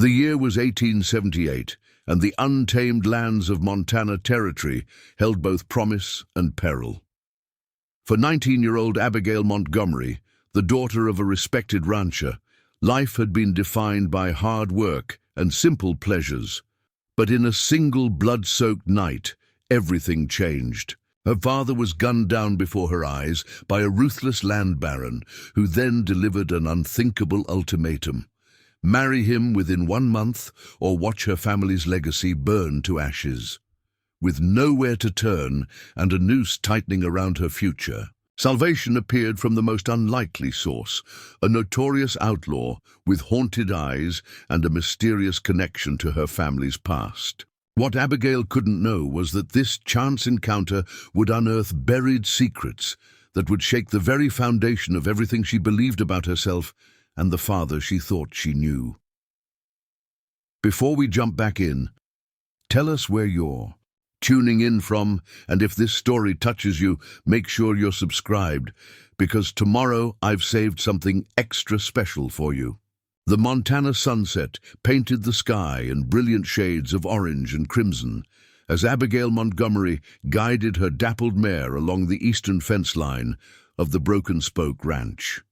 The year was 1878, and the untamed lands of Montana Territory held both promise and peril. For 19-year-old Abigail Montgomery, the daughter of a respected rancher, life had been defined by hard work and simple pleasures. But in a single blood-soaked night, everything changed. Her father was gunned down before her eyes by a ruthless land baron who then delivered an unthinkable ultimatum: marry him within 1 month or watch her family's legacy burn to ashes. With nowhere to turn and a noose tightening around her future, salvation appeared from the most unlikely source: a notorious outlaw with haunted eyes and a mysterious connection to her family's past. What Abigail couldn't know was that this chance encounter would unearth buried secrets that would shake the very foundation of everything she believed about herself and the father she thought she knew. Before we jump back in, tell us where you're tuning in from, and if this story touches you, make sure you're subscribed, because tomorrow I've saved something extra special for you. The Montana sunset painted the sky in brilliant shades of orange and crimson as Abigail Montgomery guided her dappled mare along the eastern fence line of the Broken Spoke Ranch.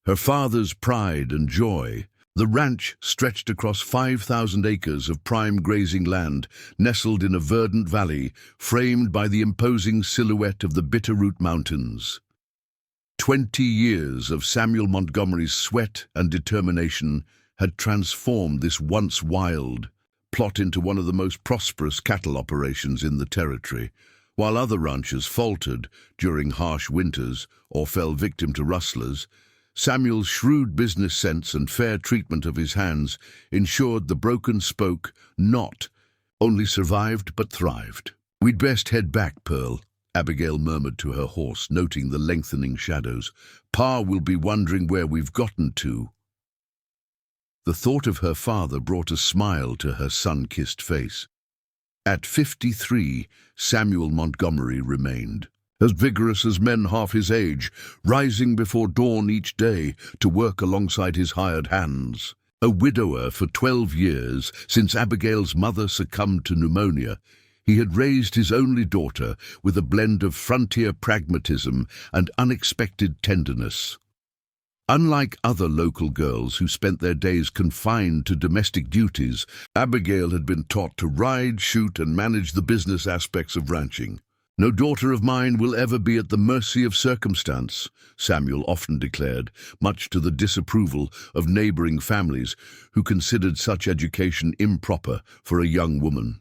Her father's pride and joy, the ranch stretched across 5,000 acres of prime grazing land nestled in a verdant valley framed by the imposing silhouette of the Bitterroot Mountains. 20 years of Samuel Montgomery's sweat and determination had transformed this once wild plot into one of the most prosperous cattle operations in the territory. While other ranchers faltered during harsh winters or fell victim to rustlers, Samuel's shrewd business sense and fair treatment of his hands ensured the Broken Spoke not only survived but thrived. "We'd best head back, Pearl," Abigail murmured to her horse, noting the lengthening shadows. "Pa will be wondering where we've gotten to." The thought of her father brought a smile to her sun-kissed face. At 53, Samuel Montgomery remained, as vigorous as men half his age, rising before dawn each day to work alongside his hired hands. A widower for 12 years since Abigail's mother succumbed to pneumonia, he had raised his only daughter with a blend of frontier pragmatism and unexpected tenderness. Unlike other local girls who spent their days confined to domestic duties, Abigail had been taught to ride, shoot, and manage the business aspects of ranching. "No daughter of mine will ever be at the mercy of circumstance," Samuel often declared, much to the disapproval of neighboring families who considered such education improper for a young woman.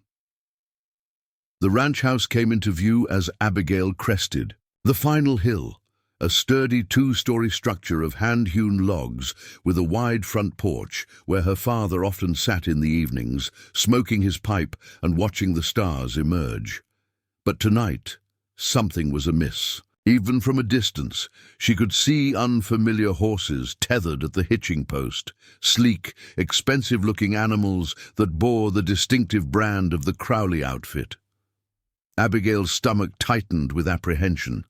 The ranch house came into view as Abigail crested the final hill, a sturdy 2-story structure of hand-hewn logs with a wide front porch where her father often sat in the evenings, smoking his pipe and watching the stars emerge. But tonight, something was amiss. Even from a distance, she could see unfamiliar horses tethered at the hitching post, sleek, expensive-looking animals that bore the distinctive brand of the Crowley outfit. Abigail's stomach tightened with apprehension.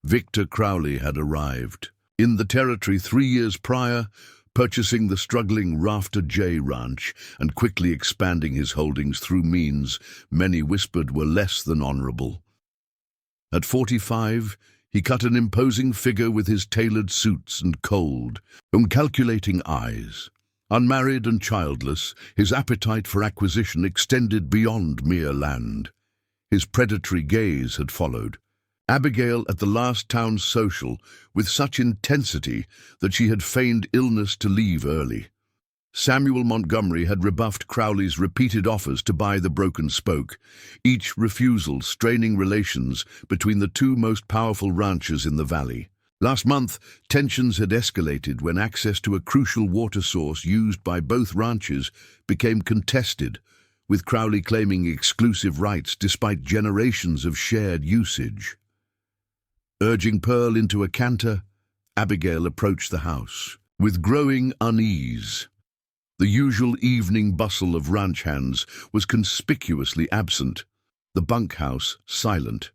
Victor Crowley had arrived in the territory 3 years prior, purchasing the struggling Rafter J Ranch and quickly expanding his holdings through means many whispered were less than honorable. At 45, he cut an imposing figure with his tailored suits and cold, uncalculating eyes. Unmarried and childless, his appetite for acquisition extended beyond mere land. His predatory gaze had followed Abigail at the last town social with such intensity that she had feigned illness to leave early. Samuel Montgomery had rebuffed Crowley's repeated offers to buy the Broken Spoke, each refusal straining relations between the two most powerful ranchers in the valley. Last month, tensions had escalated when access to a crucial water source used by both ranches became contested, with Crowley claiming exclusive rights despite generations of shared usage. Urging Pearl into a canter, Abigail approached the house with growing unease. The usual evening bustle of ranch hands was conspicuously absent, the bunkhouse silent.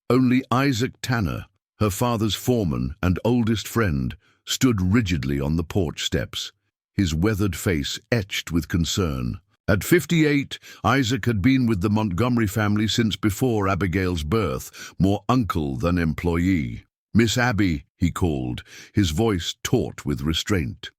Only Isaac Tanner, her father's foreman and oldest friend, stood rigidly on the porch steps, his weathered face etched with concern. At 58, Isaac had been with the Montgomery family since before Abigail's birth, more uncle than employee. "Miss Abby," he called, his voice taut with restraint.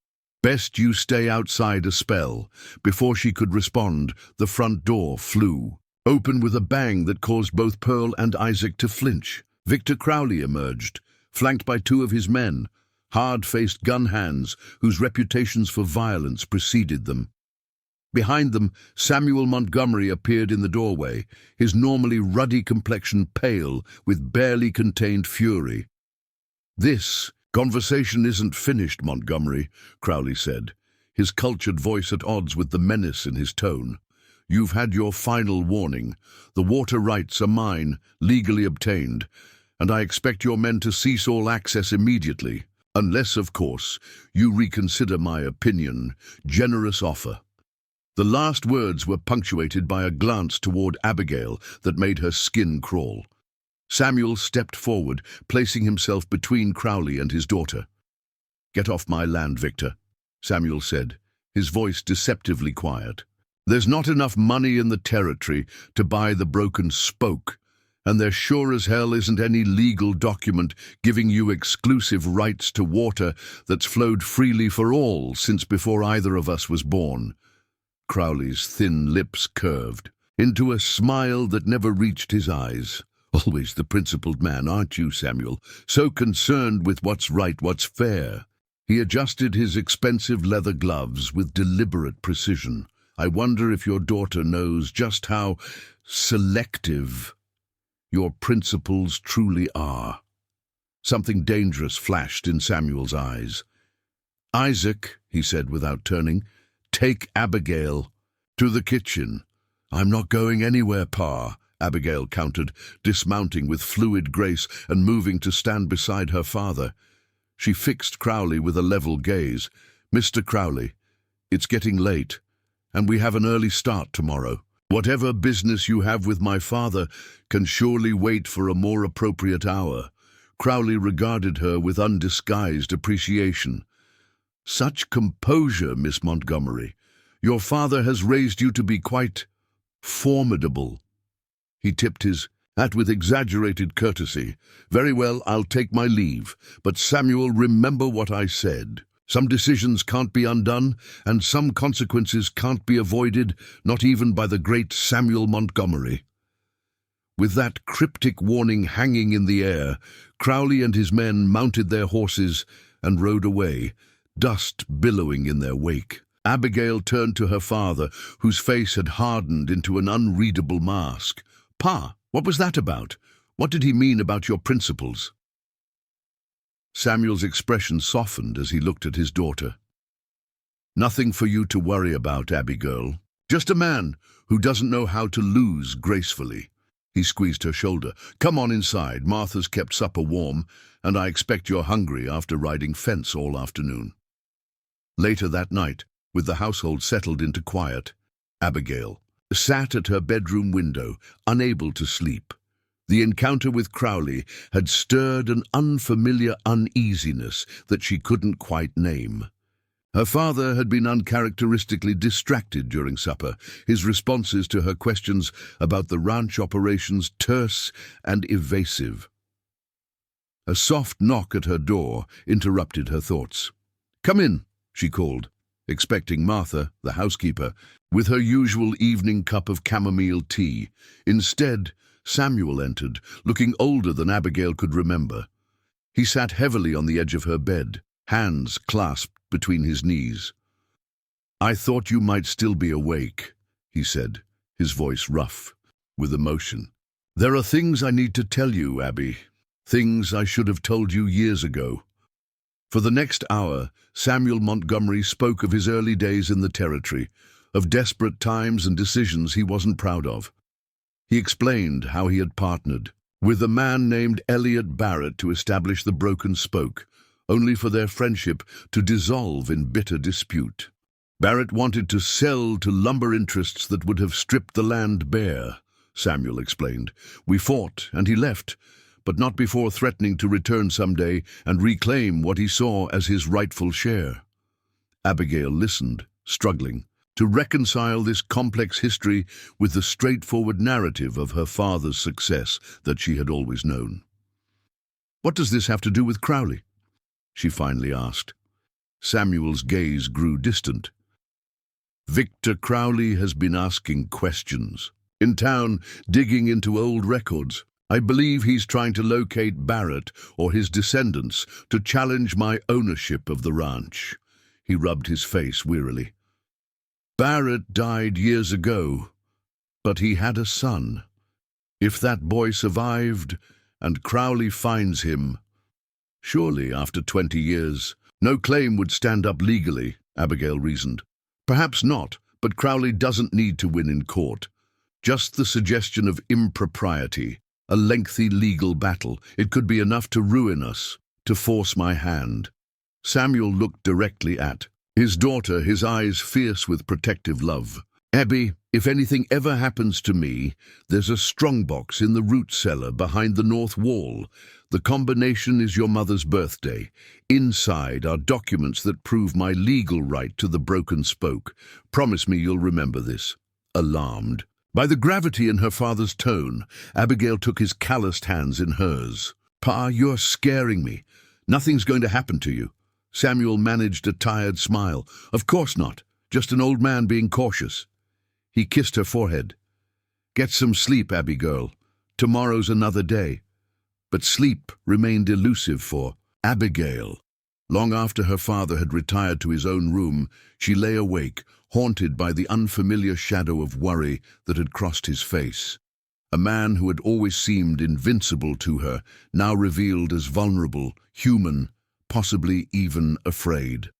"Best you stay outside a spell." Before she could respond, the front door flew open with a bang that caused both Pearl and Isaac to flinch. Victor Crowley emerged, flanked by two of his men, hard-faced gun hands whose reputations for violence preceded them. Behind them, Samuel Montgomery appeared in the doorway, his normally ruddy complexion pale with barely contained fury. "This conversation isn't finished, Montgomery," Crowley said, his cultured voice at odds with the menace in his tone. "You've had your final warning. The water rights are mine, legally obtained, and I expect your men to cease all access immediately, unless, of course, you reconsider my opinion. Generous offer." The last words were punctuated by a glance toward Abigail that made her skin crawl. Samuel stepped forward, placing himself between Crowley and his daughter. "Get off my land, Victor," Samuel said, his voice deceptively quiet. "There's not enough money in the territory to buy the broken spoke, and there sure as hell isn't any legal document giving you exclusive rights to water that's flowed freely for all since before either of us was born." Crowley's thin lips curved into a smile that never reached his eyes. "Always the principled man, aren't you, Samuel? So concerned with what's right, what's fair." He adjusted his expensive leather gloves with deliberate precision. "I wonder if your daughter knows just how selective your principles truly are." Something dangerous flashed in Samuel's eyes. "Isaac," he said without turning, "take Abigail to the kitchen." "I'm not going anywhere, Pa," Abigail countered, dismounting with fluid grace and moving to stand beside her father. She fixed Crowley with a level gaze. "Mr. Crowley, it's getting late, and we have an early start tomorrow. Whatever business you have with my father can surely wait for a more appropriate hour." Crowley regarded her with undisguised appreciation. "Such composure, Miss Montgomery. Your father has raised you to be quite formidable." He tipped his hat with exaggerated courtesy. "Very well, I'll take my leave. But Samuel, remember what I said. Some decisions can't be undone, and some consequences can't be avoided, not even by the great Samuel Montgomery." With that cryptic warning hanging in the air, Crowley and his men mounted their horses and rode away, dust billowing in their wake. Abigail turned to her father, whose face had hardened into an unreadable mask. "Pa, what was that about? What did he mean about your principles?" Samuel's expression softened as he looked at his daughter. "Nothing for you to worry about, Abby girl. Just a man who doesn't know how to lose gracefully." He squeezed her shoulder. "Come on inside. Martha's kept supper warm, and I expect you're hungry after riding fence all afternoon." Later that night, with the household settled into quiet, Abigail sat at her bedroom window, unable to sleep. The encounter with Crowley had stirred an unfamiliar uneasiness that she couldn't quite name. Her father had been uncharacteristically distracted during supper, his responses to her questions about the ranch operations terse and evasive. A soft knock at her door interrupted her thoughts. "Come in," she called, expecting Martha, the housekeeper, with her usual evening cup of chamomile tea. Instead, Samuel entered, looking older than Abigail could remember. He sat heavily on the edge of her bed, hands clasped between his knees. "I thought you might still be awake," he said, his voice rough with emotion. "There are things I need to tell you, Abby, things I should have told you years ago." For the next hour, Samuel Montgomery spoke of his early days in the territory, of desperate times and decisions he wasn't proud of. He explained how he had partnered with a man named Elliot Barrett to establish the Broken Spoke, only for their friendship to dissolve in bitter dispute. Barrett wanted to sell to lumber interests that would have stripped the land bare, Samuel explained. "We fought, and he left, but not before threatening to return someday and reclaim what he saw as his rightful share." Abigail listened, struggling to reconcile this complex history with the straightforward narrative of her father's success that she had always known. "What does this have to do with Crowley?" she finally asked. Samuel's gaze grew distant. "Victor Crowley has been asking questions. In town, digging into old records. I believe he's trying to locate Barrett or his descendants to challenge my ownership of the ranch." He rubbed his face wearily. "Barrett died years ago, but he had a son. If that boy survived and Crowley finds him, surely after 20 years, no claim would stand up legally," Abigail reasoned. "Perhaps not, but Crowley doesn't need to win in court. Just the suggestion of impropriety, a lengthy legal battle, it could be enough to ruin us, to force my hand." Samuel looked directly at his daughter, his eyes fierce with protective love. "Abby, if anything ever happens to me, there's a strongbox in the root cellar behind the north wall. The combination is your mother's birthday. Inside are documents that prove my legal right to the broken spoke. Promise me you'll remember this." Alarmed by the gravity in her father's tone, Abigail took his calloused hands in hers. "Pa, you're scaring me. Nothing's going to happen to you." Samuel managed a tired smile. "Of course not. Just an old man being cautious." He kissed her forehead. "Get some sleep, Abby girl. Tomorrow's another day." But sleep remained elusive for Abigail. Long after her father had retired to his own room, she lay awake, haunted by the unfamiliar shadow of worry that had crossed his face. A man who had always seemed invincible to her, now revealed as vulnerable, human, possibly even afraid.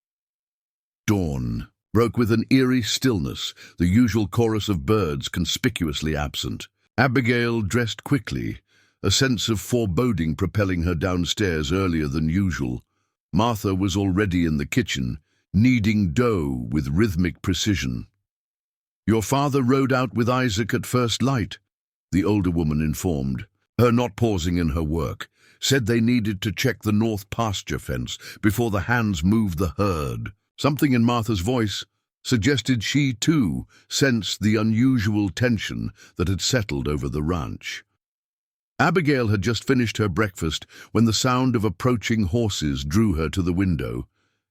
Dawn broke with an eerie stillness, the usual chorus of birds conspicuously absent. Abigail dressed quickly, a sense of foreboding propelling her downstairs earlier than usual. Martha was already in the kitchen, kneading dough with rhythmic precision. "Your father rode out with Isaac at first light," the older woman informed, her not pausing in her work. "Said they needed to check the north pasture fence before the hands moved the herd." Something in Martha's voice suggested she, too, sensed the unusual tension that had settled over the ranch. Abigail had just finished her breakfast when the sound of approaching horses drew her to the window,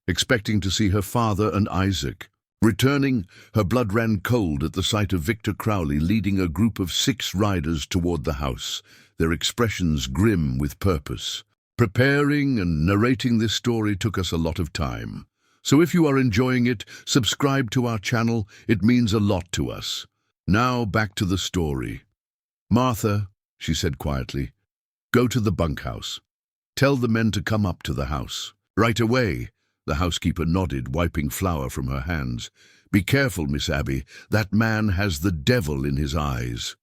expecting to see her father and Isaac. Returning, her blood ran cold at the sight of Victor Crowley leading a group of 6 riders toward the house, their expressions grim with purpose. Preparing and narrating this story took us a lot of time. So if you are enjoying it, subscribe to our channel. It means a lot to us. Now back to the story. "Martha," she said quietly, "go to the bunkhouse. Tell the men to come up to the house." "Right away," the housekeeper nodded, wiping flour from her hands. "Be careful, Miss Abby. That man has the devil in his eyes."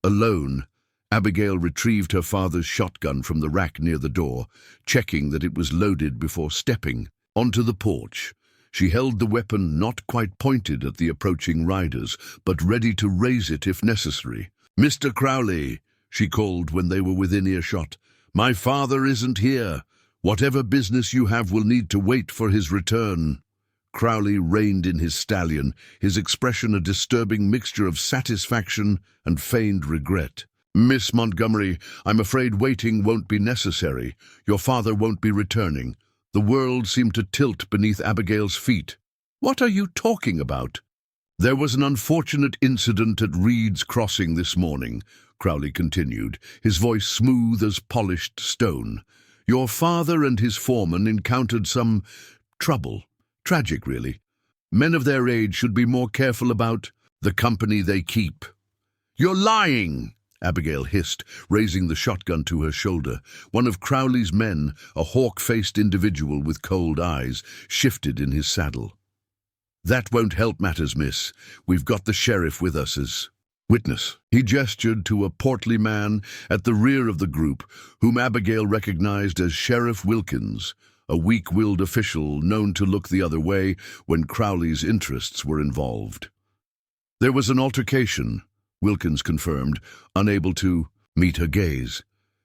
Alone, Abigail retrieved her father's shotgun from the rack near the door, checking that it was loaded before stepping onto the porch. She held the weapon not quite pointed at the approaching riders, but ready to raise it if necessary. "Mr. Crowley," she called when they were within earshot, "my father isn't here. Whatever business you have will need to wait for his return." Crowley reined in his stallion, his expression a disturbing mixture of satisfaction and feigned regret. "Miss Montgomery, I'm afraid waiting won't be necessary. Your father won't be returning." The world seemed to tilt beneath Abigail's feet. "What are you talking about?" "There was an unfortunate incident at Reed's Crossing this morning," Crowley continued, his voice smooth as polished stone. "Your father and his foreman encountered some trouble. Tragic, really. Men of their age should be more careful about the company they keep." "You're lying!" Abigail hissed, raising the shotgun to her shoulder. One of Crowley's men, a hawk-faced individual with cold eyes, shifted in his saddle. "That won't help matters, miss. We've got the sheriff with us as witness." He gestured to a portly man at the rear of the group, whom Abigail recognized as Sheriff Wilkins, a weak-willed official known to look the other way when Crowley's interests were involved. "There was an altercation," Wilkins confirmed, unable to meet her gaze.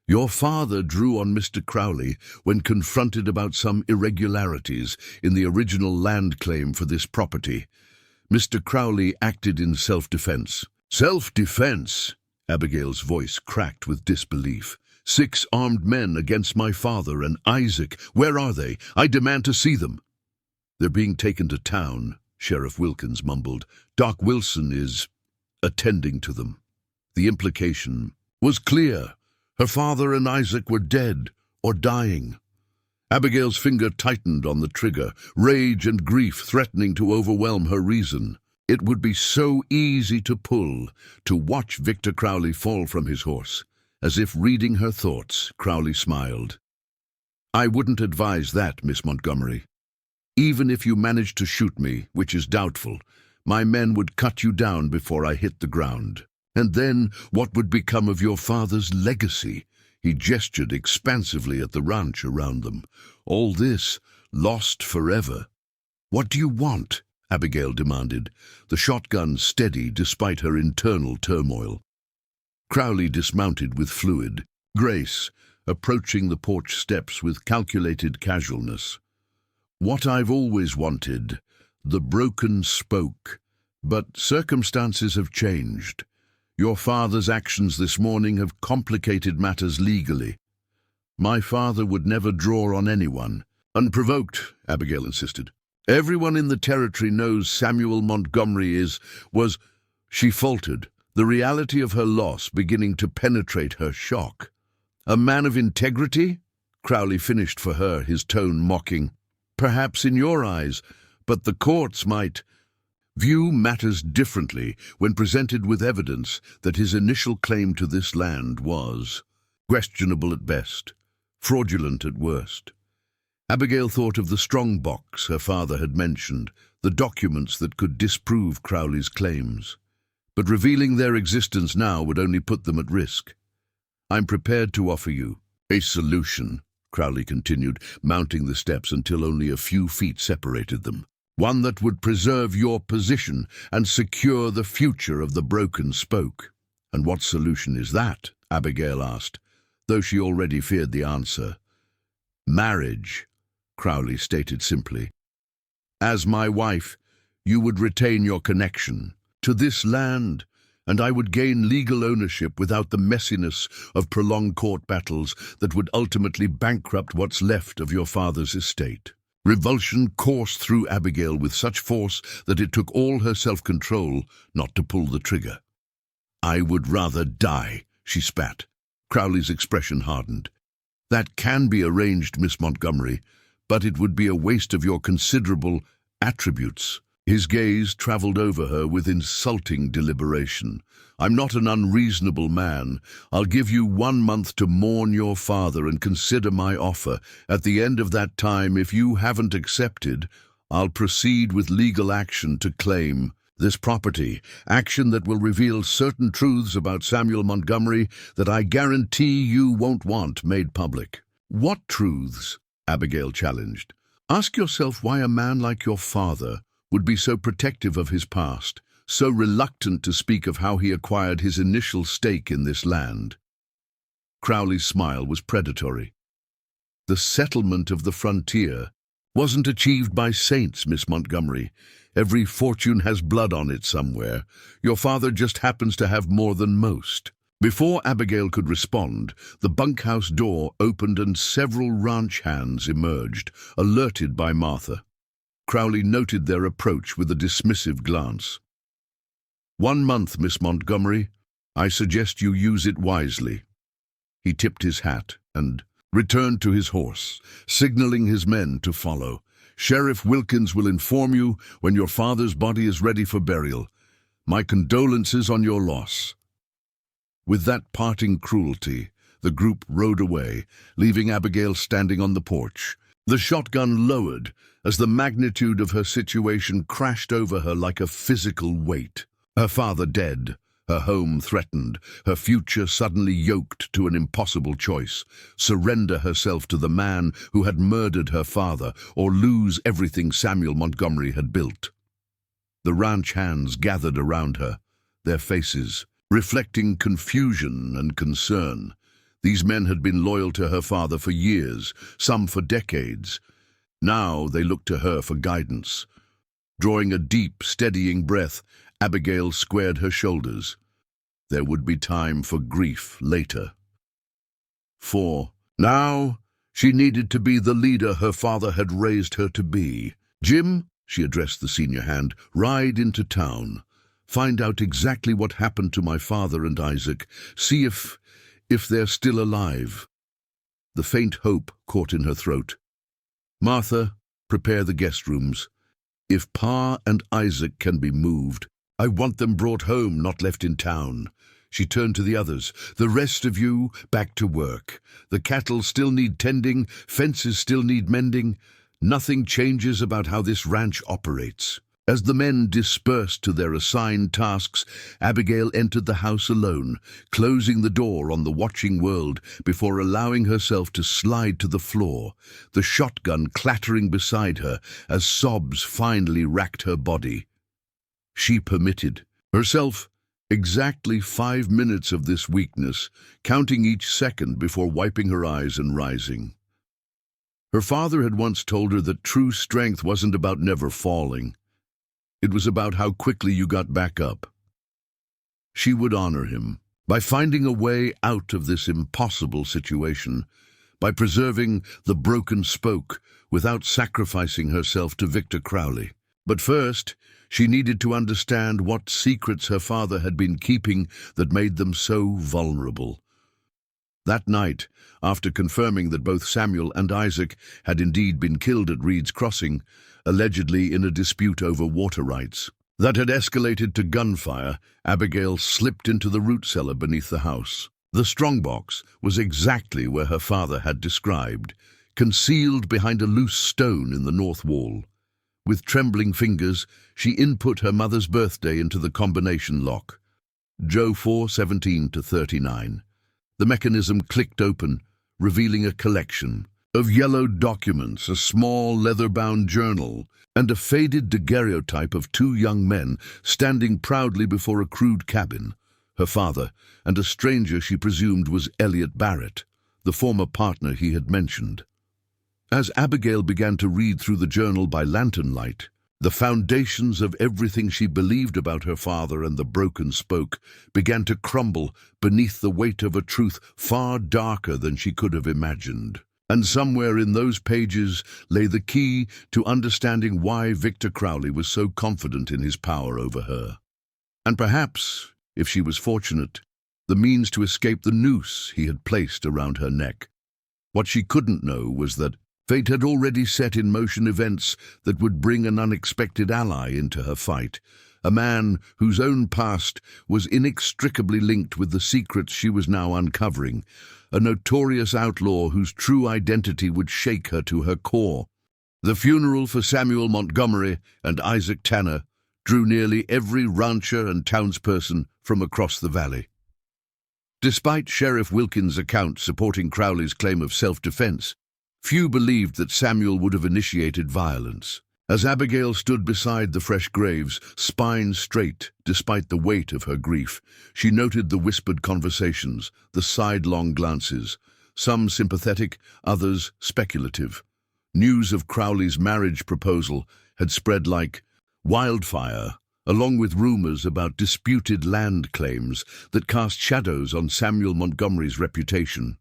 Your father drew on Mr. Crowley when confronted about some irregularities in the original land claim for this property. Mr. Crowley acted in self-defense. Self-defense? Abigail's voice cracked with disbelief. 6 armed men against my father and Isaac. Where are they? I demand to see them. They're being taken to town, Sheriff Wilkins mumbled. Doc Wilson is attending to them. The implication was clear. Her father and Isaac were dead or dying. Abigail's finger tightened on the trigger, rage and grief threatening to overwhelm her reason. It would be so easy to pull, to watch Victor Crowley fall from his horse. As if reading her thoughts, Crowley smiled. I wouldn't advise that, Miss Montgomery. Even if you managed to shoot me, which is doubtful, my men would cut you down before I hit the ground. And then what would become of your father's legacy? He gestured expansively at the ranch around them. All this lost forever. What do you want? Abigail demanded, the shotgun steady despite her internal turmoil. Crowley dismounted with fluid grace, approaching the porch steps with calculated casualness. What I've always wanted, the broken spoke, but circumstances have changed. Your father's actions this morning have complicated matters legally. My father would never draw on anyone. Unprovoked, Abigail insisted. Everyone in the territory knows Samuel Montgomery was. She faltered, the reality of her loss beginning to penetrate her shock. A man of integrity? Crowley finished for her, his tone mocking. Perhaps in your eyes, but the courts might view matters differently when presented with evidence that his initial claim to this land was questionable at best, fraudulent at worst. Abigail thought of the strong box her father had mentioned, the documents that could disprove Crowley's claims. But revealing their existence now would only put them at risk. I'm prepared to offer you a solution, Crowley continued, mounting the steps until only a few feet separated them. One that would preserve your position and secure the future of the broken spoke. And what solution is that? Abigail asked, though she already feared the answer. Marriage, Crowley stated simply. As my wife, you would retain your connection to this land, and I would gain legal ownership without the messiness of prolonged court battles that would ultimately bankrupt what's left of your father's estate. Revulsion coursed through Abigail with such force that it took all her self-control not to pull the trigger. I would rather die, she spat. Crowley's expression hardened. That can be arranged, Miss Montgomery, but it would be a waste of your considerable attributes. His gaze traveled over her with insulting deliberation. I'm not an unreasonable man. I'll give you 1 month to mourn your father and consider my offer. At the end of that time, if you haven't accepted, I'll proceed with legal action to claim this property, action that will reveal certain truths about Samuel Montgomery that I guarantee you won't want made public. What truths? Abigail challenged. Ask yourself why a man like your father would be so protective of his past, so reluctant to speak of how he acquired his initial stake in this land. Crowley's smile was predatory. The settlement of the frontier wasn't achieved by saints, Miss Montgomery. Every fortune has blood on it somewhere. Your father just happens to have more than most. Before Abigail could respond, the bunkhouse door opened and several ranch hands emerged, alerted by Martha. Crowley noted their approach with a dismissive glance. 1 month, Miss Montgomery. I suggest you use it wisely. He tipped his hat and returned to his horse, signaling his men to follow. Sheriff Wilkins will inform you when your father's body is ready for burial. My condolences on your loss. With that parting cruelty, the group rode away, leaving Abigail standing on the porch. The shotgun lowered as the magnitude of her situation crashed over her like a physical weight. Her father dead, her home threatened, her future suddenly yoked to an impossible choice: surrender herself to the man who had murdered her father, or lose everything Samuel Montgomery had built. The ranch hands gathered around her, their faces reflecting confusion and concern. These men had been loyal to her father for years, some for decades. Now they looked to her for guidance. Drawing a deep, steadying breath, Abigail squared her shoulders. There would be time for grief later. For now, she needed to be the leader her father had raised her to be. "Jim," she addressed the senior hand, "ride into town. Find out exactly what happened to my father and Isaac. See if they're still alive." The faint hope caught in her throat. "Martha, prepare the guest rooms. If Pa and Isaac can be moved, I want them brought home, not left in town." She turned to the others. "The rest of you, back to work. The cattle still need tending, fences still need mending. Nothing changes about how this ranch operates." As the men dispersed to their assigned tasks, Abigail entered the house alone, closing the door on the watching world before allowing herself to slide to the floor, the shotgun clattering beside her as sobs finally racked her body. She permitted herself exactly 5 minutes of this weakness, counting each second before wiping her eyes and rising. Her father had once told her that true strength wasn't about never falling. It was about how quickly you got back up. She would honor him by finding a way out of this impossible situation, by preserving the broken spoke without sacrificing herself to Victor Crowley. But first, she needed to understand what secrets her father had been keeping that made them so vulnerable. That night, after confirming that both Samuel and Isaac had indeed been killed at Reed's Crossing, allegedly in a dispute over water rights, that had escalated to gunfire, Abigail slipped into the root cellar beneath the house. The strongbox was exactly where her father had described, concealed behind a loose stone in the north wall. With trembling fingers, she input her mother's birthday into the combination lock. Joe 4/17-39. The mechanism clicked open, revealing a collection of yellowed documents, a small leather-bound journal, and a faded daguerreotype of 2 young men standing proudly before a crude cabin. Her father, and a stranger she presumed was Elliot Barrett, the former partner he had mentioned. As Abigail began to read through the journal by lantern light, the foundations of everything she believed about her father and the broken spoke began to crumble beneath the weight of a truth far darker than she could have imagined. And somewhere in those pages lay the key to understanding why Victor Crowley was so confident in his power over her. And perhaps, if she was fortunate, the means to escape the noose he had placed around her neck. What she couldn't know was that fate had already set in motion events that would bring an unexpected ally into her fight, a man whose own past was inextricably linked with the secrets she was now uncovering, a notorious outlaw whose true identity would shake her to her core. The funeral for Samuel Montgomery and Isaac Tanner drew nearly every rancher and townsperson from across the valley. Despite Sheriff Wilkins' account supporting Crowley's claim of self-defense, few believed that Samuel would have initiated violence. As Abigail stood beside the fresh graves, spine straight despite the weight of her grief, she noted the whispered conversations, the sidelong glances, some sympathetic, others speculative. News of Crowley's marriage proposal had spread like wildfire, along with rumors about disputed land claims that cast shadows on Samuel Montgomery's reputation.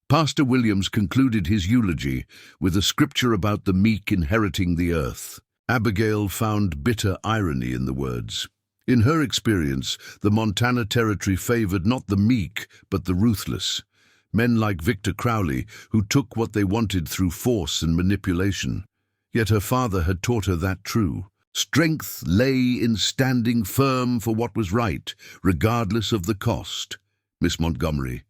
Pastor Williams concluded his eulogy with a scripture about the meek inheriting the earth. Abigail found bitter irony in the words. In her experience, the Montana Territory favored not the meek, but the ruthless. Men like Victor Crowley, who took what they wanted through force and manipulation. Yet her father had taught her that true. Strength lay in standing firm for what was right, regardless of the cost. Miss Montgomery.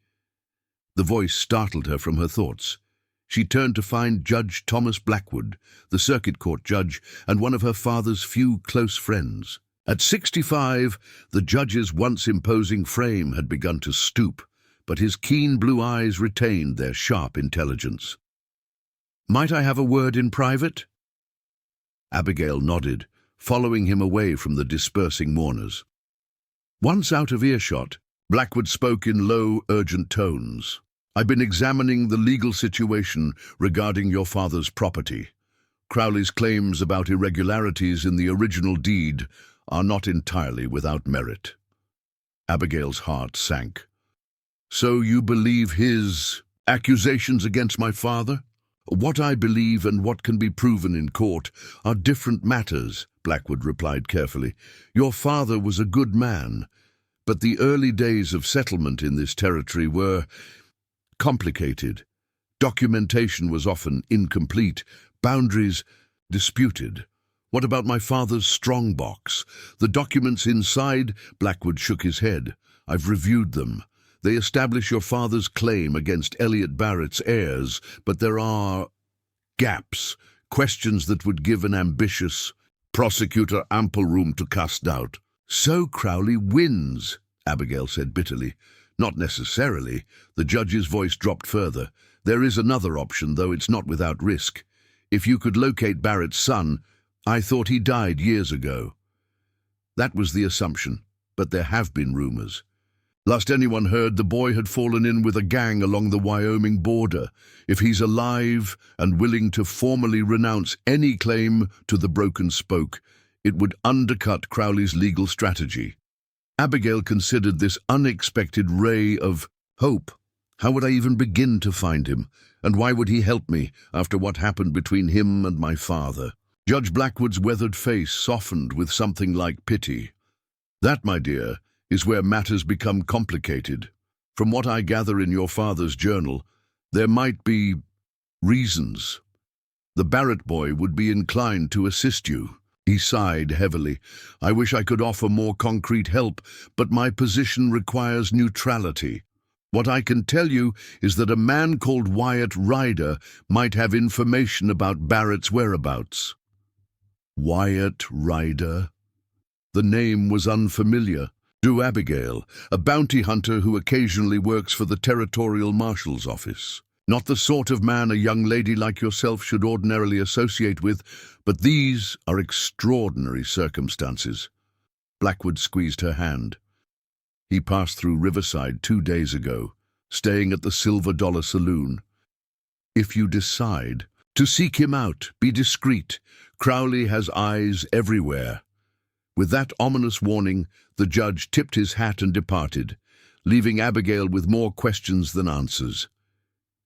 The voice startled her from her thoughts. She turned to find Judge Thomas Blackwood, the circuit court judge and one of her father's few close friends. At 65, the judge's once imposing frame had begun to stoop, but his keen blue eyes retained their sharp intelligence. "Might I have a word in private?" Abigail nodded, following him away from the dispersing mourners. Once out of earshot, Blackwood spoke in low, urgent tones. "I've been examining the legal situation regarding your father's property. Crowley's claims about irregularities in the original deed are not entirely without merit." Abigail's heart sank. "So you believe his accusations against my father?" "What I believe and what can be proven in court are different matters," Blackwood replied carefully. "Your father was a good man, but the early days of settlement in this territory were complicated. Documentation was often incomplete, boundaries disputed. What about my father's strongbox? The documents inside?" Blackwood shook his head. "I've reviewed them. They establish your father's claim against Elliot Barrett's heirs, but there are gaps, questions that would give an ambitious prosecutor ample room to cast doubt." "So Crowley wins," Abigail said bitterly. "Not necessarily." The judge's voice dropped further. "There is another option, though it's not without risk. If you could locate Barrett's son, I thought he died years ago." "That was the assumption, but there have been rumors. Last anyone heard, the boy had fallen in with a gang along the Wyoming border. If he's alive and willing to formally renounce any claim to the broken spoke, it would undercut Crowley's legal strategy." Abigail considered this unexpected ray of hope. "How would I even begin to find him? And why would he help me after what happened between him and my father?" Judge Blackwood's weathered face softened with something like pity. "That, my dear, is where matters become complicated. From what I gather in your father's journal, there might be reasons. The Barrett boy would be inclined to assist you." He sighed heavily. "I wish I could offer more concrete help, but my position requires neutrality. What I can tell you is that a man called Wyatt Ryder might have information about Barrett's whereabouts." Wyatt Ryder? The name was unfamiliar. To Abigail, a bounty hunter who occasionally works for the Territorial Marshal's office. Not the sort of man a young lady like yourself should ordinarily associate with, but these are extraordinary circumstances. Blackwood squeezed her hand. "He passed through Riverside 2 days ago, staying at the Silver Dollar Saloon. If you decide to seek him out, be discreet. Crowley has eyes everywhere." With that ominous warning, the judge tipped his hat and departed, leaving Abigail with more questions than answers.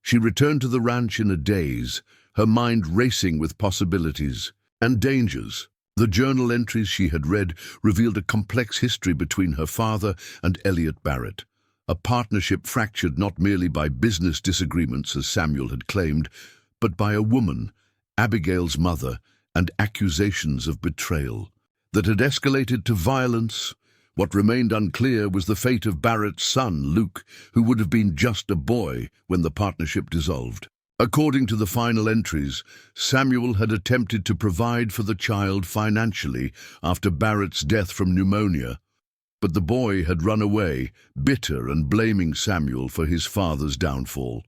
She returned to the ranch in a daze, her mind racing with possibilities and dangers. The journal entries she had read revealed a complex history between her father and Elliot Barrett, a partnership fractured not merely by business disagreements, as Samuel had claimed, but by a woman, Abigail's mother, and accusations of betrayal that had escalated to violence. What remained unclear was the fate of Barrett's son, Luke, who would have been just a boy when the partnership dissolved. According to the final entries, Samuel had attempted to provide for the child financially after Barrett's death from pneumonia, but the boy had run away, bitter and blaming Samuel for his father's downfall.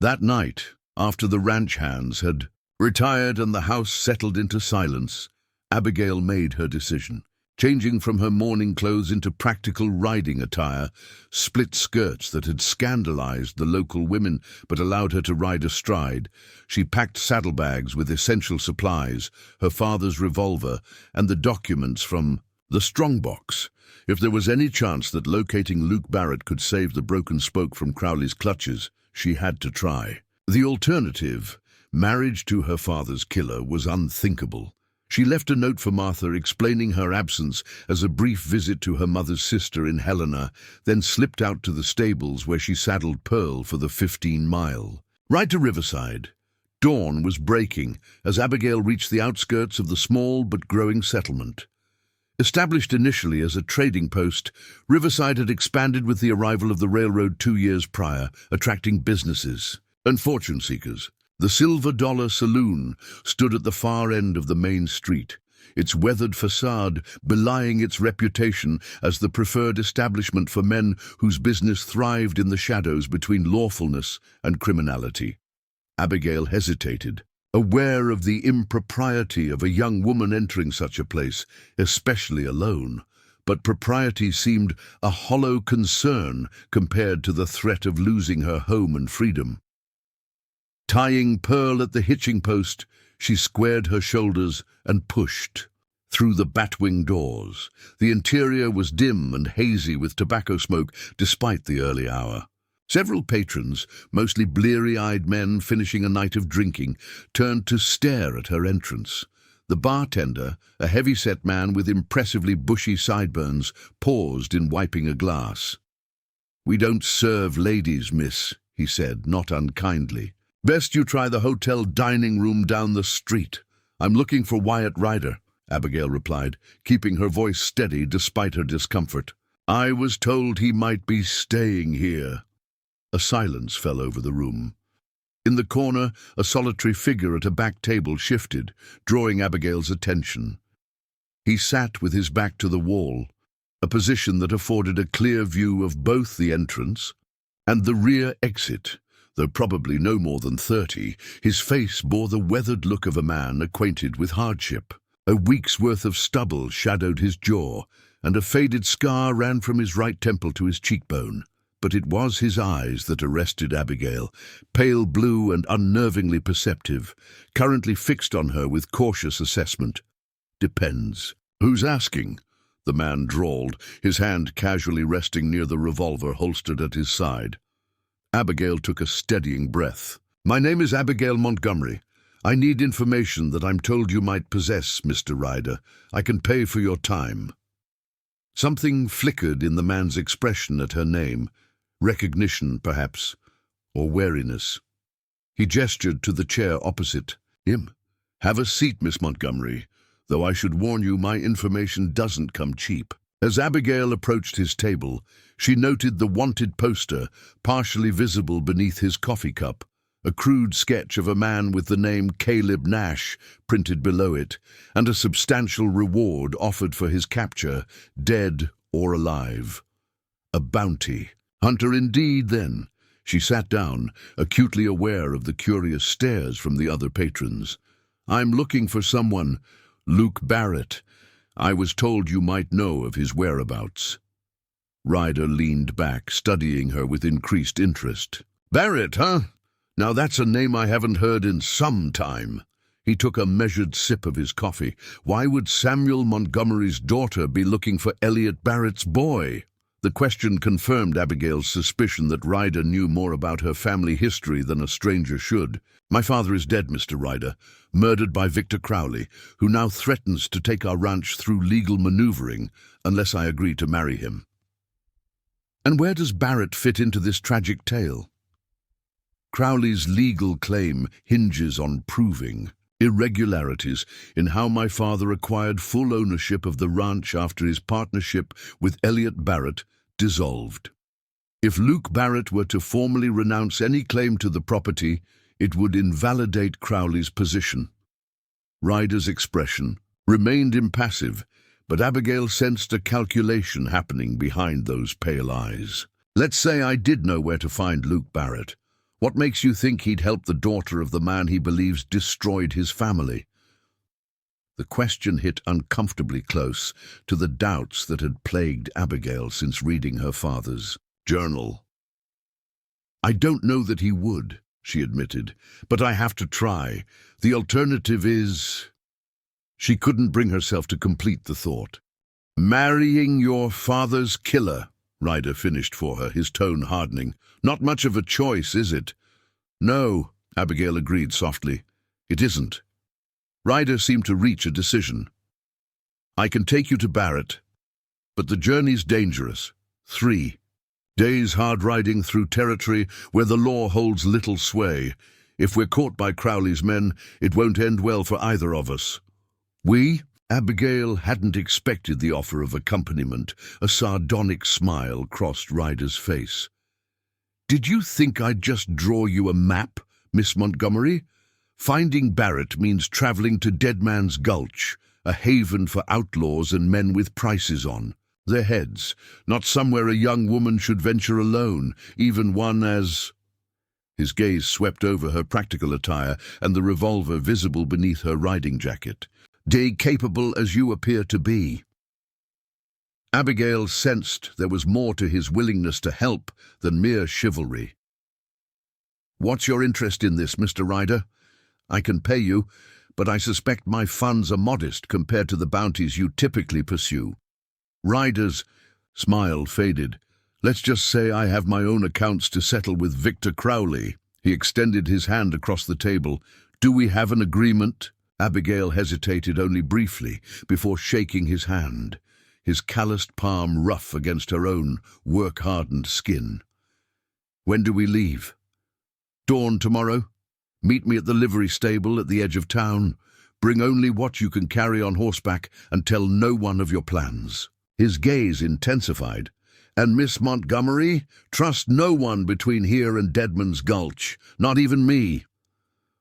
That night, after the ranch hands had retired and the house settled into silence, Abigail made her decision. Changing from her mourning clothes into practical riding attire, split skirts that had scandalized the local women but allowed her to ride astride, she packed saddlebags with essential supplies, her father's revolver, and the documents from the strongbox. If there was any chance that locating Luke Barrett could save the broken spoke from Crowley's clutches, she had to try. The alternative, marriage to her father's killer, was unthinkable. She left a note for Martha explaining her absence as a brief visit to her mother's sister in Helena, then slipped out to the stables where she saddled Pearl for the 15-mile ride to Riverside. Dawn was breaking as Abigail reached the outskirts of the small but growing settlement. Established initially as a trading post, Riverside had expanded with the arrival of the railroad 2 years prior, attracting businesses and fortune seekers. The Silver Dollar Saloon stood at the far end of the main street, its weathered facade belying its reputation as the preferred establishment for men whose business thrived in the shadows between lawfulness and criminality. Abigail hesitated, aware of the impropriety of a young woman entering such a place, especially alone. but propriety seemed a hollow concern compared to the threat of losing her home and freedom. Tying Pearl at the hitching post, she squared her shoulders and pushed through the batwing doors. The interior was dim and hazy with tobacco smoke despite the early hour. Several patrons, mostly bleary-eyed men finishing a night of drinking, turned to stare at her entrance. The bartender, a heavy-set man with impressively bushy sideburns, paused in wiping a glass. "We don't serve ladies, miss," he said, not unkindly. "Best you try the hotel dining room down the street. I'm looking for Wyatt Ryder," Abigail replied, keeping her voice steady despite her discomfort. "I was told he might be staying here." A silence fell over the room. In the corner, a solitary figure at a back table shifted, drawing Abigail's attention. He sat with his back to the wall, a position that afforded a clear view of both the entrance and the rear exit. Though probably no more than 30, his face bore the weathered look of a man acquainted with hardship. A week's worth of stubble shadowed his jaw, and a faded scar ran from his right temple to his cheekbone. But it was his eyes that arrested Abigail, pale blue and unnervingly perceptive, currently fixed on her with cautious assessment. "Depends. Who's asking?" the man drawled, his hand casually resting near the revolver holstered at his side. Abigail took a steadying breath. "My name is Abigail Montgomery. I need information that I'm told you might possess, Mr. Ryder. I can pay for your time." Something flickered in the man's expression at her name. Recognition, perhaps, or wariness. He gestured to the chair opposite him. "Have a seat, Miss Montgomery, though I should warn you my information doesn't come cheap." As Abigail approached his table, she noted the wanted poster, partially visible beneath his coffee cup, a crude sketch of a man with the name Caleb Nash printed below it, and a substantial reward offered for his capture, dead or alive. A bounty. Hunter indeed, then. She sat down, acutely aware of the curious stares from the other patrons. "I'm looking for someone, Luke Barrett. I was told you might know of his whereabouts." Ryder leaned back, studying her with increased interest. "Barrett, huh? Now that's a name I haven't heard in some time." He took a measured sip of his coffee. Why would Samuel Montgomery's daughter be looking for Elliot Barrett's boy? The question confirmed Abigail's suspicion that Ryder knew more about her family history than a stranger should. "My father is dead, Mr. Ryder, murdered by Victor Crowley, who now threatens to take our ranch through legal maneuvering unless I agree to marry him." "And where does Barrett fit into this tragic tale?" "Crowley's legal claim hinges on proving irregularities in how my father acquired full ownership of the ranch after his partnership with Elliot Barrett dissolved. If Luke Barrett were to formally renounce any claim to the property, it would invalidate Crowley's position." Ryder's expression remained impassive, but Abigail sensed a calculation happening behind those pale eyes. "Let's say I did know where to find Luke Barrett. What makes you think he'd help the daughter of the man he believes destroyed his family?" The question hit uncomfortably close to the doubts that had plagued Abigail since reading her father's journal. "I don't know that he would," she admitted, "but I have to try. The alternative is—" She couldn't bring herself to complete the thought. "Marrying your father's killer," Ryder finished for her, his tone hardening. "Not much of a choice, is it?" "No," Abigail agreed softly. "It isn't." Ryder seemed to reach a decision. "I can take you to Barrett, but the journey's dangerous. 3 days hard riding through territory where the law holds little sway. If we're caught by Crowley's men, it won't end well for either of us." "We?" Abigail hadn't expected the offer of accompaniment. A sardonic smile crossed Ryder's face. "Did you think I'd just draw you a map, Miss Montgomery? Finding Barrett means traveling to Dead Man's Gulch, a haven for outlaws and men with prices on their heads, not somewhere a young woman should venture alone, even one as—" His gaze swept over her practical attire and the revolver visible beneath her riding jacket. "Capable as you appear to be." Abigail sensed there was more to his willingness to help than mere chivalry. "What's your interest in this, Mr. Ryder? I can pay you, but I suspect my funds are modest compared to the bounties you typically pursue." Ryder's smile faded. "Let's just say I have my own accounts to settle with Victor Crowley." He extended his hand across the table. "Do we have an agreement?" Abigail hesitated only briefly before shaking his hand, his calloused palm rough against her own work-hardened skin. "When do we leave?" "Dawn tomorrow. Meet me at the livery stable at the edge of town. Bring only what you can carry on horseback and tell no one of your plans." His gaze intensified. "And Miss Montgomery, trust no one between here and Deadman's Gulch, not even me."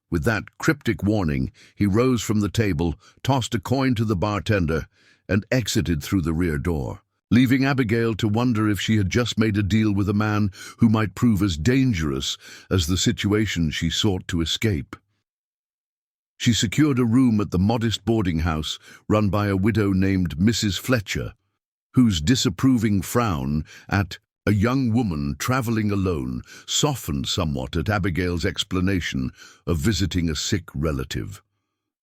With that cryptic warning, he rose from the table, tossed a coin to the bartender, and exited through the rear door, leaving Abigail to wonder if she had just made a deal with a man who might prove as dangerous as the situation she sought to escape. She secured a room at the modest boarding house run by a widow named Mrs. Fletcher, whose disapproving frown at a young woman traveling alone softened somewhat at Abigail's explanation of visiting a sick relative.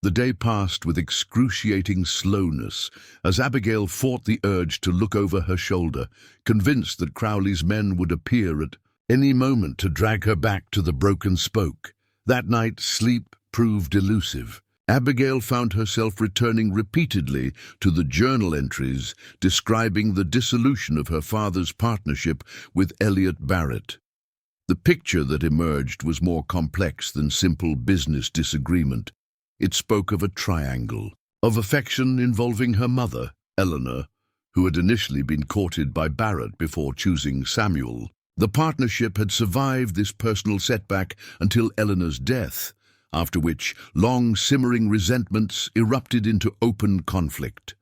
The day passed with excruciating slowness as Abigail fought the urge to look over her shoulder, convinced that Crowley's men would appear at any moment to drag her back to the broken spoke. That night, sleep proved elusive. Abigail found herself returning repeatedly to the journal entries describing the dissolution of her father's partnership with Elliot Barrett. The picture that emerged was more complex than simple business disagreement. It spoke of a triangle, of affection involving her mother, Eleanor, who had initially been courted by Barrett before choosing Samuel. The partnership had survived this personal setback until Eleanor's death, after which long simmering resentments erupted into open conflict.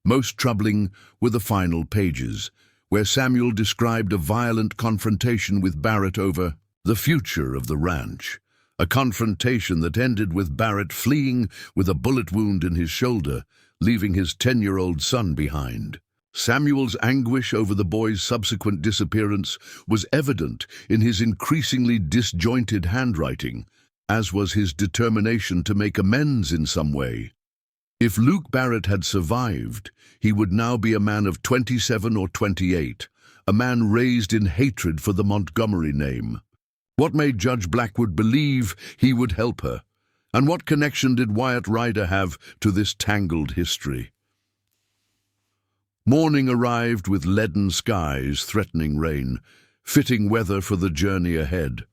Most troubling were the final pages, where Samuel described a violent confrontation with Barrett over the future of the ranch, a confrontation that ended with Barrett fleeing with a bullet wound in his shoulder, leaving his 10-year-old son behind. Samuel's anguish over the boy's subsequent disappearance was evident in his increasingly disjointed handwriting, as was his determination to make amends in some way. If Luke Barrett had survived, he would now be a man of 27 or 28, a man raised in hatred for the Montgomery name. What made Judge Blackwood believe he would help her? And what connection did Wyatt Ryder have to this tangled history? Morning arrived with leaden skies threatening rain, fitting weather for the journey ahead.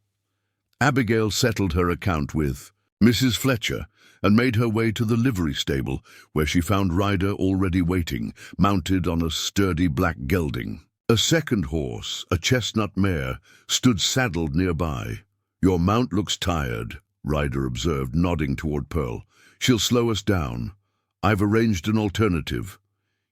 Abigail settled her account with Mrs. Fletcher and made her way to the livery stable, where she found Ryder already waiting, mounted on a sturdy black gelding. A second horse, a chestnut mare, stood saddled nearby. "Your mount looks tired," Ryder observed, nodding toward Pearl. "She'll slow us down. I've arranged an alternative."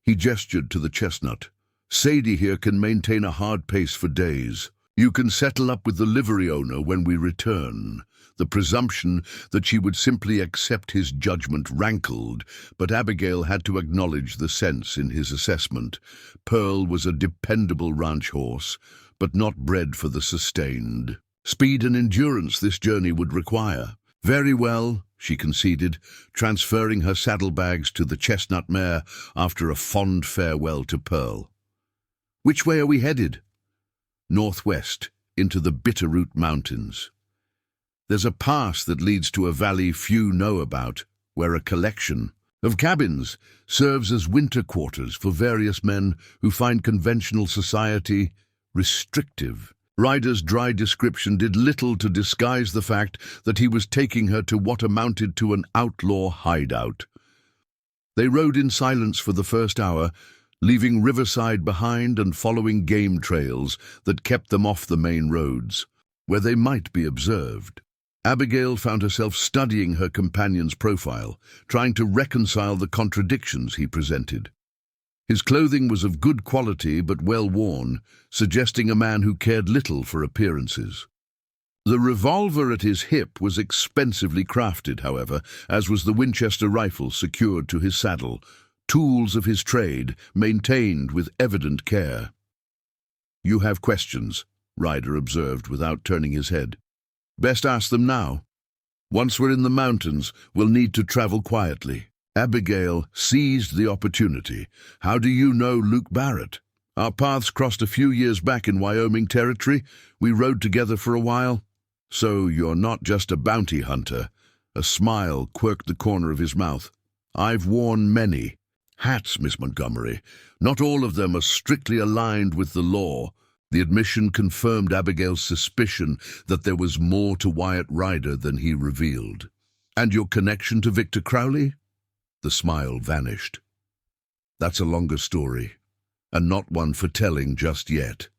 He gestured to the chestnut. "Sadie here can maintain a hard pace for days. You can settle up with the livery owner when we return." The presumption that she would simply accept his judgment rankled, but Abigail had to acknowledge the sense in his assessment. Pearl was a dependable ranch horse, but not bred for the sustained speed and endurance this journey would require. "Very well," she conceded, transferring her saddlebags to the chestnut mare after a fond farewell to Pearl. "Which way are we headed?" "Northwest, into the Bitterroot Mountains. There's a pass that leads to a valley few know about, where a collection of cabins serves as winter quarters for various men who find conventional society restrictive." Ryder's dry description did little to disguise the fact that he was taking her to what amounted to an outlaw hideout. They rode in silence for the first hour, leaving Riverside behind and following game trails that kept them off the main roads, where they might be observed. Abigail found herself studying her companion's profile, trying to reconcile the contradictions he presented. His clothing was of good quality but well worn, suggesting a man who cared little for appearances. The revolver at his hip was expensively crafted, however, as was the Winchester rifle secured to his saddle, tools of his trade, maintained with evident care. "You have questions," Ryder observed without turning his head. "Best ask them now. Once we're in the mountains, we'll need to travel quietly." Abigail seized the opportunity. "How do you know Luke Barrett?" "Our paths crossed a few years back in Wyoming territory. We rode together for a while." "So you're not just a bounty hunter." A smile quirked the corner of his mouth. "I've worn many hats, Miss Montgomery. Not all of them are strictly aligned with the law." The admission confirmed Abigail's suspicion that there was more to Wyatt Ryder than he revealed. "And your connection to Victor Crowley?" The smile vanished. "That's a longer story, and not one for telling just yet.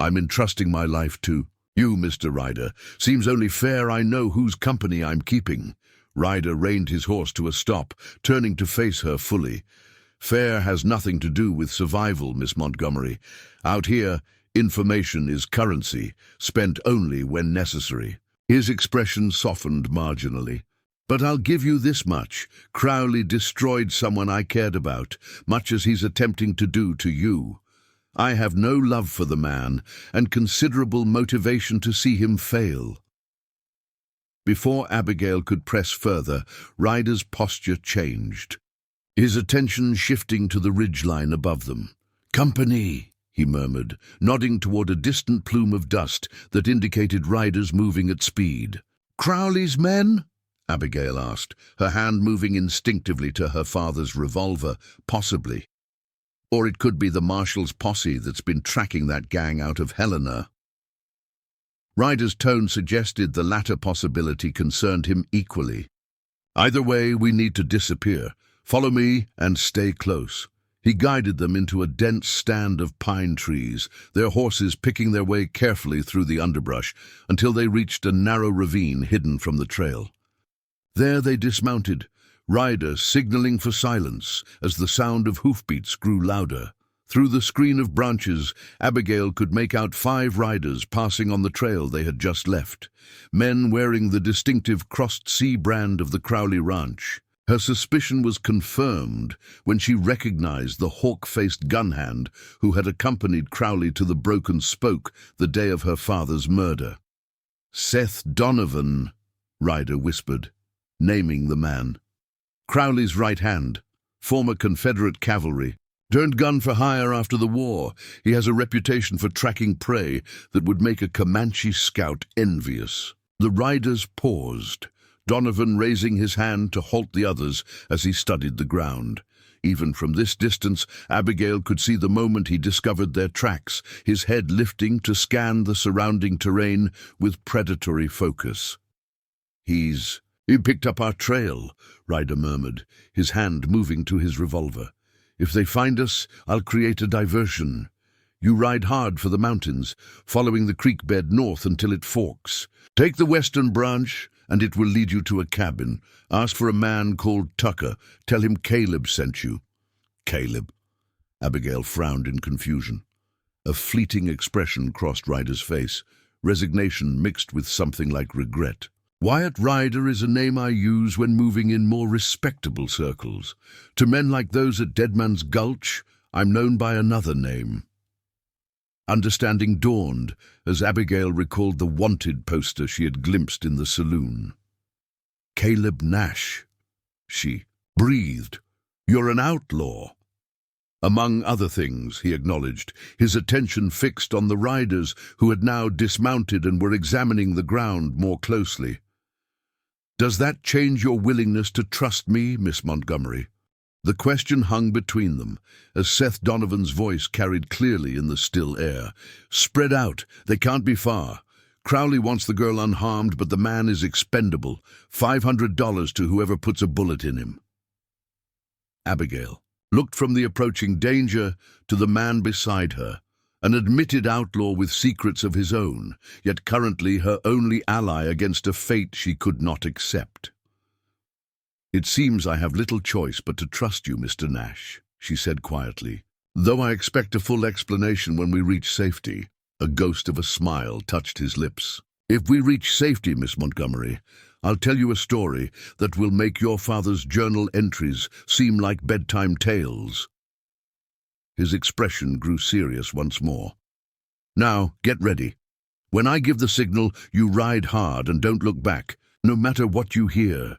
I'm entrusting my life to you, Mr. Ryder. Seems only fair I know whose company I'm keeping." Ryder reined his horse to a stop, turning to face her fully. "Fair has nothing to do with survival, Miss Montgomery. Out here, information is currency, spent only when necessary." His expression softened marginally. "But I'll give you this much. Crowley destroyed someone I cared about, much as he's attempting to do to you. I have no love for the man, and considerable motivation to see him fail." Before Abigail could press further, Ryder's posture changed, his attention shifting to the ridgeline above them. "Company," he murmured, nodding toward a distant plume of dust that indicated riders moving at speed. "Crowley's men?" Abigail asked, her hand moving instinctively to her father's revolver. "Possibly. Or it could be the marshal's posse that's been tracking that gang out of Helena." Ryder's tone suggested the latter possibility concerned him equally. "Either way, we need to disappear. Follow me and stay close." He guided them into a dense stand of pine trees, their horses picking their way carefully through the underbrush until they reached a narrow ravine hidden from the trail. There they dismounted, Ryder signaling for silence as the sound of hoofbeats grew louder. Through the screen of branches, Abigail could make out 5 riders passing on the trail they had just left, men wearing the distinctive crossed C brand of the Crowley Ranch. Her suspicion was confirmed when she recognized the hawk-faced gunhand who had accompanied Crowley to the Broken Spoke the day of her father's murder. "Seth Donovan," Ryder whispered, naming the man. "Crowley's right hand, former Confederate cavalry. Turned gun for hire after the war. He has a reputation for tracking prey that would make a Comanche scout envious." The riders paused, Donovan raising his hand to halt the others as he studied the ground. Even from this distance, Abigail could see the moment he discovered their tracks, his head lifting to scan the surrounding terrain with predatory focus. He picked up our trail," Ryder murmured, his hand moving to his revolver. "If they find us, I'll create a diversion. You ride hard for the mountains, following the creek bed north until it forks. Take the western branch, and it will lead you to a cabin. Ask for a man called Tucker. Tell him Caleb sent you." "Caleb?" Abigail frowned in confusion. A fleeting expression crossed Ryder's face, resignation mixed with something like regret. "Wyatt Ryder is a name I use when moving in more respectable circles. To men like those at Deadman's Gulch, I'm known by another name." Understanding dawned as Abigail recalled the wanted poster she had glimpsed in the saloon. "Caleb Nash," she breathed. "You're an outlaw." Among other things, he acknowledged, his attention fixed on the riders who had now dismounted and were examining the ground more closely. "Does that change your willingness to trust me, Miss Montgomery?" The question hung between them, as Seth Donovan's voice carried clearly in the still air. "Spread out. They can't be far. Crowley wants the girl unharmed, but the man is expendable. $500 to whoever puts a bullet in him." Abigail looked from the approaching danger to the man beside her, an admitted outlaw with secrets of his own, yet currently her only ally against a fate she could not accept. "It seems I have little choice but to trust you, Mr. Nash," she said quietly, "though I expect a full explanation when we reach safety." A ghost of a smile touched his lips. "If we reach safety, Miss Montgomery, I'll tell you a story that will make your father's journal entries seem like bedtime tales." His expression grew serious once more. "Now, get ready. When I give the signal, you ride hard and don't look back, no matter what you hear."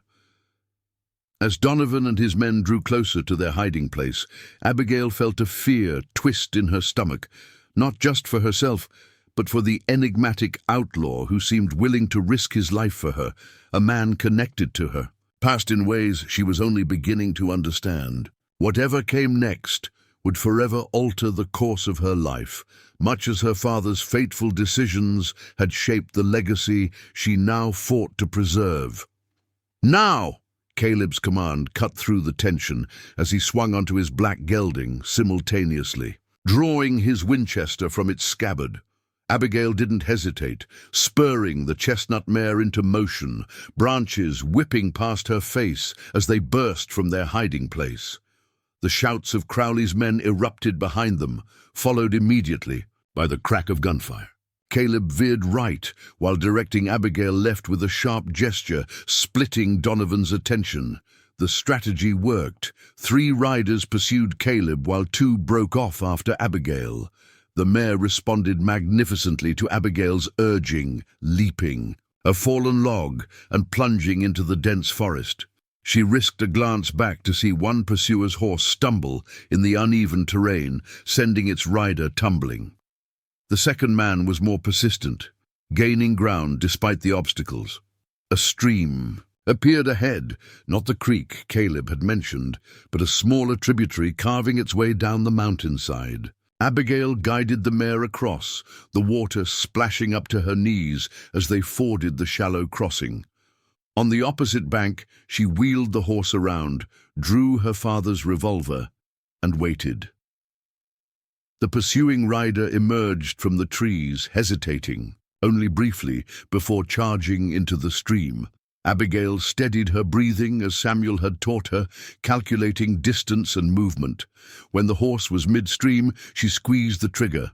As Donovan and his men drew closer to their hiding place, Abigail felt a fear twist in her stomach, not just for herself, but for the enigmatic outlaw who seemed willing to risk his life for her, a man connected to her, past in ways she was only beginning to understand. Whatever came next would forever alter the course of her life, much as her father's fateful decisions had shaped the legacy she now fought to preserve. "Now!" Caleb's command cut through the tension as he swung onto his black gelding simultaneously, drawing his Winchester from its scabbard. Abigail didn't hesitate, spurring the chestnut mare into motion, branches whipping past her face as they burst from their hiding place. The shouts of Crowley's men erupted behind them, followed immediately by the crack of gunfire. Caleb veered right, while directing Abigail left with a sharp gesture, splitting Donovan's attention. The strategy worked. 3 riders pursued Caleb while 2 broke off after Abigail. The mare responded magnificently to Abigail's urging, leaping, a fallen log, and plunging into the dense forest. She risked a glance back to see one pursuer's horse stumble in the uneven terrain, sending its rider tumbling. The second man was more persistent, gaining ground despite the obstacles. A stream appeared ahead, not the creek Caleb had mentioned, but a smaller tributary carving its way down the mountainside. Abigail guided the mare across, the water splashing up to her knees as they forded the shallow crossing. On the opposite bank, she wheeled the horse around, drew her father's revolver, and waited. The pursuing rider emerged from the trees, hesitating, only briefly, before charging into the stream. Abigail steadied her breathing as Samuel had taught her, calculating distance and movement. When the horse was midstream, she squeezed the trigger.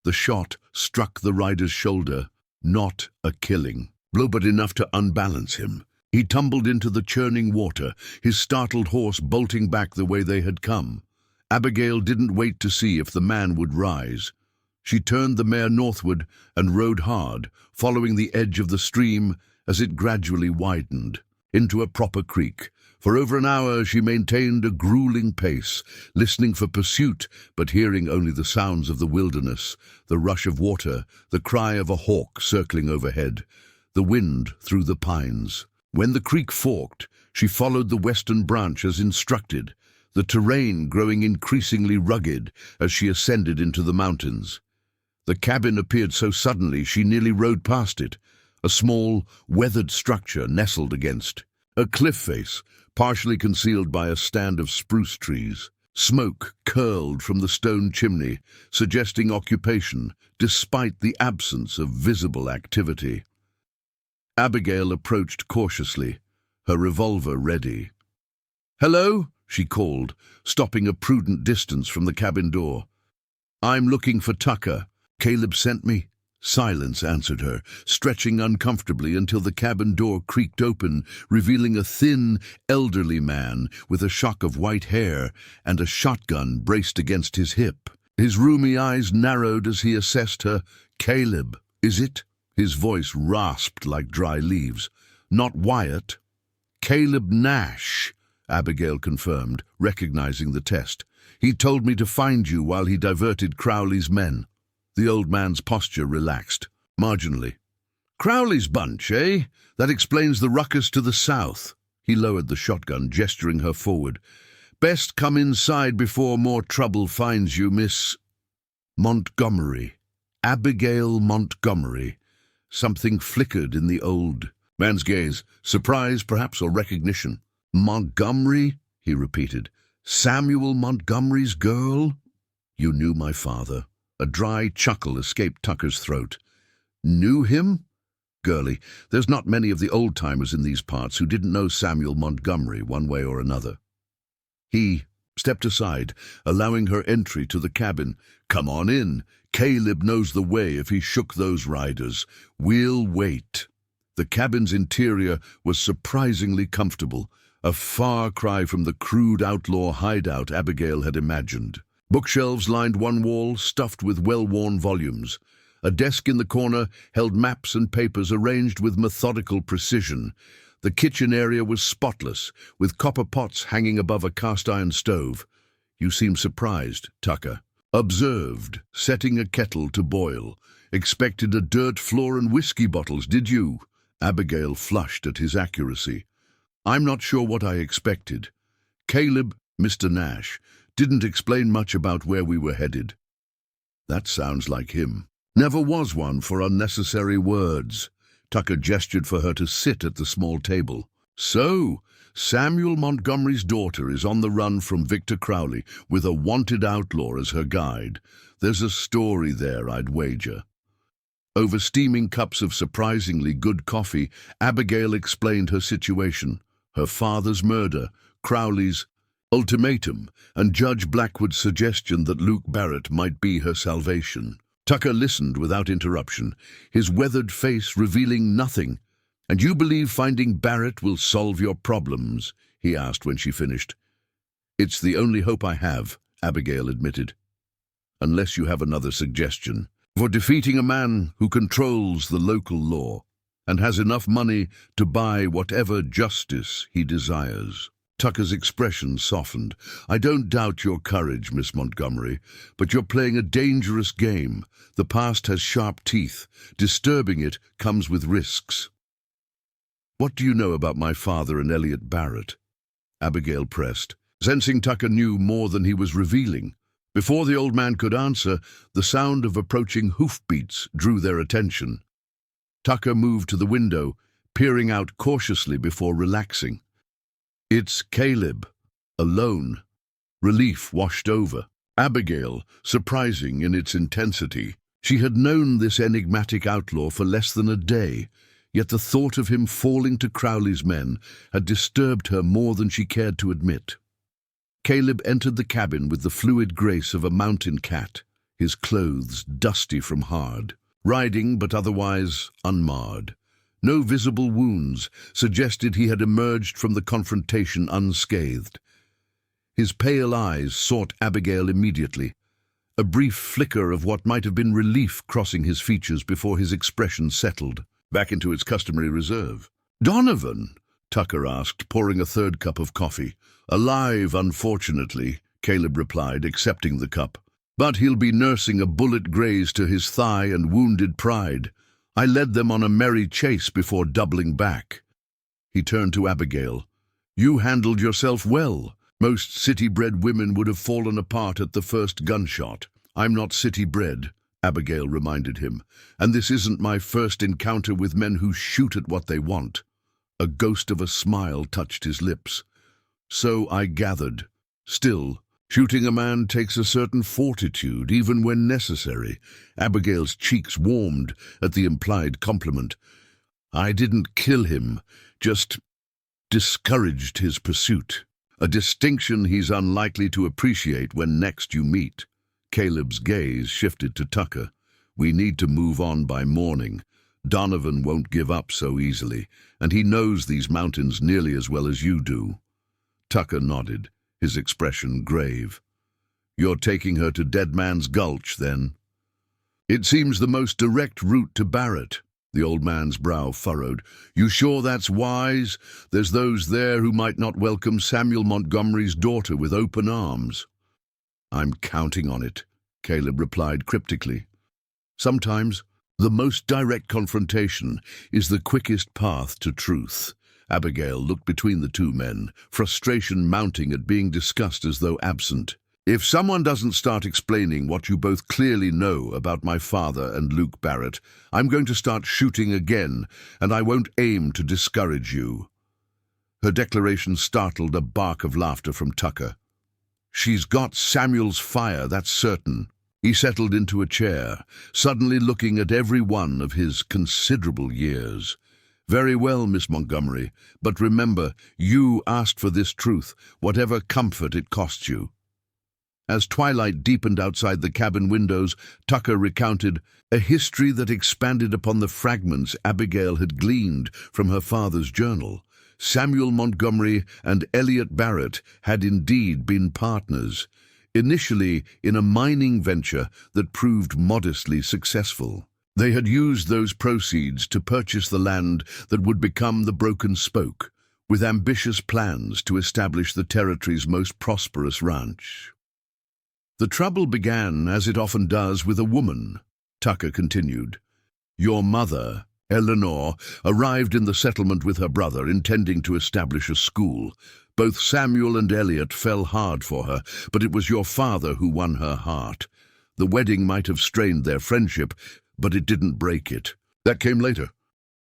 The shot struck the rider's shoulder, not a killing blow, but enough to unbalance him. He tumbled into the churning water, his startled horse bolting back the way they had come. Abigail didn't wait to see if the man would rise. She turned the mare northward and rode hard, following the edge of the stream as it gradually widened into a proper creek. For over an hour she maintained a grueling pace, listening for pursuit, but hearing only the sounds of the wilderness, the rush of water, the cry of a hawk circling overhead, the wind through the pines. When the creek forked, she followed the western branch as instructed, the terrain growing increasingly rugged as she ascended into the mountains. The cabin appeared so suddenly she nearly rode past it, a small, weathered structure nestled against a cliff face, partially concealed by a stand of spruce trees. Smoke curled from the stone chimney, suggesting occupation, despite the absence of visible activity. Abigail approached cautiously, her revolver ready. "Hello?" she called, stopping a prudent distance from the cabin door. "I'm looking for Tucker. Caleb sent me." Silence answered her, stretching uncomfortably until the cabin door creaked open, revealing a thin, elderly man with a shock of white hair and a shotgun braced against his hip. His rheumy eyes narrowed as he assessed her. "Caleb, is it?" His voice rasped like dry leaves. "Not Wyatt?" "Caleb Nash," Abigail confirmed, recognizing the test. "He told me to find you while he diverted Crowley's men." The old man's posture relaxed, marginally. "Crowley's bunch, eh? That explains the ruckus to the south." He lowered the shotgun, gesturing her forward. "Best come inside before more trouble finds you, Miss Montgomery. Abigail Montgomery." Something flickered in the old man's gaze, surprise perhaps, or recognition. "Montgomery?" he repeated. "Samuel Montgomery's girl?" "You knew my father." A dry chuckle escaped Tucker's throat. "Knew him?" "Girlie, there's not many of the old-timers in these parts who didn't know Samuel Montgomery one way or another." He stepped aside, allowing her entry to the cabin. "Come on in. Caleb knows the way if he shook those riders. We'll wait." The cabin's interior was surprisingly comfortable, a far cry from the crude outlaw hideout Abigail had imagined. Bookshelves lined one wall, stuffed with well-worn volumes. A desk in the corner held maps and papers arranged with methodical precision. The kitchen area was spotless, with copper pots hanging above a cast-iron stove. "You seem surprised," Tucker observed, setting a kettle to boil. "Expected a dirt floor and whiskey bottles, did you?" Abigail flushed at his accuracy. "I'm not sure what I expected. Caleb, Mr. Nash, didn't explain much about where we were headed." "That sounds like him. Never was one for unnecessary words." Tucker gestured for her to sit at the small table. "So, Samuel Montgomery's daughter is on the run from Victor Crowley with a wanted outlaw as her guide. There's a story there, I'd wager." Over steaming cups of surprisingly good coffee, Abigail explained her situation: her father's murder, Crowley's ultimatum, and Judge Blackwood's suggestion that Luke Barrett might be her salvation. Tucker listened without interruption, his weathered face revealing nothing. "And you believe finding Barrett will solve your problems?" he asked when she finished. "It's the only hope I have," Abigail admitted. "Unless you have another suggestion. For defeating a man who controls the local law and has enough money to buy whatever justice he desires." Tucker's expression softened. "I don't doubt your courage, Miss Montgomery, but you're playing a dangerous game. The past has sharp teeth. Disturbing it comes with risks." "What do you know about my father and Elliot Barrett?" Abigail pressed, sensing Tucker knew more than he was revealing. Before the old man could answer, the sound of approaching hoofbeats drew their attention. Tucker moved to the window, peering out cautiously before relaxing. "It's Caleb, alone." Relief washed over Abigail, surprising in its intensity. She had known this enigmatic outlaw for less than a day, yet the thought of him falling to Crowley's men had disturbed her more than she cared to admit. Caleb entered the cabin with the fluid grace of a mountain cat, his clothes dusty from hard riding but otherwise unmarred. No visible wounds suggested he had emerged from the confrontation unscathed. His pale eyes sought Abigail immediately, a brief flicker of what might have been relief crossing his features before his expression settled back into its customary reserve. "Donovan?" Tucker asked, pouring a third cup of coffee. "Alive, unfortunately," Caleb replied, accepting the cup. "But he'll be nursing a bullet graze to his thigh and wounded pride. I led them on a merry chase before doubling back." He turned to Abigail. "You handled yourself well. Most city-bred women would have fallen apart at the first gunshot." "I'm not city-bred," Abigail reminded him, "and this isn't my first encounter with men who shoot at what they want." A ghost of a smile touched his lips. "So I gathered. Still, shooting a man takes a certain fortitude, even when necessary." Abigail's cheeks warmed at the implied compliment. "I didn't kill him, just discouraged his pursuit. A distinction he's unlikely to appreciate when next you meet." Caleb's gaze shifted to Tucker. "We need to move on by morning. Donovan won't give up so easily, and he knows these mountains nearly as well as you do." Tucker nodded, his expression grave. "You're taking her to Dead Man's Gulch, then?" "It seems the most direct route to Barrett." The old man's brow furrowed. "You sure that's wise? There's those there who might not welcome Samuel Montgomery's daughter with open arms." "I'm counting on it," Caleb replied cryptically. "Sometimes the most direct confrontation is the quickest path to truth." Abigail looked between the two men, frustration mounting at being discussed as though absent. "If someone doesn't start explaining what you both clearly know about my father and Luke Barrett, I'm going to start shooting again, and I won't aim to discourage you." Her declaration startled a bark of laughter from Tucker. "She's got Samuel's fire, that's certain." He settled into a chair, suddenly looking at every one of his considerable years. "Very well, Miss Montgomery, but remember, you asked for this truth, whatever comfort it costs you." As twilight deepened outside the cabin windows, Tucker recounted a history that expanded upon the fragments Abigail had gleaned from her father's journal. Samuel Montgomery and Elliot Barrett had indeed been partners, initially in a mining venture that proved modestly successful. They had used those proceeds to purchase the land that would become the Broken Spoke, with ambitious plans to establish the territory's most prosperous ranch. The trouble began, as it often does, with a woman, Tucker continued. Your mother, Eleanor, arrived in the settlement with her brother, intending to establish a school. Both Samuel and Elliot fell hard for her, but it was your father who won her heart. The wedding might have strained their friendship, but it didn't break it. That came later.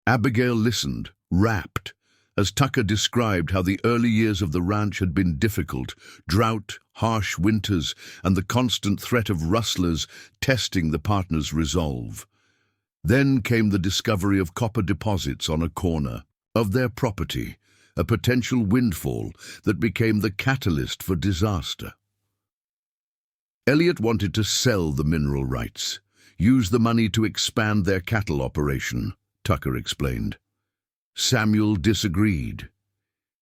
Abigail listened, rapt, as Tucker described how the early years of the ranch had been difficult: drought, harsh winters, and the constant threat of rustlers testing the partners' resolve. Then came the discovery of copper deposits on a corner of their property, a potential windfall that became the catalyst for disaster. Elliot wanted to sell the mineral rights, use the money to expand their cattle operation, Tucker explained. Samuel disagreed.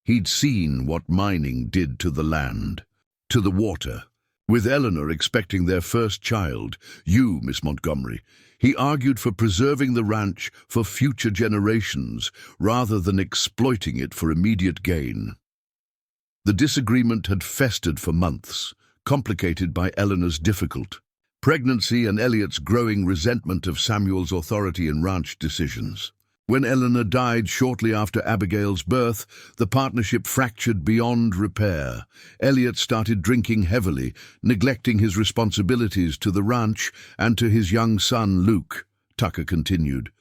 He'd seen what mining did to the land, to the water. With Eleanor expecting their first child, you, Miss Montgomery, he argued for preserving the ranch for future generations rather than exploiting it for immediate gain. The disagreement had festered for months, complicated by Eleanor's difficult pregnancy and Elliot's growing resentment of Samuel's authority in ranch decisions. When Eleanor died shortly after Abigail's birth, the partnership fractured beyond repair. Elliot started drinking heavily, neglecting his responsibilities to the ranch and to his young son, Luke, Tucker continued.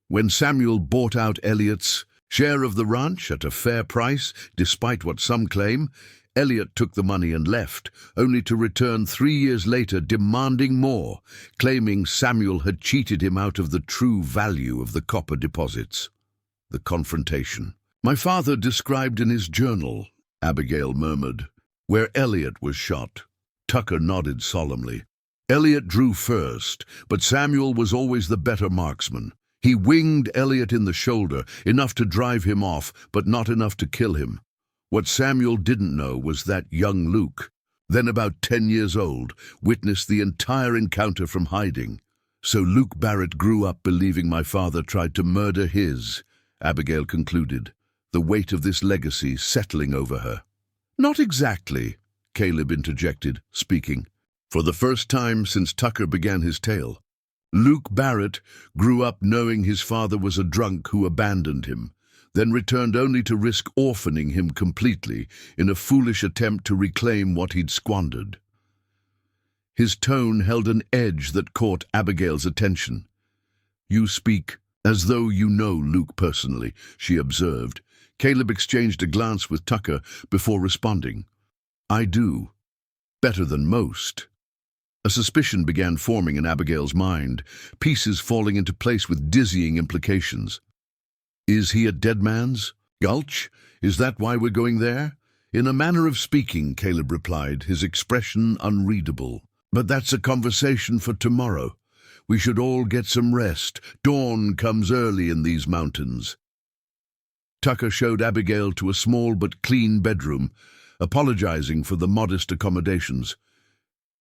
When Samuel bought out Elliot's share of the ranch at a fair price, despite what some claim, Elliot took the money and left, only to return 3 years later demanding more, claiming Samuel had cheated him out of the true value of the copper deposits. The confrontation. My father described in his journal, Abigail murmured, where Elliot was shot. Tucker nodded solemnly. Elliot drew first, but Samuel was always the better marksman. He winged Elliot in the shoulder, enough to drive him off, but not enough to kill him. What Samuel didn't know was that young Luke, then about 10 years old, witnessed the entire encounter from hiding. So Luke Barrett grew up believing my father tried to murder his, Abigail concluded, the weight of this legacy settling over her. Not exactly, Caleb interjected, speaking. For the first time since Tucker began his tale, Luke Barrett grew up knowing his father was a drunk who abandoned him, then returned only to risk orphaning him completely in a foolish attempt to reclaim what he'd squandered. His tone held an edge that caught Abigail's attention. You speak as though you know Luke personally, she observed. Caleb exchanged a glance with Tucker before responding. I do. Better than most. A suspicion began forming in Abigail's mind, pieces falling into place with dizzying implications. Is he a dead man's gulch? Is that why we're going there? In a manner of speaking, Caleb replied, his expression unreadable. But that's a conversation for tomorrow. We should all get some rest. Dawn comes early in these mountains. Tucker showed Abigail to a small but clean bedroom, apologizing for the modest accommodations.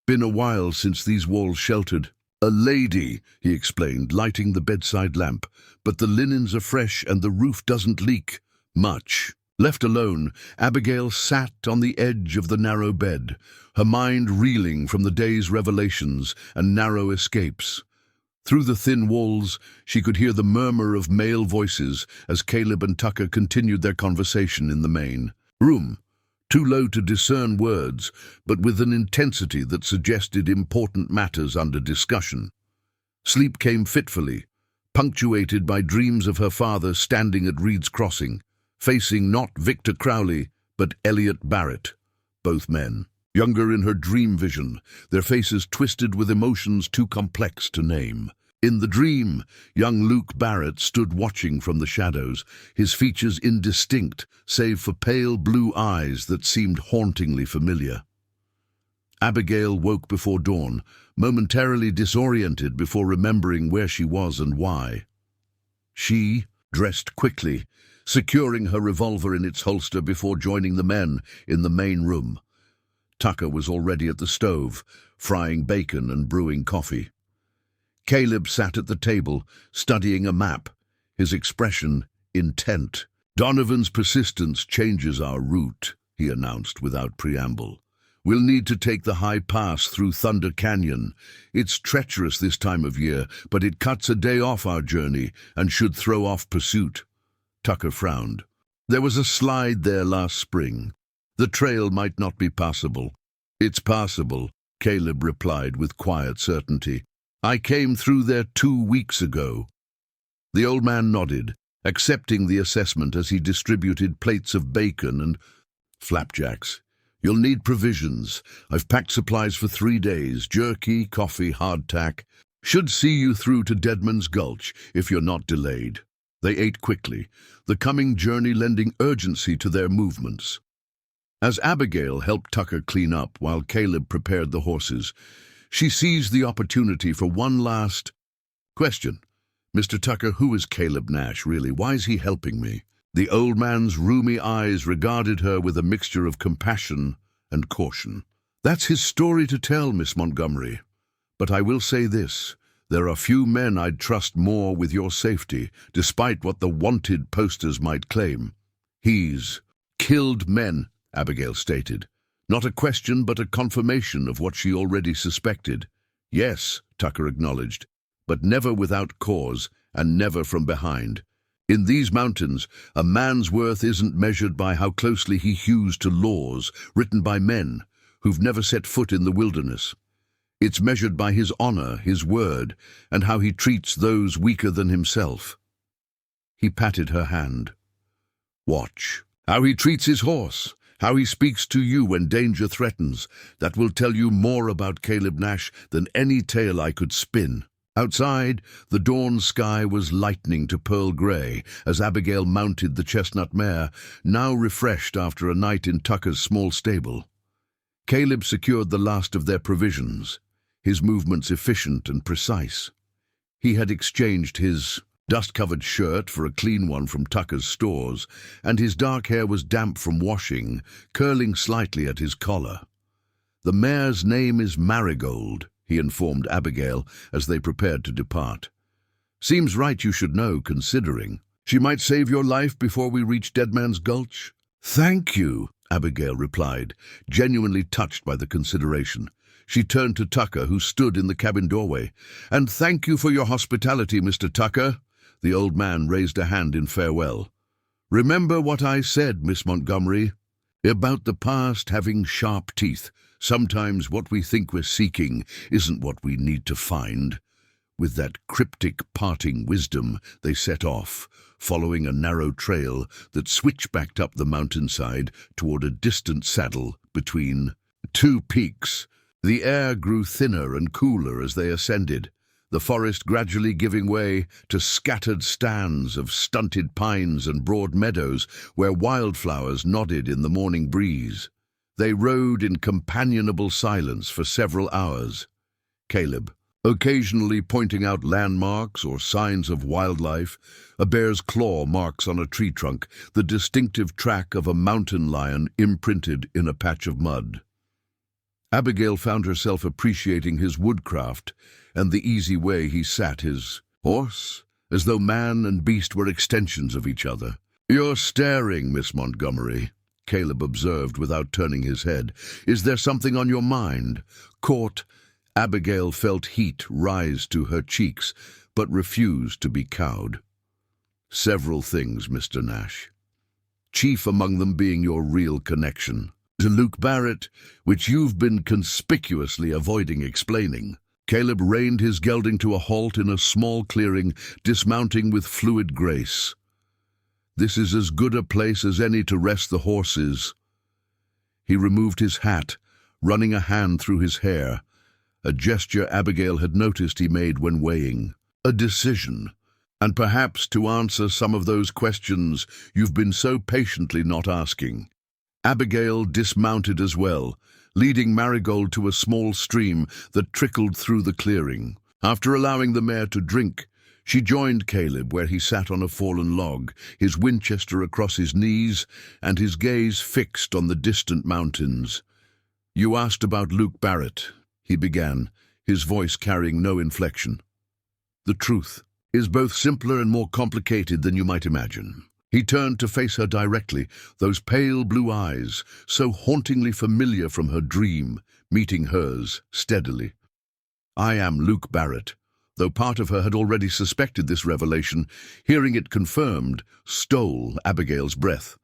Been a while since these walls sheltered. A lady, he explained, lighting the bedside lamp, but the linens are fresh and the roof doesn't leak much. Left alone, Abigail sat on the edge of the narrow bed, her mind reeling from the day's revelations and narrow escapes. Through the thin walls, she could hear the murmur of male voices as Caleb and Tucker continued their conversation in the main room, too low to discern words, but with an intensity that suggested important matters under discussion. Sleep came fitfully, punctuated by dreams of her father standing at Reed's Crossing, facing not Victor Crowley, but Elliot Barrett, both men. Younger in her dream vision, their faces twisted with emotions too complex to name. In the dream, young Luke Barrett stood watching from the shadows, his features indistinct, save for pale blue eyes that seemed hauntingly familiar. Abigail woke before dawn, momentarily disoriented before remembering where she was and why. She dressed quickly, securing her revolver in its holster before joining the men in the main room. Tucker was already at the stove, frying bacon and brewing coffee. Caleb sat at the table, studying a map, his expression intent. "Donovan's persistence changes our route," he announced without preamble. "We'll need to take the high pass through Thunder Canyon. It's treacherous this time of year, but it cuts a day off our journey and should throw off pursuit." Tucker frowned. "There was a slide there last spring. The trail might not be passable." "It's passable," Caleb replied with quiet certainty. "I came through there 2 weeks ago." The old man nodded, accepting the assessment as he distributed plates of bacon and flapjacks. "You'll need provisions. I've packed supplies for 3 days, jerky, coffee, hardtack. Should see you through to Deadman's Gulch if you're not delayed." They ate quickly, the coming journey lending urgency to their movements. As Abigail helped Tucker clean up while Caleb prepared the horses, she seized the opportunity for one last question. "Mr. Tucker, who is Caleb Nash, really? Why is he helping me?" The old man's rheumy eyes regarded her with a mixture of compassion and caution. "That's his story to tell, Miss Montgomery. But I will say this. There are few men I'd trust more with your safety, despite what the wanted posters might claim. He's killed men," Abigail stated. Not a question, but a confirmation of what she already suspected. "Yes," Tucker acknowledged, "but never without cause, and never from behind. In these mountains, a man's worth isn't measured by how closely he hews to laws written by men who've never set foot in the wilderness. It's measured by his honor, his word, and how he treats those weaker than himself." He patted her hand. "Watch how he treats his horse, how he speaks to you when danger threatens. That will tell you more about Caleb Nash than any tale I could spin." Outside, the dawn sky was lightening to pearl gray as Abigail mounted the chestnut mare, now refreshed after a night in Tucker's small stable. Caleb secured the last of their provisions, his movements efficient and precise. He had exchanged his dust-covered shirt for a clean one from Tucker's stores, and his dark hair was damp from washing, curling slightly at his collar. "The mare's name is Marigold," he informed Abigail as they prepared to depart. "Seems right you should know, considering. She might save your life before we reach Deadman's Gulch." "Thank you," Abigail replied, genuinely touched by the consideration. She turned to Tucker, who stood in the cabin doorway. "And thank you for your hospitality, Mr. Tucker." The old man raised a hand in farewell. "Remember what I said, Miss Montgomery, about the past having sharp teeth. Sometimes what we think we're seeking isn't what we need to find." With that cryptic parting wisdom, they set off, following a narrow trail that switchbacked up the mountainside toward a distant saddle between 2 peaks. The air grew thinner and cooler as they ascended, the forest gradually giving way to scattered stands of stunted pines and broad meadows where wildflowers nodded in the morning breeze. They rode in companionable silence for several hours. Caleb, occasionally pointing out landmarks or signs of wildlife, a bear's claw marks on a tree trunk, the distinctive track of a mountain lion imprinted in a patch of mud. Abigail found herself appreciating his woodcraft and the easy way he sat his horse, as though man and beast were extensions of each other. "You're staring, Miss Montgomery," Caleb observed without turning his head. "Is there something on your mind?" Caught, Abigail felt heat rise to her cheeks, but refused to be cowed. "Several things, Mr. Nash. Chief among them being your real connection to Luke Barrett, which you've been conspicuously avoiding explaining." Caleb reined his gelding to a halt in a small clearing, dismounting with fluid grace. "This is as good a place as any to rest the horses." He removed his hat, running a hand through his hair, a gesture Abigail had noticed he made when weighing a decision, and perhaps to answer some of those questions you've been so patiently not asking. Abigail dismounted as well, leading Marigold to a small stream that trickled through the clearing. After allowing the mare to drink, she joined Caleb where he sat on a fallen log, his Winchester across his knees and his gaze fixed on the distant mountains. "You asked about Luke Barrett," he began, his voice carrying no inflection. "The truth is both simpler and more complicated than you might imagine." He turned to face her directly, those pale blue eyes, so hauntingly familiar from her dream, meeting hers steadily. "I am Luke Barrett." Though part of her had already suspected this revelation, hearing it confirmed stole Abigail's breath.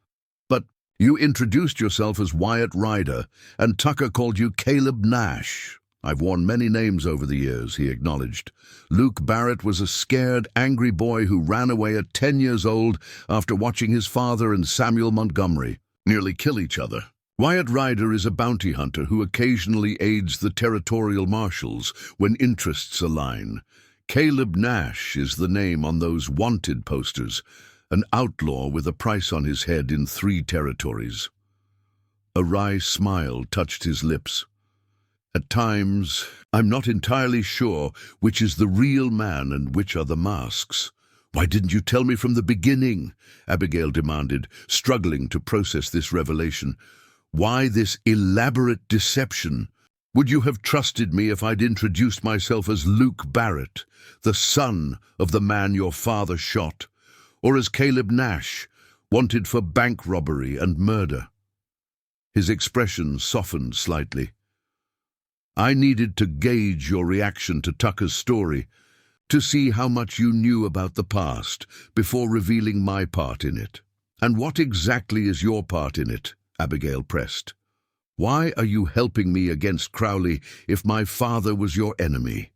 "But you introduced yourself as Wyatt Ryder, and Tucker called you Caleb Nash." "I've worn many names over the years," he acknowledged. "Luke Barrett was a scared, angry boy who ran away at 10 years old after watching his father and Samuel Montgomery nearly kill each other. Wyatt Ryder is a bounty hunter who occasionally aids the territorial marshals when interests align. Caleb Nash is the name on those wanted posters, an outlaw with a price on his head in 3 territories." A wry smile touched his lips. "At times, I'm not entirely sure which is the real man and which are the masks." "Why didn't you tell me from the beginning?" Abigail demanded, struggling to process this revelation. "Why this elaborate deception? Would you have trusted me if I'd introduced myself as Luke Barrett, the son of the man your father shot, or as Caleb Nash, wanted for bank robbery and murder?" His expression softened slightly. "I needed to gauge your reaction to Tucker's story, to see how much you knew about the past before revealing my part in it." "And what exactly is your part in it?" Abigail pressed. "Why are you helping me against Crowley if my father was your enemy?"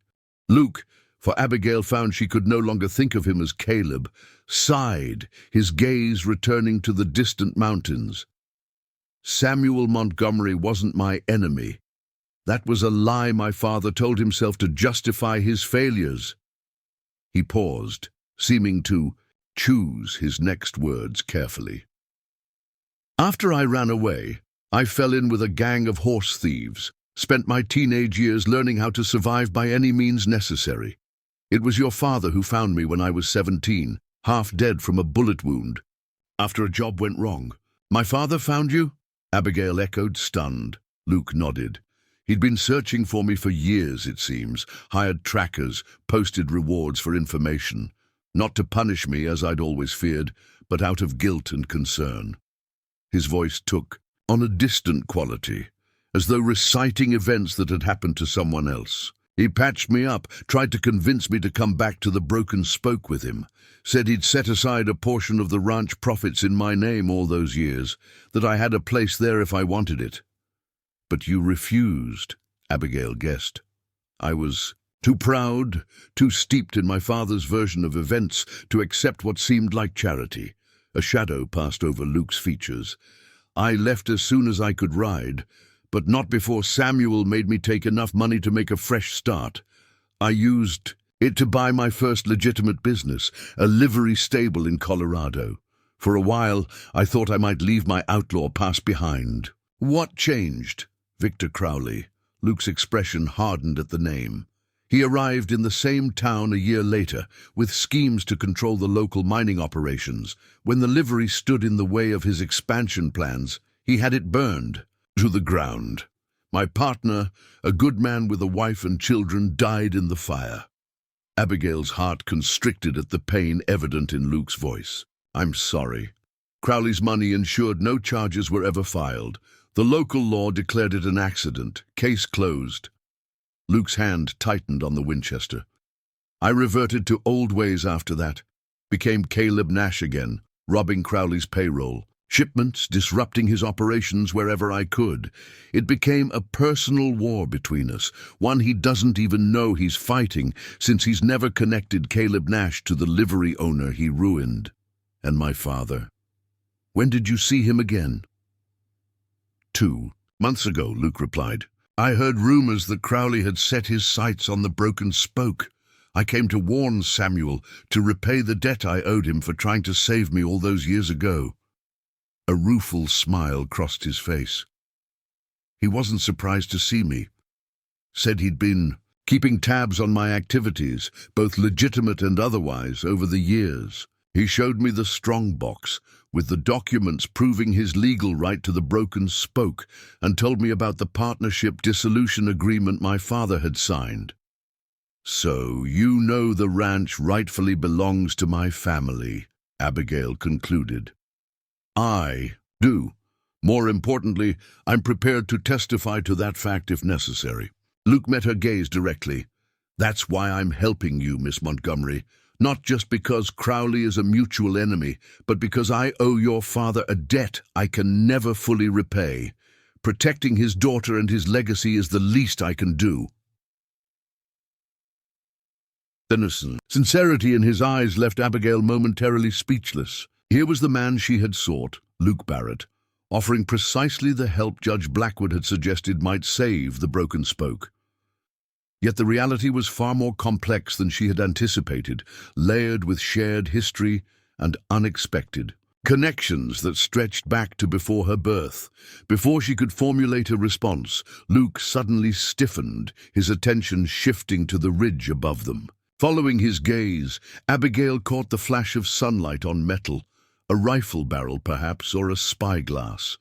Luke, for Abigail found she could no longer think of him as Caleb, sighed, his gaze returning to the distant mountains. "Samuel Montgomery wasn't my enemy. That was a lie my father told himself to justify his failures." He paused, seeming to choose his next words carefully. "After I ran away, I fell in with a gang of horse thieves, spent my teenage years learning how to survive by any means necessary. It was your father who found me when I was 17, half dead from a bullet wound, after a job went wrong." "My father found you?" Abigail echoed, stunned. Luke nodded. "He'd been searching for me for years, it seems, hired trackers, posted rewards for information. Not to punish me, as I'd always feared, but out of guilt and concern." His voice took on a distant quality, as though reciting events that had happened to someone else. "He patched me up, tried to convince me to come back to the Broken Spoke with him, said he'd set aside a portion of the ranch profits in my name all those years, that I had a place there if I wanted it." "But you refused," Abigail guessed. "I was too proud, too steeped in my father's version of events to accept what seemed like charity." A shadow passed over Luke's features. "I left as soon as I could ride, but not before Samuel made me take enough money to make a fresh start. I used it to buy my first legitimate business, a livery stable in Colorado. For a while, I thought I might leave my outlaw past behind." "What changed?" "Victor Crowley." Luke's expression hardened at the name. "He arrived in the same town a year later, with schemes to control the local mining operations. When the livery stood in the way of his expansion plans, he had it burned to the ground. My partner, a good man with a wife and children, died in the fire." Abigail's heart constricted at the pain evident in Luke's voice. "I'm sorry." Crowley's money ensured no charges were ever filed. The local law declared it an accident, case closed. Luke's hand tightened on the Winchester. "I reverted to old ways after that, became Caleb Nash again, robbing Crowley's payroll, shipments, disrupting his operations wherever I could. It became a personal war between us, one he doesn't even know he's fighting, since he's never connected Caleb Nash to the livery owner he ruined. And my father. When did you see him again?" 2 months ago, Luke replied. "I heard rumors that Crowley had set his sights on the Broken Spoke. I came to warn Samuel to repay the debt I owed him for trying to save me all those years ago." A rueful smile crossed his face. He wasn't surprised to see me. Said he'd been keeping tabs on my activities, both legitimate and otherwise, over the years. He showed me the strong box, with the documents proving his legal right to the broken spoke, and told me about the partnership dissolution agreement my father had signed. So, you know the ranch rightfully belongs to my family, Abigail concluded. I do. More importantly, I'm prepared to testify to that fact if necessary. Luke met her gaze directly. That's why I'm helping you, Miss Montgomery. Not just because Crowley is a mutual enemy, but because I owe your father a debt I can never fully repay. Protecting his daughter and his legacy is the least I can do. Innocent sincerity in his eyes left Abigail momentarily speechless. Here was the man she had sought, Luke Barrett, offering precisely the help Judge Blackwood had suggested might save the broken spoke. Yet the reality was far more complex than she had anticipated, layered with shared history and unexpected connections that stretched back to before her birth. Before she could formulate a response, Luke suddenly stiffened, his attention shifting to the ridge above them. Following his gaze, Abigail caught the flash of sunlight on metal, a rifle barrel perhaps, or a spyglass.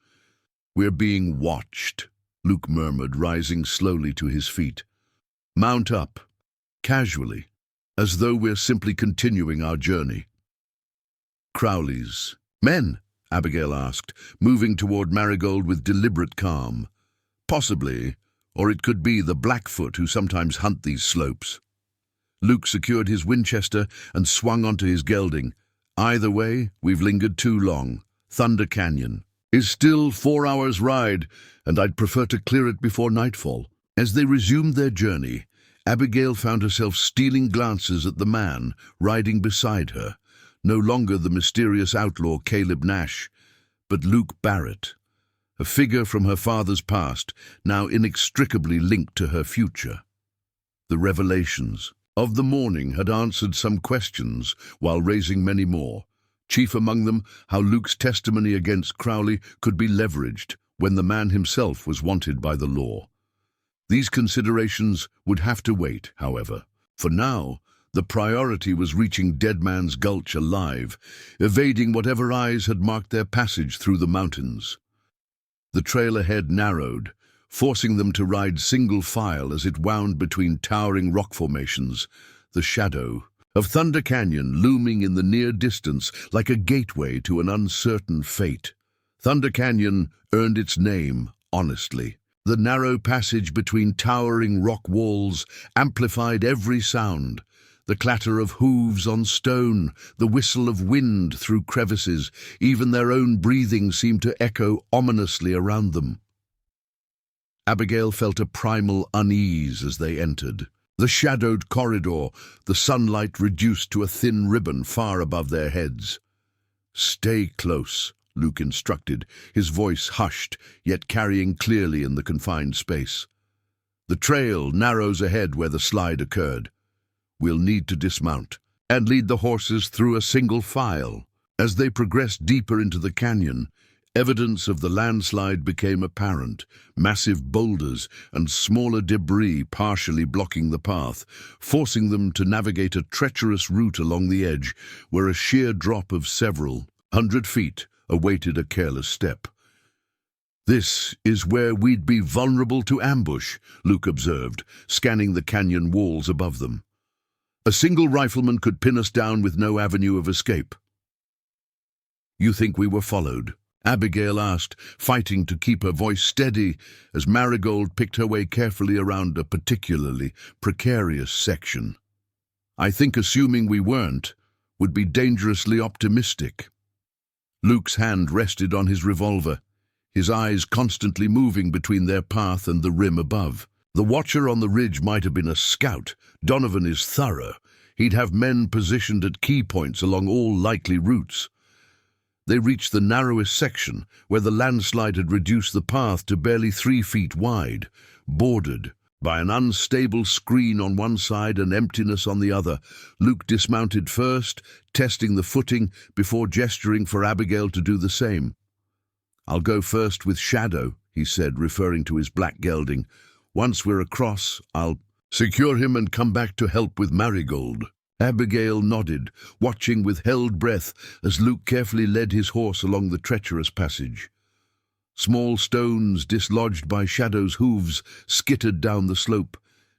"We're being watched," Luke murmured, rising slowly to his feet. "Mount up, casually, as though we're simply continuing our journey." "Crowley's men?" Abigail asked, moving toward Marigold with deliberate calm. "Possibly, or it could be the Blackfoot who sometimes hunt these slopes." Luke secured his Winchester and swung onto his gelding. "Either way, we've lingered too long. Thunder Canyon is still 4 hours' ride, and I'd prefer to clear it before nightfall." As they resumed their journey, Abigail found herself stealing glances at the man riding beside her, no longer the mysterious outlaw Caleb Nash, but Luke Barrett, a figure from her father's past, now inextricably linked to her future. The revelations of the morning had answered some questions while raising many more, chief among them how Luke's testimony against Crowley could be leveraged when the man himself was wanted by the law. These considerations would have to wait, however. For now, the priority was reaching Dead Man's Gulch alive, evading whatever eyes had marked their passage through the mountains. The trail ahead narrowed, forcing them to ride single file as it wound between towering rock formations, the shadow of Thunder Canyon looming in the near distance like a gateway to an uncertain fate. Thunder Canyon earned its name honestly. The narrow passage between towering rock walls amplified every sound, the clatter of hooves on stone, the whistle of wind through crevices. Even their own breathing seemed to echo ominously around them. Abigail felt a primal unease as they entered. The shadowed corridor, the sunlight reduced to a thin ribbon far above their heads. "Stay close," Luke instructed, his voice hushed, yet carrying clearly in the confined space. "The trail narrows ahead where the slide occurred. We'll need to dismount and lead the horses through a single file." As they progressed deeper into the canyon, evidence of the landslide became apparent, massive boulders and smaller debris partially blocking the path, forcing them to navigate a treacherous route along the edge where a sheer drop of several 100 feet awaited a careless step. "This is where we'd be vulnerable to ambush," Luke observed, scanning the canyon walls above them. "A single rifleman could pin us down with no avenue of escape." "You think we were followed?" Abigail asked, fighting to keep her voice steady as Marigold picked her way carefully around a particularly precarious section. "I think assuming we weren't would be dangerously optimistic." Luke's hand rested on his revolver, his eyes constantly moving between their path and the rim above. The watcher on the ridge might have been a scout. Donovan is thorough. He'd have men positioned at key points along all likely routes. They reached the narrowest section, where the landslide had reduced the path to barely 3 feet wide, bordered by an unstable screen on one side and emptiness on the other. Luke dismounted first, testing the footing before gesturing for Abigail to do the same. "I'll go first with Shadow," he said, referring to his black gelding. "Once we're across, I'll secure him and come back to help with Marigold." Abigail nodded, watching with held breath as Luke carefully led his horse along the treacherous passage. Small stones dislodged by Shadow's hooves skittered down the slope,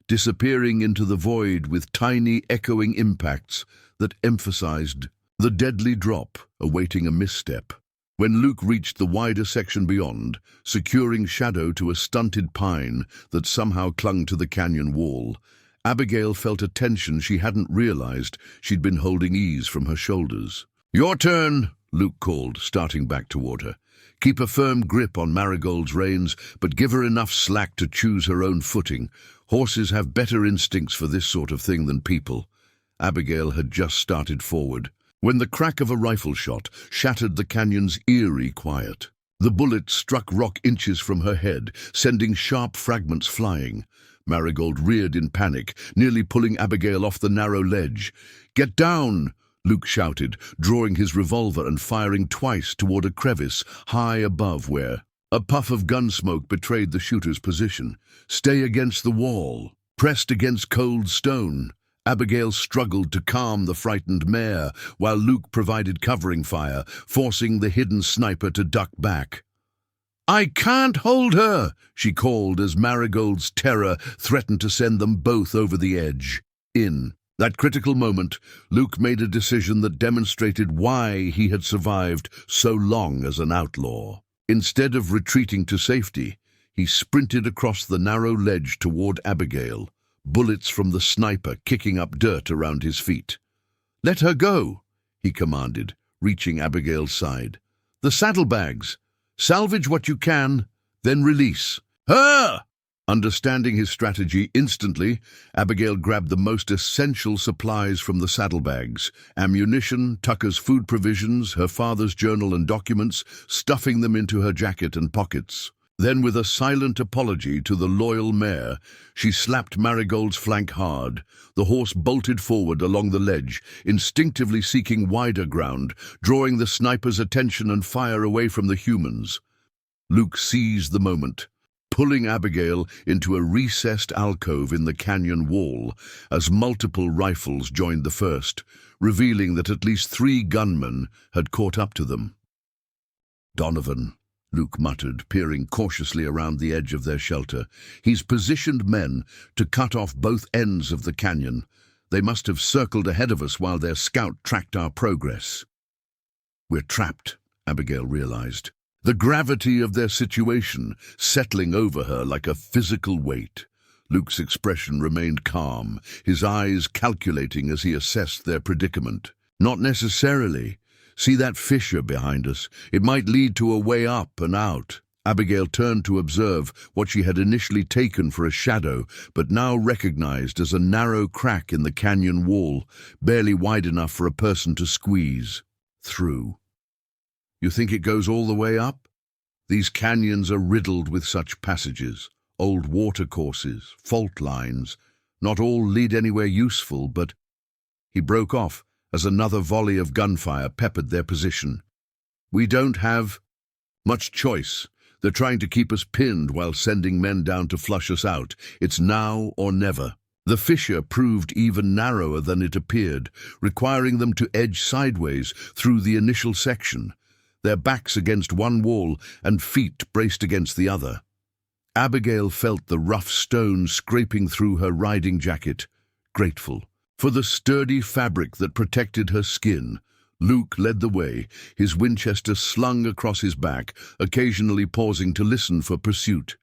disappearing into the void with tiny echoing impacts that emphasized the deadly drop awaiting a misstep. When Luke reached the wider section beyond, securing Shadow to a stunted pine that somehow clung to the canyon wall, Abigail felt a tension she hadn't realized she'd been holding ease from her shoulders. "Your turn," Luke called, starting back toward her. "Keep a firm grip on Marigold's reins, but give her enough slack to choose her own footing. Horses have better instincts for this sort of thing than people." Abigail had just started forward when the crack of a rifle shot shattered the canyon's eerie quiet. The bullet struck rock inches from her head, sending sharp fragments flying. Marigold reared in panic, nearly pulling Abigail off the narrow ledge. "Get down!" Luke shouted, drawing his revolver and firing twice toward a crevice high above where a puff of gun smoke betrayed the shooter's position. "Stay against the wall." Pressed against cold stone, Abigail struggled to calm the frightened mare, while Luke provided covering fire, forcing the hidden sniper to duck back. "I can't hold her!" she called as Marigold's terror threatened to send them both over the edge. In that critical moment, Luke made a decision that demonstrated why he had survived so long as an outlaw. Instead of retreating to safety, he sprinted across the narrow ledge toward Abigail, bullets from the sniper kicking up dirt around his feet. "Let her go," he commanded, reaching Abigail's side. "The saddlebags. Salvage what you can, then release." "Her!" Understanding his strategy instantly, Abigail grabbed the most essential supplies from the saddlebags: ammunition, Tucker's food provisions, her father's journal and documents, stuffing them into her jacket and pockets. Then, with a silent apology to the loyal mare, she slapped Marigold's flank hard. The horse bolted forward along the ledge, instinctively seeking wider ground, drawing the sniper's attention and fire away from the humans. Luke seized the moment, pulling Abigail into a recessed alcove in the canyon wall as multiple rifles joined the first, revealing that at least 3 gunmen had caught up to them. "Donovan," Luke muttered, peering cautiously around the edge of their shelter. "He's positioned men to cut off both ends of the canyon. They must have circled ahead of us while their scout tracked our progress." "We're trapped," Abigail realized, the gravity of their situation settling over her like a physical weight. Luke's expression remained calm, his eyes calculating as he assessed their predicament. "Not necessarily. See that fissure behind us? It might lead to a way up and out." Abigail turned to observe what she had initially taken for a shadow, but now recognized as a narrow crack in the canyon wall, barely wide enough for a person to squeeze through. "You think it goes all the way up? These canyons are riddled with such passages, old watercourses, fault lines. Not all lead anywhere useful, but—" He broke off as another volley of gunfire peppered their position. "We don't have much choice. They're trying to keep us pinned while sending men down to flush us out. It's now or never." The fissure proved even narrower than it appeared, requiring them to edge sideways through the initial section, their backs against one wall and feet braced against the other. Abigail felt the rough stone scraping through her riding jacket, grateful for the sturdy fabric that protected her skin. Luke led the way, his Winchester slung across his back, occasionally pausing to listen for pursuit.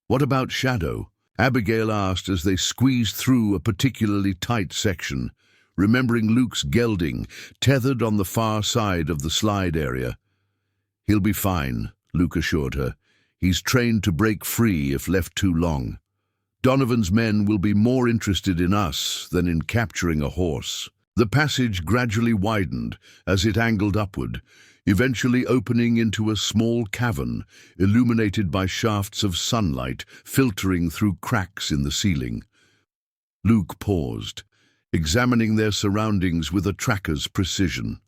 "What about Shadow?" Abigail asked as they squeezed through a particularly tight section, remembering Luke's gelding tethered on the far side of the slide area. "He'll be fine," Luke assured her. "He's trained to break free if left too long. Donovan's men will be more interested in us than in capturing a horse." The passage gradually widened as it angled upward, eventually opening into a small cavern illuminated by shafts of sunlight filtering through cracks in the ceiling. Luke paused, examining their surroundings with a tracker's precision.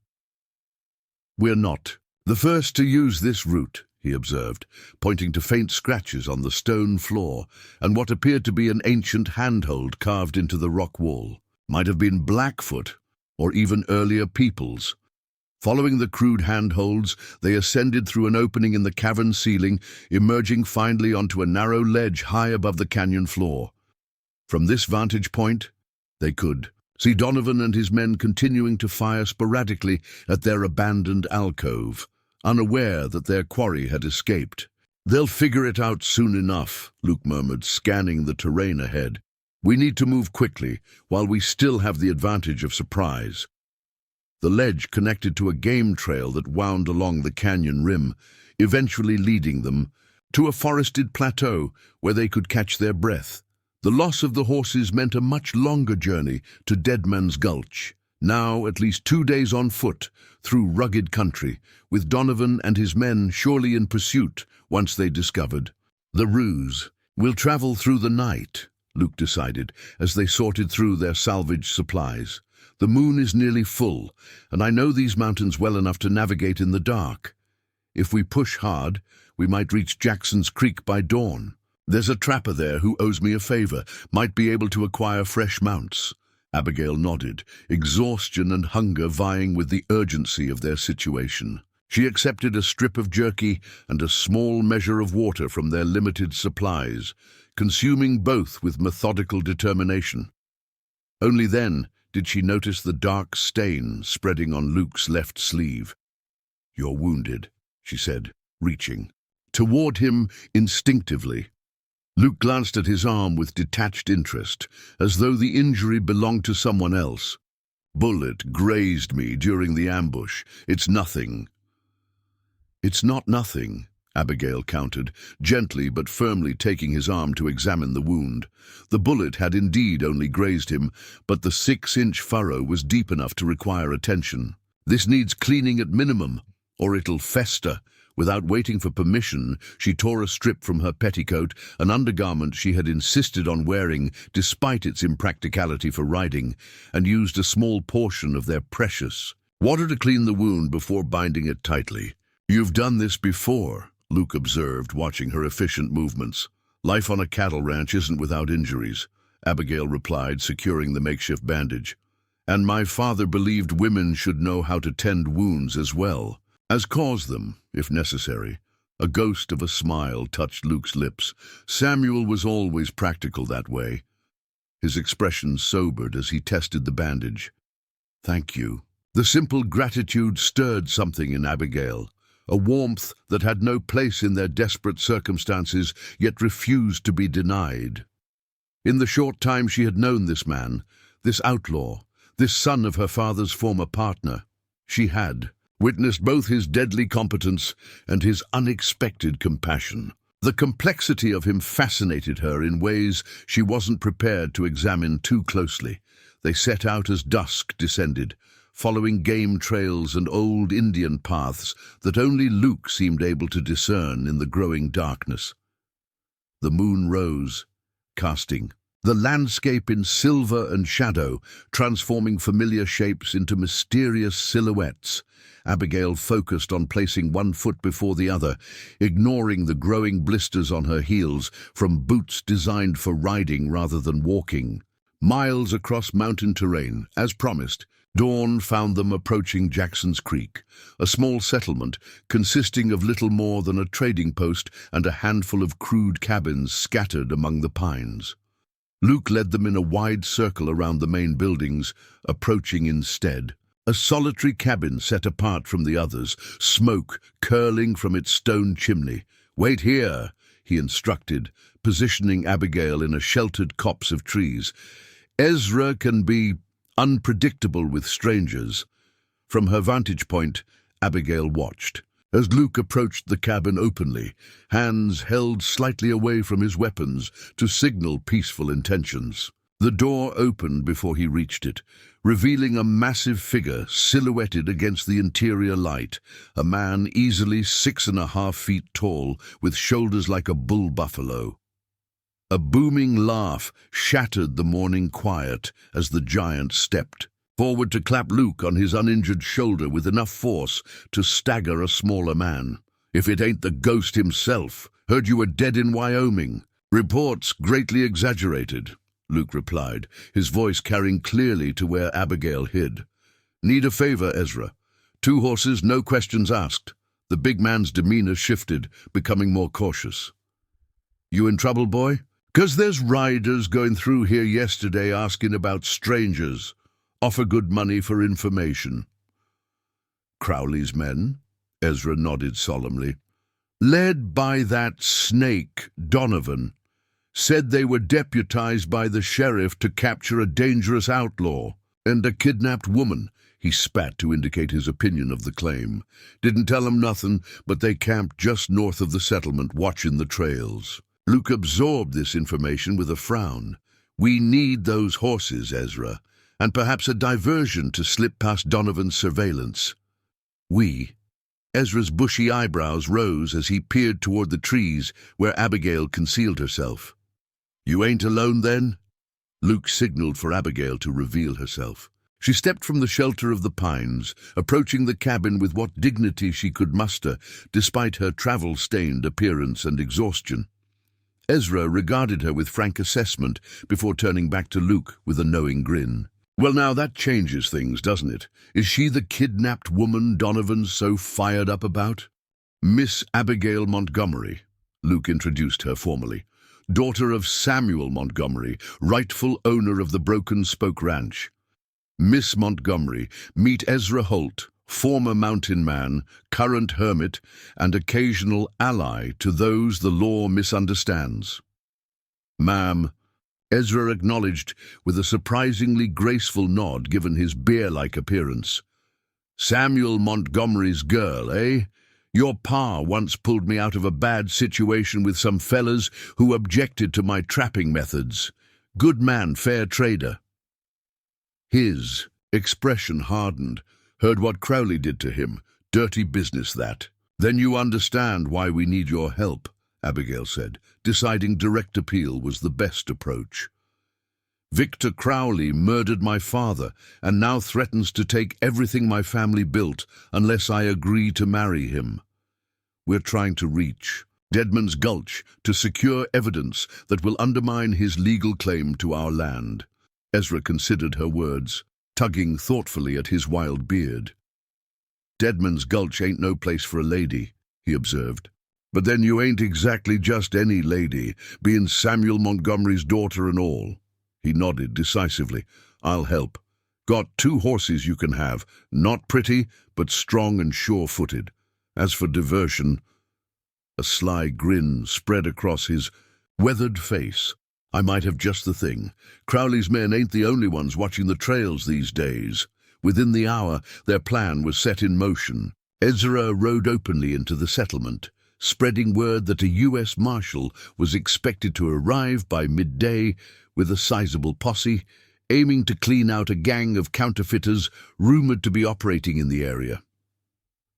"We're not the first to use this route," he observed, pointing to faint scratches on the stone floor and what appeared to be an ancient handhold carved into the rock wall. Might have been Blackfoot, or even earlier peoples. Following the crude handholds, they ascended through an opening in the cavern ceiling, emerging finally onto a narrow ledge high above the canyon floor. From this vantage point, they could see Donovan and his men continuing to fire sporadically at their abandoned alcove, unaware that their quarry had escaped. "They'll figure it out soon enough," Luke murmured, scanning the terrain ahead. "We need to move quickly, while we still have the advantage of surprise." The ledge connected to a game trail that wound along the canyon rim, eventually leading them to a forested plateau where they could catch their breath. The loss of the horses meant a much longer journey to Deadman's Gulch, now at least 2 days on foot through rugged country, with Donovan and his men surely in pursuit once they discovered the ruse. "We'll travel through the night," Luke decided, as they sorted through their salvaged supplies. "The moon is nearly full, and I know these mountains well enough to navigate in the dark. If we push hard, we might reach Jackson's Creek by dawn. There's a trapper there who owes me a favor, might be able to acquire fresh mounts." Abigail nodded, exhaustion and hunger vying with the urgency of their situation. She accepted a strip of jerky and a small measure of water from their limited supplies, consuming both with methodical determination. Only then did she notice the dark stain spreading on Luke's left sleeve. "You're wounded," she said, reaching toward him instinctively. Luke glanced at his arm with detached interest, as though the injury belonged to someone else. "Bullet grazed me during the ambush. It's nothing." "It's not nothing," Abigail countered, gently but firmly taking his arm to examine the wound. The bullet had indeed only grazed him, but the 6-inch furrow was deep enough to require attention. "This needs cleaning at minimum, or it'll fester." Without waiting for permission, she tore a strip from her petticoat, an undergarment she had insisted on wearing despite its impracticality for riding, and used a small portion of their precious water to clean the wound before binding it tightly. "You've done this before," Luke observed, watching her efficient movements. "Life on a cattle ranch isn't without injuries," Abigail replied, securing the makeshift bandage. "And my father believed women should know how to tend wounds as well as cause them, if necessary." A ghost of a smile touched Luke's lips. Samuel was always practical that way. His expression sobered as he tested the bandage. "Thank you." The simple gratitude stirred something in Abigail, a warmth that had no place in their desperate circumstances, yet refused to be denied. In the short time she had known this man, this outlaw, this son of her father's former partner, she had witnessed both his deadly competence and his unexpected compassion. The complexity of him fascinated her in ways she wasn't prepared to examine too closely. They set out as dusk descended, following game trails and old Indian paths that only Luke seemed able to discern in the growing darkness. The moon rose, casting the landscape in silver and shadow, transforming familiar shapes into mysterious silhouettes. Abigail focused on placing one foot before the other, ignoring the growing blisters on her heels from boots designed for riding rather than walking. Miles across mountain terrain, as promised, dawn found them approaching Jackson's Creek, a small settlement consisting of little more than a trading post and a handful of crude cabins scattered among the pines. Luke led them in a wide circle around the main buildings, approaching instead a solitary cabin set apart from the others, smoke curling from its stone chimney. "Wait here," he instructed, positioning Abigail in a sheltered copse of trees. "Ezra can be unpredictable with strangers." From her vantage point, Abigail watched as Luke approached the cabin openly, hands held slightly away from his weapons to signal peaceful intentions. The door opened before he reached it, revealing a massive figure silhouetted against the interior light, a man easily 6.5 feet tall, with shoulders like a bull buffalo. A booming laugh shattered the morning quiet as the giant stepped forward to clap Luke on his uninjured shoulder with enough force to stagger a smaller man. If it ain't the ghost himself. Heard you were dead in Wyoming. Reports greatly exaggerated, Luke replied, his voice carrying clearly to where Abigail hid. Need a favor, Ezra. 2 horses, no questions asked. The big man's demeanor shifted, becoming more cautious. You in trouble, boy? 'Cause there's riders going through here yesterday asking about strangers. Offer good money for information. Crowley's men? Ezra nodded solemnly. Led by that snake, Donovan. Said they were deputized by the sheriff to capture a dangerous outlaw and a kidnapped woman. He spat to indicate his opinion of the claim. Didn't tell 'em nothing, but they camped just north of the settlement, watching the trails. Luke absorbed this information with a frown. We need those horses, Ezra, and perhaps a diversion to slip past Donovan's surveillance. We? Ezra's bushy eyebrows rose as he peered toward the trees where Abigail concealed herself. You ain't alone, then? Luke signaled for Abigail to reveal herself. She stepped from the shelter of the pines, approaching the cabin with what dignity she could muster, despite her travel-stained appearance and exhaustion. Ezra regarded her with frank assessment before turning back to Luke with a knowing grin. Well, now that changes things, doesn't it? Is she the kidnapped woman Donovan's so fired up about? Miss Abigail Montgomery, Luke introduced her formally. Daughter of Samuel Montgomery, rightful owner of the Broken Spoke Ranch. Miss Montgomery, meet Ezra Holt, former mountain man, current hermit, and occasional ally to those the law misunderstands. Ma'am, Ezra acknowledged with a surprisingly graceful nod given his bear-like appearance. Samuel Montgomery's girl, eh? Your pa once pulled me out of a bad situation with some fellas who objected to my trapping methods. Good man, fair trader. His expression hardened. Heard what Crowley did to him. Dirty business, that. Then you understand why we need your help, Abigail said, deciding direct appeal was the best approach. Victor Crowley murdered my father and now threatens to take everything my family built unless I agree to marry him. We're trying to reach Deadman's Gulch to secure evidence that will undermine his legal claim to our land. Ezra considered her words, tugging thoughtfully at his wild beard. Deadman's Gulch ain't no place for a lady, he observed. But then you ain't exactly just any lady, being Samuel Montgomery's daughter and all. He nodded decisively. I'll help. Got 2 horses you can have, not pretty, but strong and sure-footed. As for diversion, a sly grin spread across his weathered face. I might have just the thing. Crowley's men ain't the only ones watching the trails these days. Within the hour, their plan was set in motion. Ezra rode openly into the settlement, spreading word that a U.S. Marshal was expected to arrive by midday with a sizable posse, aiming to clean out a gang of counterfeiters rumored to be operating in the area.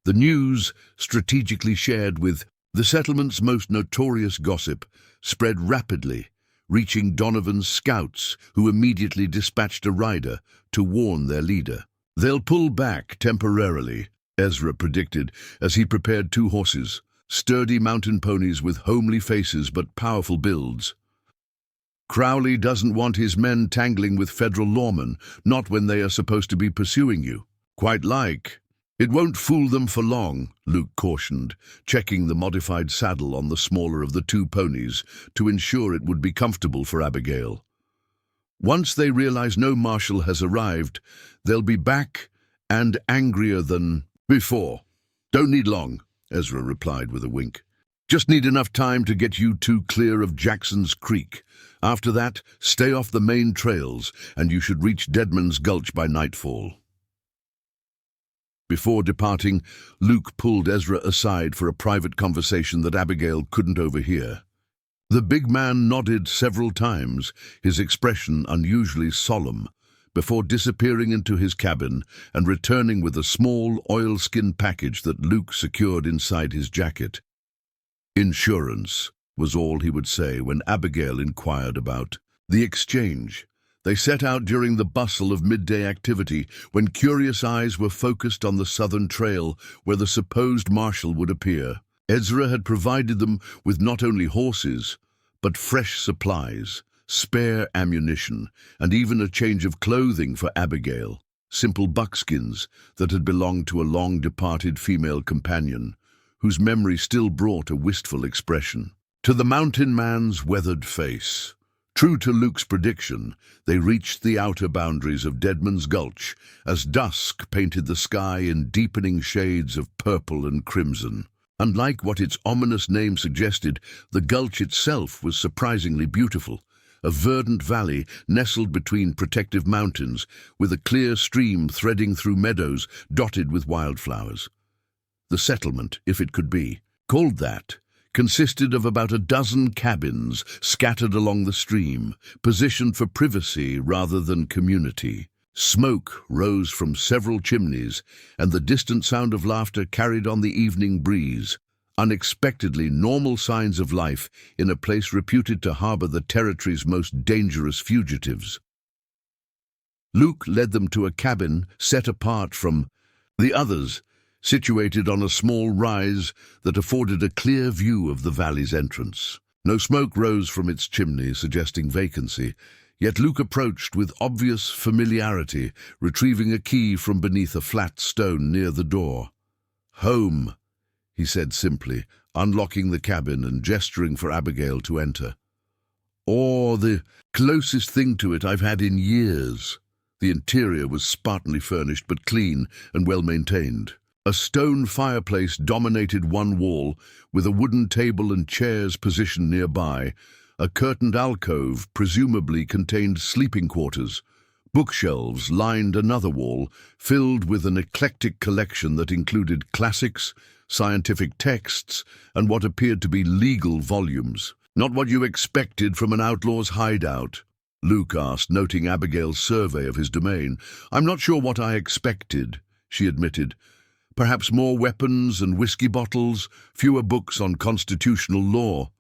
The news, strategically shared with the settlement's most notorious gossip, spread rapidly, reaching Donovan's scouts, who immediately dispatched a rider to warn their leader. They'll pull back temporarily, Ezra predicted as he prepared 2 horses, sturdy mountain ponies with homely faces but powerful builds. Crowley doesn't want his men tangling with federal lawmen, not when they are supposed to be pursuing you. Quite like. It won't fool them for long, Luke cautioned, checking the modified saddle on the smaller of the 2 ponies to ensure it would be comfortable for Abigail. Once they realize no marshal has arrived, they'll be back and angrier than before. Don't need long, Ezra replied with a wink. Just need enough time to get you 2 clear of Jackson's Creek. After that, stay off the main trails, and you should reach Deadman's Gulch by nightfall. Before departing, Luke pulled Ezra aside for a private conversation that Abigail couldn't overhear. The big man nodded several times, his expression unusually solemn, before disappearing into his cabin and returning with a small oilskin package that Luke secured inside his jacket. Insurance was all he would say when Abigail inquired about the exchange. They set out during the bustle of midday activity when curious eyes were focused on the southern trail where the supposed marshal would appear. Ezra had provided them with not only horses, but fresh supplies, spare ammunition, and even a change of clothing for Abigail, simple buckskins that had belonged to a long-departed female companion, whose memory still brought a wistful expression to the mountain man's weathered face. True to Luke's prediction, they reached the outer boundaries of Deadman's Gulch as dusk painted the sky in deepening shades of purple and crimson. Unlike what its ominous name suggested, the gulch itself was surprisingly beautiful, a verdant valley nestled between protective mountains, with a clear stream threading through meadows dotted with wildflowers. The settlement, if it could be called that, consisted of about a dozen cabins scattered along the stream, positioned for privacy rather than community. Smoke rose from several chimneys, and the distant sound of laughter carried on the evening breeze, unexpectedly normal signs of life in a place reputed to harbor the territory's most dangerous fugitives. Luke led them to a cabin set apart from the others, situated on a small rise that afforded a clear view of the valley's entrance. No smoke rose from its chimney, suggesting vacancy, yet Luke approached with obvious familiarity, retrieving a key from beneath a flat stone near the door. "Home," he said simply, unlocking the cabin and gesturing for Abigail to enter. "Or the closest thing to it I've had in years." The interior was spartanly furnished but clean and well-maintained. A stone fireplace dominated one wall, with a wooden table and chairs positioned nearby. A curtained alcove presumably contained sleeping quarters. Bookshelves lined another wall, filled with an eclectic collection that included classics, scientific texts, and what appeared to be legal volumes. "Not what you expected from an outlaw's hideout?" Luke asked, noting Abigail's survey of his domain. "I'm not sure what I expected," she admitted. "Perhaps more weapons and whiskey bottles, fewer books on constitutional law."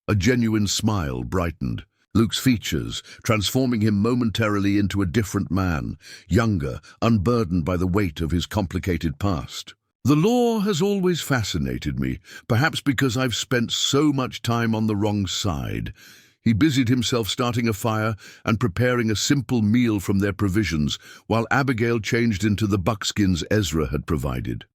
A genuine smile brightened Luke's features, transforming him momentarily into a different man, younger, unburdened by the weight of his complicated past. "The law has always fascinated me, perhaps because I've spent so much time on the wrong side." He busied himself starting a fire and preparing a simple meal from their provisions, while Abigail changed into the buckskins Ezra had provided.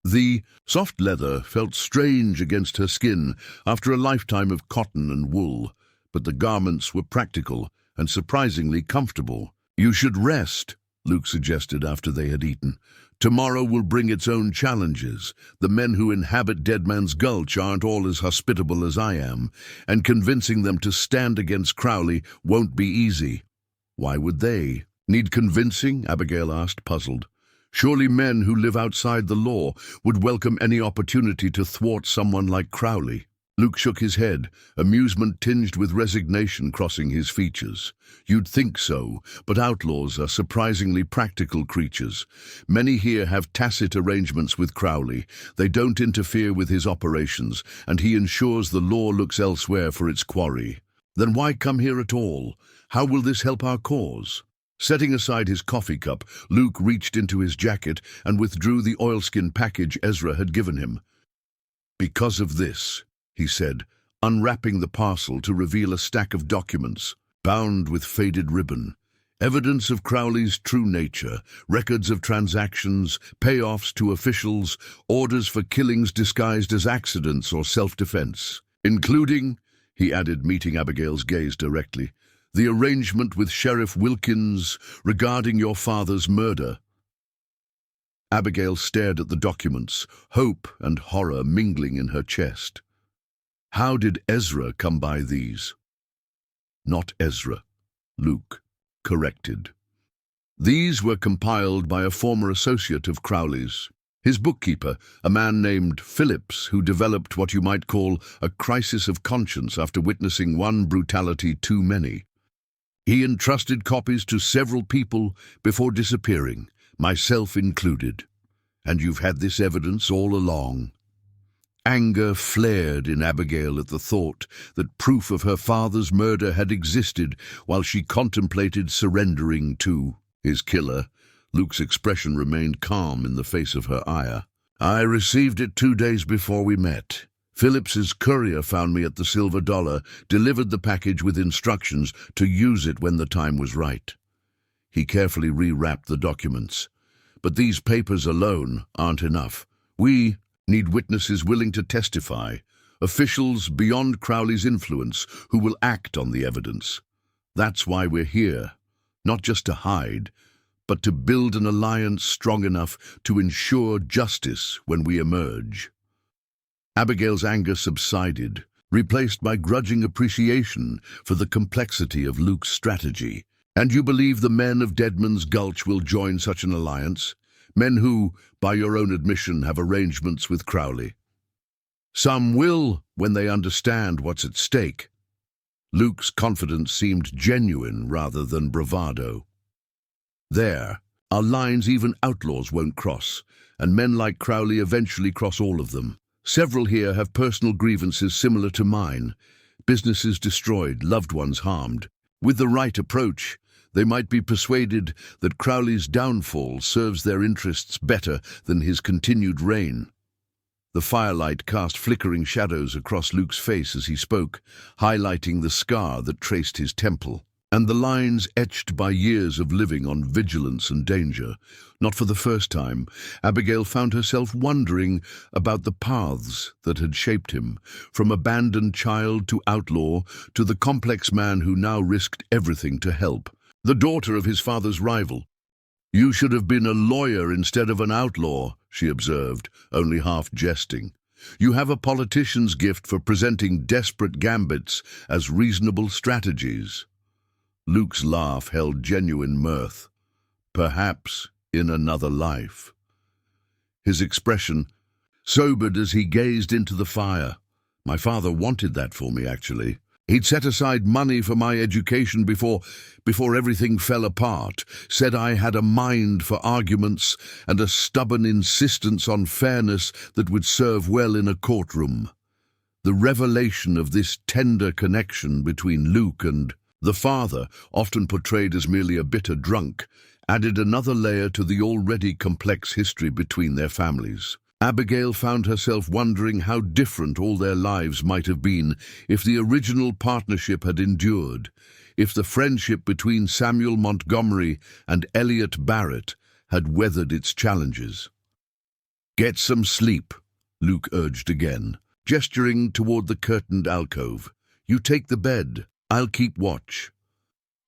The soft leather felt strange against her skin after a lifetime of cotton and wool, but the garments were practical and surprisingly comfortable. "You should rest," Luke suggested after they had eaten. "Tomorrow will bring its own challenges. The men who inhabit Deadman's Gulch aren't all as hospitable as I am, and convincing them to stand against Crowley won't be easy." "Why would they need convincing?" Abigail asked, puzzled. "Surely men who live outside the law would welcome any opportunity to thwart someone like Crowley." Luke shook his head, amusement tinged with resignation crossing his features. "You'd think so, but outlaws are surprisingly practical creatures. Many here have tacit arrangements with Crowley. They don't interfere with his operations, and he ensures the law looks elsewhere for its quarry. Then why come here at all? How will this help our cause?" Setting aside his coffee cup, Luke reached into his jacket and withdrew the oilskin package Ezra had given him. "Because of this," he said, unwrapping the parcel to reveal a stack of documents, bound with faded ribbon. Evidence of Crowley's true nature, records of transactions, payoffs to officials, orders for killings disguised as accidents or self-defense. "Including," he added, meeting Abigail's gaze directly, "the arrangement with Sheriff Wilkins regarding your father's murder." Abigail stared at the documents, hope and horror mingling in her chest. How did Ezra come by these? "Not Ezra," Luke corrected. "These were compiled by a former associate of Crowley's, his bookkeeper, a man named Phillips, who developed what you might call a crisis of conscience after witnessing one brutality too many. He entrusted copies to several people before disappearing, myself included. And you've had this evidence all along." Anger flared in Abigail at the thought that proof of her father's murder had existed while she contemplated surrendering to his killer. Luke's expression remained calm in the face of her ire. I received it 2 days before we met. Phillips's courier found me at the Silver Dollar, delivered the package with instructions to use it when the time was right. He carefully rewrapped the documents. But these papers alone aren't enough. We need witnesses willing to testify, officials beyond Crowley's influence who will act on the evidence. That's why we're here, not just to hide, but to build an alliance strong enough to ensure justice when we emerge. Abigail's anger subsided, replaced by grudging appreciation for the complexity of Luke's strategy. And you believe the men of Deadman's Gulch will join such an alliance? Men who, by your own admission, have arrangements with Crowley. Some will when they understand what's at stake. Luke's confidence seemed genuine rather than bravado. There are lines even outlaws won't cross, and men like Crowley eventually cross all of them. Several here have personal grievances similar to mine, businesses destroyed, loved ones harmed. With the right approach, they might be persuaded that Crowley's downfall serves their interests better than his continued reign. The firelight cast flickering shadows across Luke's face as he spoke, highlighting the scar that traced his temple, and the lines etched by years of living on vigilance and danger. Not for the first time, Abigail found herself wondering about the paths that had shaped him, from abandoned child to outlaw to the complex man who now risked everything to help. The daughter of his father's rival. "You should have been a lawyer instead of an outlaw," she observed, only half jesting. "You have a politician's gift for presenting desperate gambits as reasonable strategies." Luke's laugh held genuine mirth. "Perhaps in another life." His expression sobered as he gazed into the fire. "My father wanted that for me, actually. He'd set aside money for my education before everything fell apart, said I had a mind for arguments and a stubborn insistence on fairness that would serve well in a courtroom." The revelation of this tender connection between Luke and the father, often portrayed as merely a bitter drunk, added another layer to the already complex history between their families. Abigail found herself wondering how different all their lives might have been if the original partnership had endured, if the friendship between Samuel Montgomery and Elliot Barrett had weathered its challenges. "Get some sleep," Luke urged again, gesturing toward the curtained alcove. "You take the bed. I'll keep watch."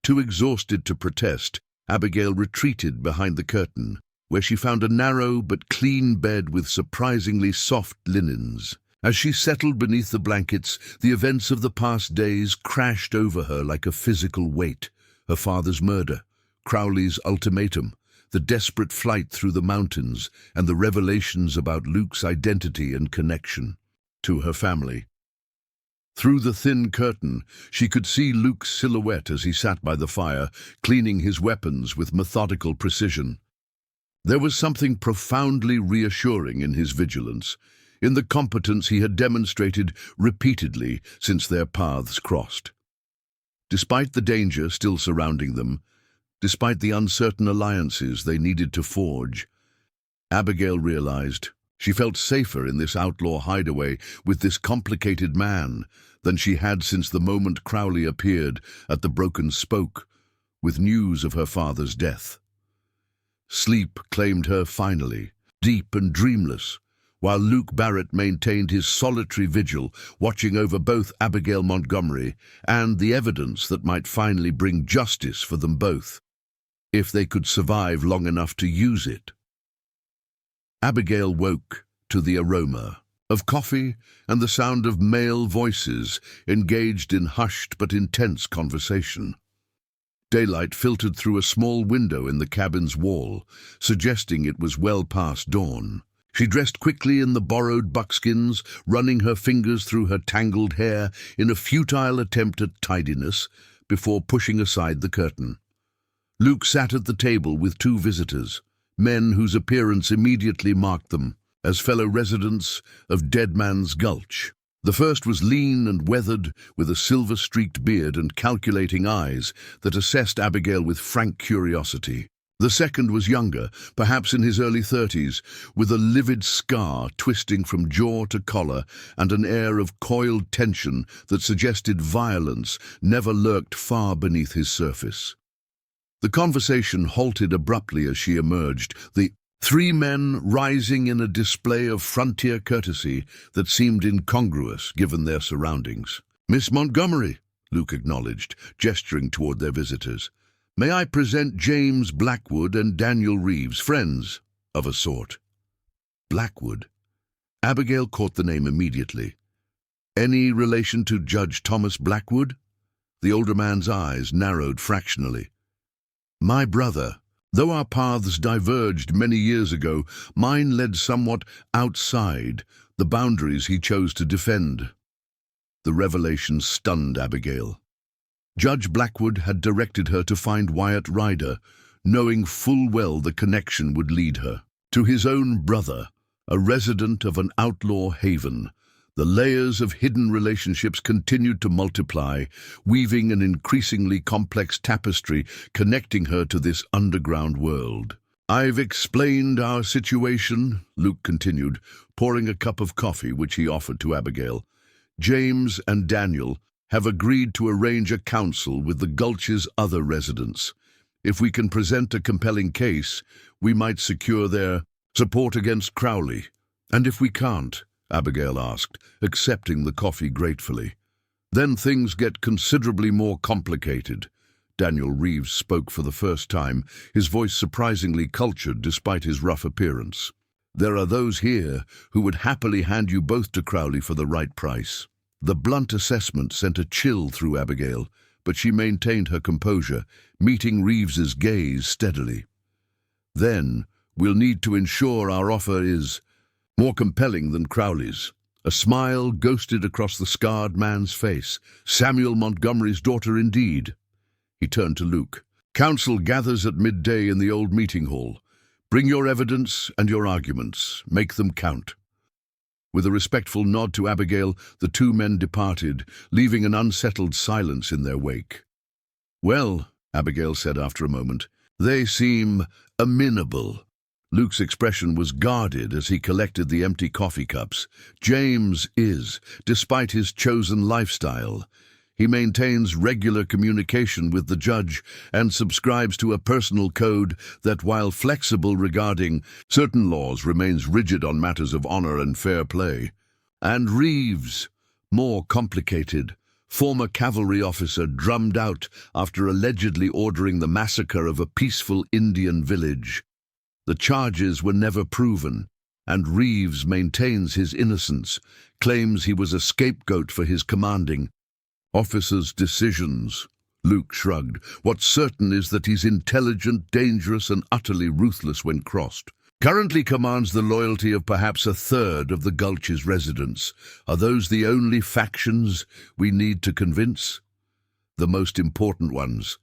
Too exhausted to protest, Abigail retreated behind the curtain, where she found a narrow but clean bed with surprisingly soft linens. As she settled beneath the blankets, the events of the past days crashed over her like a physical weight. Her father's murder, Crowley's ultimatum, the desperate flight through the mountains, and the revelations about Luke's identity and connection to her family. Through the thin curtain, she could see Luke's silhouette as he sat by the fire, cleaning his weapons with methodical precision. There was something profoundly reassuring in his vigilance, in the competence he had demonstrated repeatedly since their paths crossed. Despite the danger still surrounding them, despite the uncertain alliances they needed to forge, Abigail realized she felt safer in this outlaw hideaway with this complicated man than she had since the moment Crowley appeared at the Broken Spoke with news of her father's death. Sleep claimed her finally, deep and dreamless, while Luke Barrett maintained his solitary vigil, watching over both Abigail Montgomery and the evidence that might finally bring justice for them both, if they could survive long enough to use it. Abigail woke to the aroma of coffee and the sound of male voices engaged in hushed but intense conversation. Daylight filtered through a small window in the cabin's wall, suggesting it was well past dawn. She dressed quickly in the borrowed buckskins, running her fingers through her tangled hair in a futile attempt at tidiness before pushing aside the curtain. Luke sat at the table with two visitors, men whose appearance immediately marked them as fellow residents of Deadman's Gulch. The first was lean and weathered, with a silver-streaked beard and calculating eyes that assessed Abigail with frank curiosity. The second was younger, perhaps in his early 30s, with a livid scar twisting from jaw to collar and an air of coiled tension that suggested violence never lurked far beneath his surface. The conversation halted abruptly as she emerged, the three men rising in a display of frontier courtesy that seemed incongruous given their surroundings. "Miss Montgomery," Luke acknowledged, gesturing toward their visitors. "May I present James Blackwood and Daniel Reeves, friends of a sort." Blackwood. Abigail caught the name immediately. "Any relation to Judge Thomas Blackwood?" The older man's eyes narrowed fractionally. "My brother. Though our paths diverged many years ago, mine led somewhat outside the boundaries he chose to defend." The revelation stunned Abigail. Judge Blackwood had directed her to find Wyatt Ryder, knowing full well the connection would lead her to his own brother, a resident of an outlaw haven. The layers of hidden relationships continued to multiply, weaving an increasingly complex tapestry connecting her to this underground world. "I've explained our situation," Luke continued, pouring a cup of coffee which he offered to Abigail. "James and Daniel have agreed to arrange a council with the Gulch's other residents. If we can present a compelling case, we might secure their support against Crowley." "And if we can't?" Abigail asked, accepting the coffee gratefully. "Then things get considerably more complicated." Daniel Reeves spoke for the first time, his voice surprisingly cultured despite his rough appearance. "There are those here who would happily hand you both to Crowley for the right price." The blunt assessment sent a chill through Abigail, but she maintained her composure, meeting Reeves's gaze steadily. "Then we'll need to ensure our offer is more compelling than Crowley's." A smile ghosted across the scarred man's face. "Samuel Montgomery's daughter indeed." He turned to Luke. "Council gathers at midday in the old meeting hall. Bring your evidence and your arguments. Make them count." With a respectful nod to Abigail, the two men departed, leaving an unsettled silence in their wake. "Well," Abigail said after a moment, "they seem amenable." Luke's expression was guarded as he collected the empty coffee cups. "James is, despite his chosen lifestyle. He maintains regular communication with the judge and subscribes to a personal code that, while flexible regarding certain laws, remains rigid on matters of honor and fair play. And Reeves, more complicated, former cavalry officer drummed out after allegedly ordering the massacre of a peaceful Indian village. The charges were never proven, and Reeves maintains his innocence, claims he was a scapegoat for his commanding officer's decisions." Luke shrugged. "What's certain is that he's intelligent, dangerous, and utterly ruthless when crossed. Currently commands the loyalty of perhaps a third of the Gulch's residents. Are those the only factions we need to convince?" "The most important ones.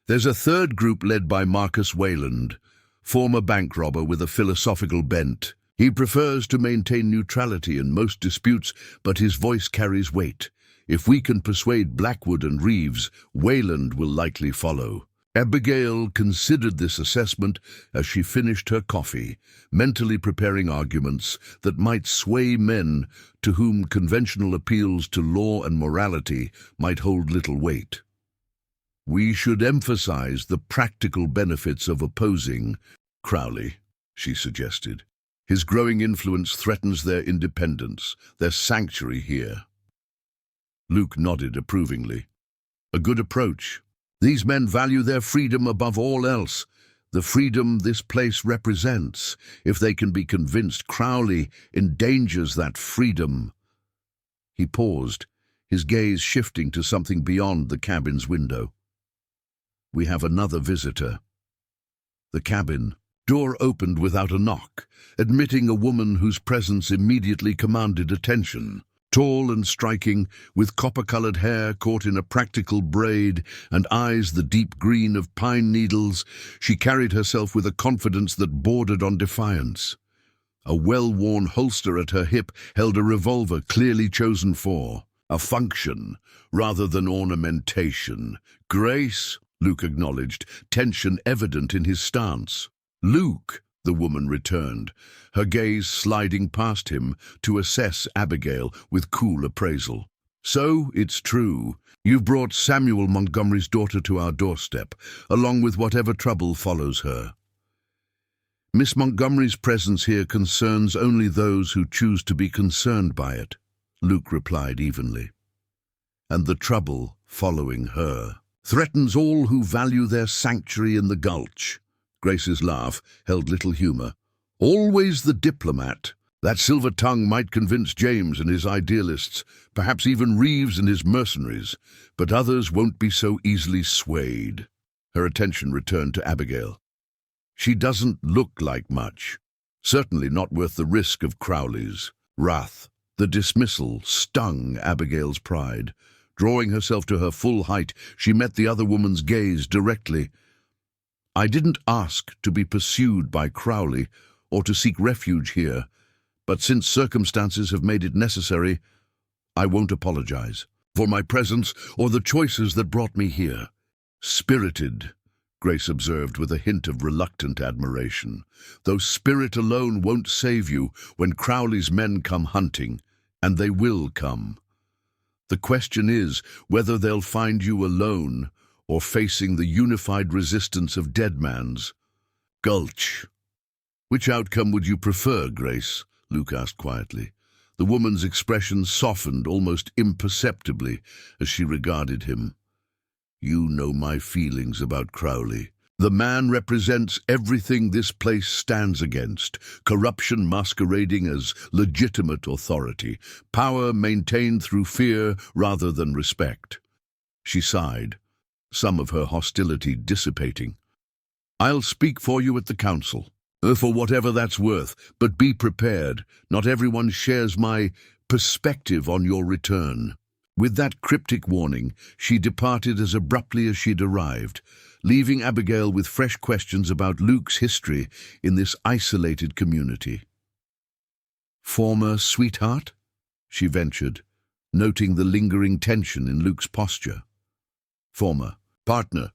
There's a third group led by Marcus Wayland, former bank robber with a philosophical bent. He prefers to maintain neutrality in most disputes, but his voice carries weight. If we can persuade Blackwood and Reeves, Wayland will likely follow." Abigail considered this assessment as she finished her coffee, mentally preparing arguments that might sway men to whom conventional appeals to law and morality might hold little weight. "We should emphasize the practical benefits of opposing Crowley," she suggested. "His growing influence threatens their independence, their sanctuary here." Luke nodded approvingly. "A good approach. These men value their freedom above all else, the freedom this place represents. If they can be convinced Crowley endangers that freedom." He paused, his gaze shifting to something beyond the cabin's window. "We have another visitor." The cabin door opened without a knock, admitting a woman whose presence immediately commanded attention. Tall and striking, with copper-colored hair caught in a practical braid and eyes the deep green of pine needles, she carried herself with a confidence that bordered on defiance. A well-worn holster at her hip held a revolver clearly chosen for a function rather than ornamentation. Grace, Luke acknowledged, tension evident in his stance. "Luke," the woman returned, her gaze sliding past him to assess Abigail with cool appraisal. "So, it's true. You've brought Samuel Montgomery's daughter to our doorstep, along with whatever trouble follows her. Miss Montgomery's presence here concerns only those who choose to be concerned by it," Luke replied evenly. "And the trouble following her threatens all who value their sanctuary in the Gulch." Grace's laugh held little humor. "Always the diplomat. That silver tongue might convince James and his idealists, perhaps even Reeves and his mercenaries, but others won't be so easily swayed." Her attention returned to Abigail. "She doesn't look like much. Certainly not worth the risk of Crowley's wrath." The dismissal stung Abigail's pride. Drawing herself to her full height, she met the other woman's gaze directly. "I didn't ask to be pursued by Crowley or to seek refuge here, but since circumstances have made it necessary, I won't apologize for my presence or the choices that brought me here." "Spirited," Grace observed with a hint of reluctant admiration. "Though spirit alone won't save you when Crowley's men come hunting, and they will come. The question is whether they'll find you alone or facing the unified resistance of Deadman's Gulch." "Which outcome would you prefer, Grace?" Luke asked quietly. The woman's expression softened almost imperceptibly as she regarded him. "You know my feelings about Crowley. The man represents everything this place stands against: corruption masquerading as legitimate authority, power maintained through fear rather than respect." She sighed, some of her hostility dissipating. "I'll speak for you at the council, for whatever that's worth, but be prepared. Not everyone shares my perspective on your return." With that cryptic warning, she departed as abruptly as she'd arrived, leaving Abigail with fresh questions about Luke's history in this isolated community. "Former sweetheart?" she ventured, noting the lingering tension in Luke's posture. "Former partner,"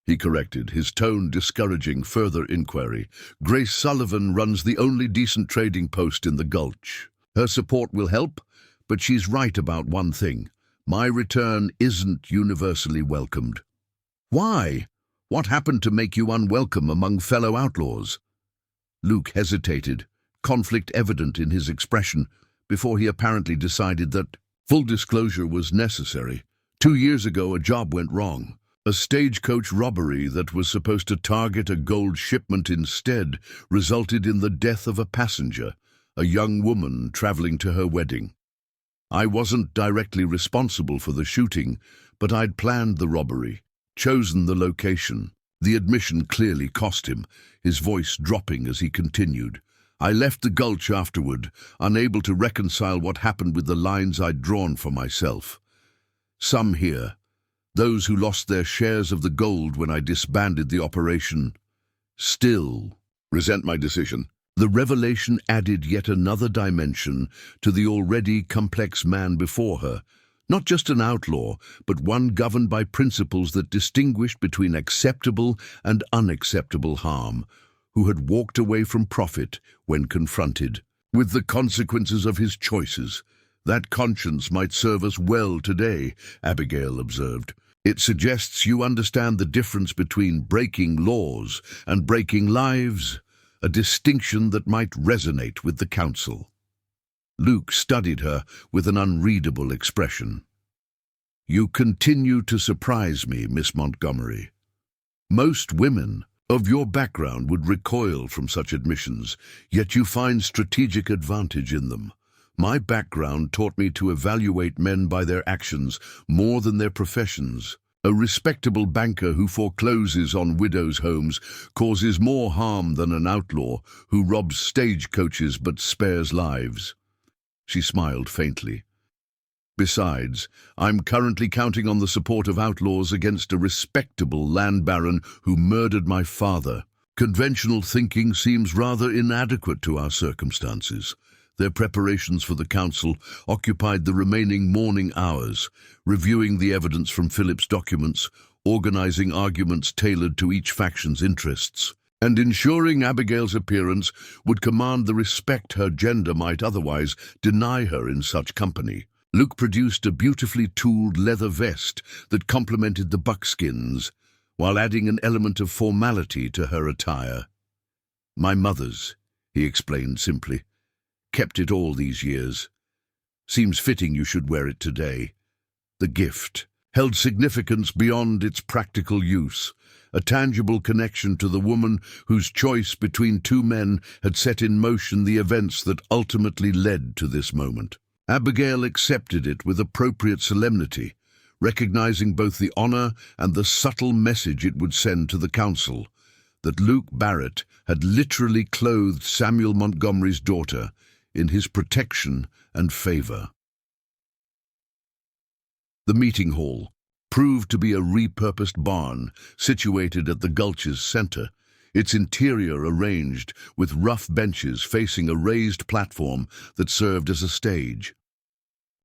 he corrected, his tone discouraging further inquiry. "Grace Sullivan runs the only decent trading post in the Gulch. Her support will help, but she's right about one thing. My return isn't universally welcomed." "Why? What happened to make you unwelcome among fellow outlaws?" Luke hesitated, conflict evident in his expression, before he apparently decided that full disclosure was necessary. 2 years ago, a job went wrong. A stagecoach robbery that was supposed to target a gold shipment instead resulted in the death of a passenger, a young woman traveling to her wedding. I wasn't directly responsible for the shooting, but I'd planned the robbery, chosen the location. The admission clearly cost him, his voice dropping as he continued. "I left the Gulch afterward, unable to reconcile what happened with the lines I'd drawn for myself. Some here, those who lost their shares of the gold when I disbanded the operation, still resent my decision." The revelation added yet another dimension to the already complex man before her, not just an outlaw, but one governed by principles that distinguished between acceptable and unacceptable harm, who had walked away from profit when confronted with the consequences of his choices. "That conscience might serve us well today," Abigail observed. "It suggests you understand the difference between breaking laws and breaking lives, a distinction that might resonate with the council." Luke studied her with an unreadable expression. "You continue to surprise me, Miss Montgomery. Most women of your background would recoil from such admissions, yet you find strategic advantage in them. My background taught me to evaluate men by their actions more than their professions. A respectable banker who forecloses on widows' homes causes more harm than an outlaw who robs stagecoaches but spares lives." She smiled faintly. "Besides, I'm currently counting on the support of outlaws against a respectable land baron who murdered my father. Conventional thinking seems rather inadequate to our circumstances." Their preparations for the council occupied the remaining morning hours, reviewing the evidence from Philip's documents, organizing arguments tailored to each faction's interests, and ensuring Abigail's appearance would command the respect her gender might otherwise deny her in such company. Luke produced a beautifully tooled leather vest that complemented the buckskins, while adding an element of formality to her attire. "My mother's," he explained simply. "Kept it all these years. Seems fitting you should wear it today." The gift held significance beyond its practical use, a tangible connection to the woman whose choice between two men had set in motion the events that ultimately led to this moment. Abigail accepted it with appropriate solemnity, recognizing both the honor and the subtle message it would send to the council, that Luke Barrett had literally clothed Samuel Montgomery's daughter in his protection and favor. The meeting hall proved to be a repurposed barn situated at the gulch's center, its interior arranged with rough benches facing a raised platform that served as a stage.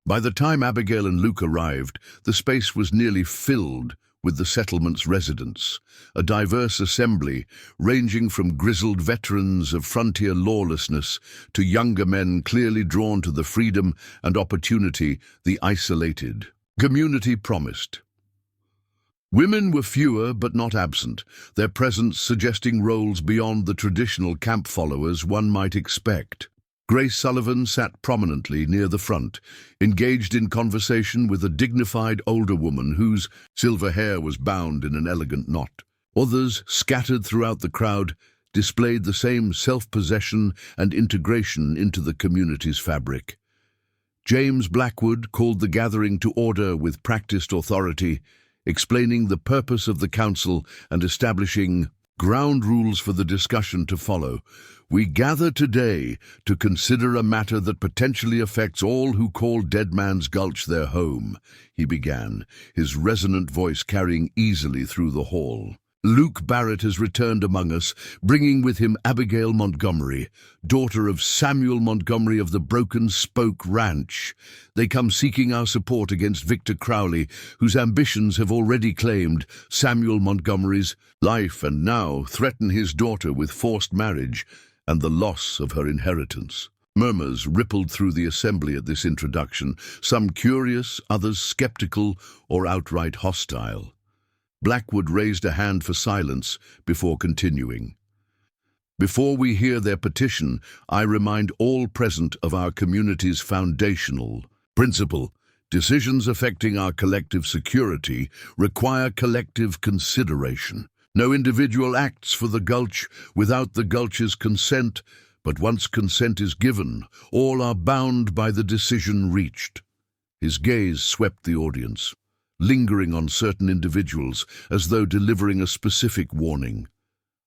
By the time Abigail and Luke arrived, the space was nearly filled with the settlement's residents, a diverse assembly ranging from grizzled veterans of frontier lawlessness to younger men clearly drawn to the freedom and opportunity the isolated community promised. Women were fewer but not absent, their presence suggesting roles beyond the traditional camp followers one might expect. Grace Sullivan sat prominently near the front, engaged in conversation with a dignified older woman whose silver hair was bound in an elegant knot. Others, scattered throughout the crowd, displayed the same self-possession and integration into the community's fabric. James Blackwood called the gathering to order with practiced authority, explaining the purpose of the council and establishing ground rules for the discussion to follow. "We gather today to consider a matter that potentially affects all who call Dead Man's Gulch their home," he began, his resonant voice carrying easily through the hall. "Luke Barrett has returned among us, bringing with him Abigail Montgomery, daughter of Samuel Montgomery of the Broken Spoke Ranch. They come seeking our support against Victor Crowley, whose ambitions have already claimed Samuel Montgomery's life and now threaten his daughter with forced marriage and the loss of her inheritance." Murmurs rippled through the assembly at this introduction, some curious, others skeptical or outright hostile. Blackwood raised a hand for silence before continuing. "Before we hear their petition, I remind all present of our community's foundational principle. Decisions affecting our collective security require collective consideration. No individual acts for the Gulch without the Gulch's consent, but once consent is given, all are bound by the decision reached." His gaze swept the audience, lingering on certain individuals as though delivering a specific warning.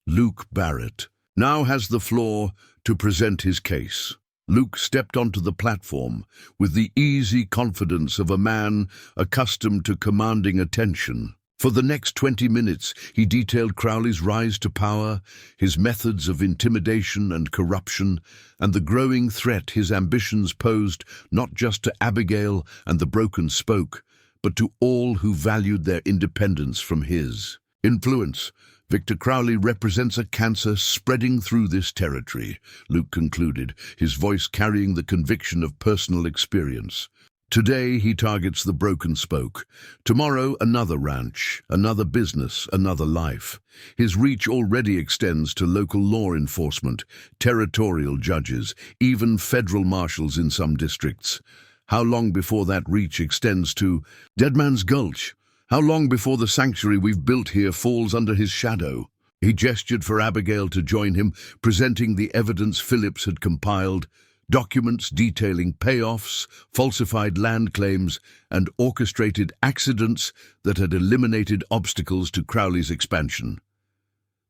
Luke Barrett now has the floor to present his case. Luke stepped onto the platform with the easy confidence of a man accustomed to commanding attention. For the next 20 minutes, he detailed Crowley's rise to power, his methods of intimidation and corruption, and the growing threat his ambitions posed not just to Abigail and the Broken Spoke, but to all who valued their independence from his influence. "Victor Crowley represents a cancer spreading through this territory," Luke concluded, his voice carrying the conviction of personal experience. "Today he targets the Broken Spoke. Tomorrow another ranch, another business, another life. His reach already extends to local law enforcement, territorial judges, even federal marshals in some districts. How long before that reach extends to Dead Man's Gulch? How long before the sanctuary we've built here falls under his shadow?" He gestured for Abigail to join him, presenting the evidence Phillips had compiled, documents detailing payoffs, falsified land claims, and orchestrated accidents that had eliminated obstacles to Crowley's expansion.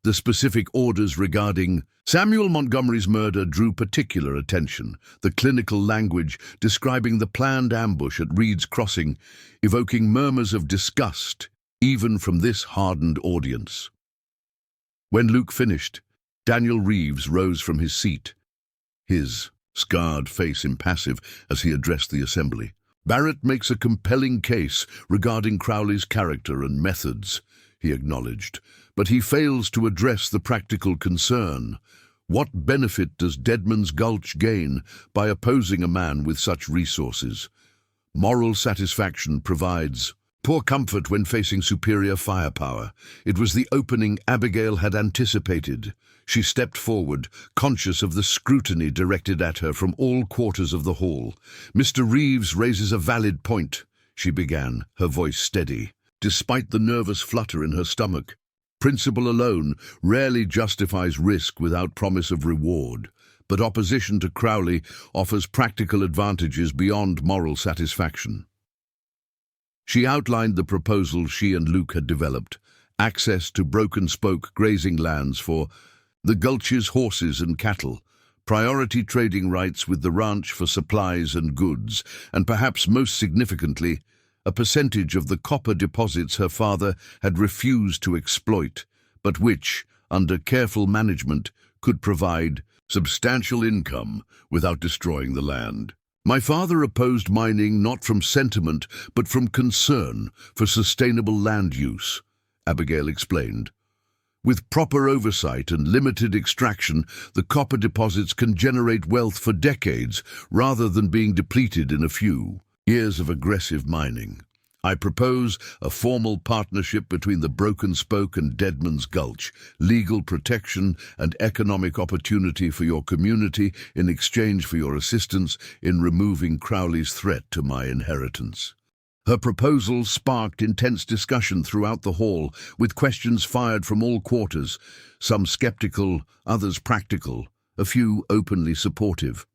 The specific orders regarding Samuel Montgomery's murder drew particular attention, the clinical language describing the planned ambush at Reed's Crossing, evoking murmurs of disgust, even from this hardened audience. When Luke finished, Daniel Reeves rose from his seat, his scarred face impassive as he addressed the assembly. "Barrett makes a compelling case regarding Crowley's character and methods. he acknowledged, but he fails to address the practical concern. What benefit does Deadman's Gulch gain by opposing a man with such resources? Moral satisfaction provides poor comfort when facing superior firepower. It was the opening Abigail had anticipated. She stepped forward, conscious of the scrutiny directed at her from all quarters of the hall. "Mr. Reeves raises a valid point," she began, her voice steady, despite the nervous flutter in her stomach. "Principle alone rarely justifies risk without promise of reward, but opposition to Crowley offers practical advantages beyond moral satisfaction." She outlined the proposal she and Luke had developed: access to broken spoke grazing lands for the Gulch's horses and cattle, priority trading rights with the ranch for supplies and goods, and perhaps most significantly, a percentage of the copper deposits her father had refused to exploit, but which, under careful management, could provide substantial income without destroying the land. "My father opposed mining not from sentiment, but from concern for sustainable land use," Abigail explained. "With proper oversight and limited extraction, the copper deposits can generate wealth for decades rather than being depleted in a few years of aggressive mining. I propose a formal partnership between the Broken Spoke and Deadman's Gulch, legal protection and economic opportunity for your community in exchange for your assistance in removing Crowley's threat to my inheritance." Her proposal sparked intense discussion throughout the hall, with questions fired from all quarters, some skeptical, others practical, a few openly supportive.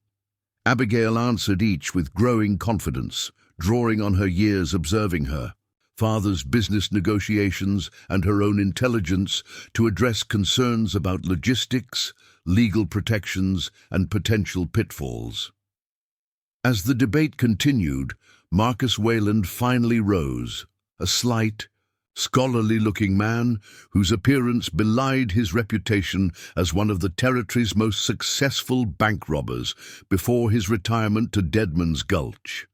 Abigail answered each with growing confidence, drawing on her years observing her father's business negotiations and her own intelligence to address concerns about logistics, legal protections, and potential pitfalls. As the debate continued, Marcus Wayland finally rose, a slight, scholarly-looking man whose appearance belied his reputation as one of the territory's most successful bank robbers before his retirement to Deadman's Gulch.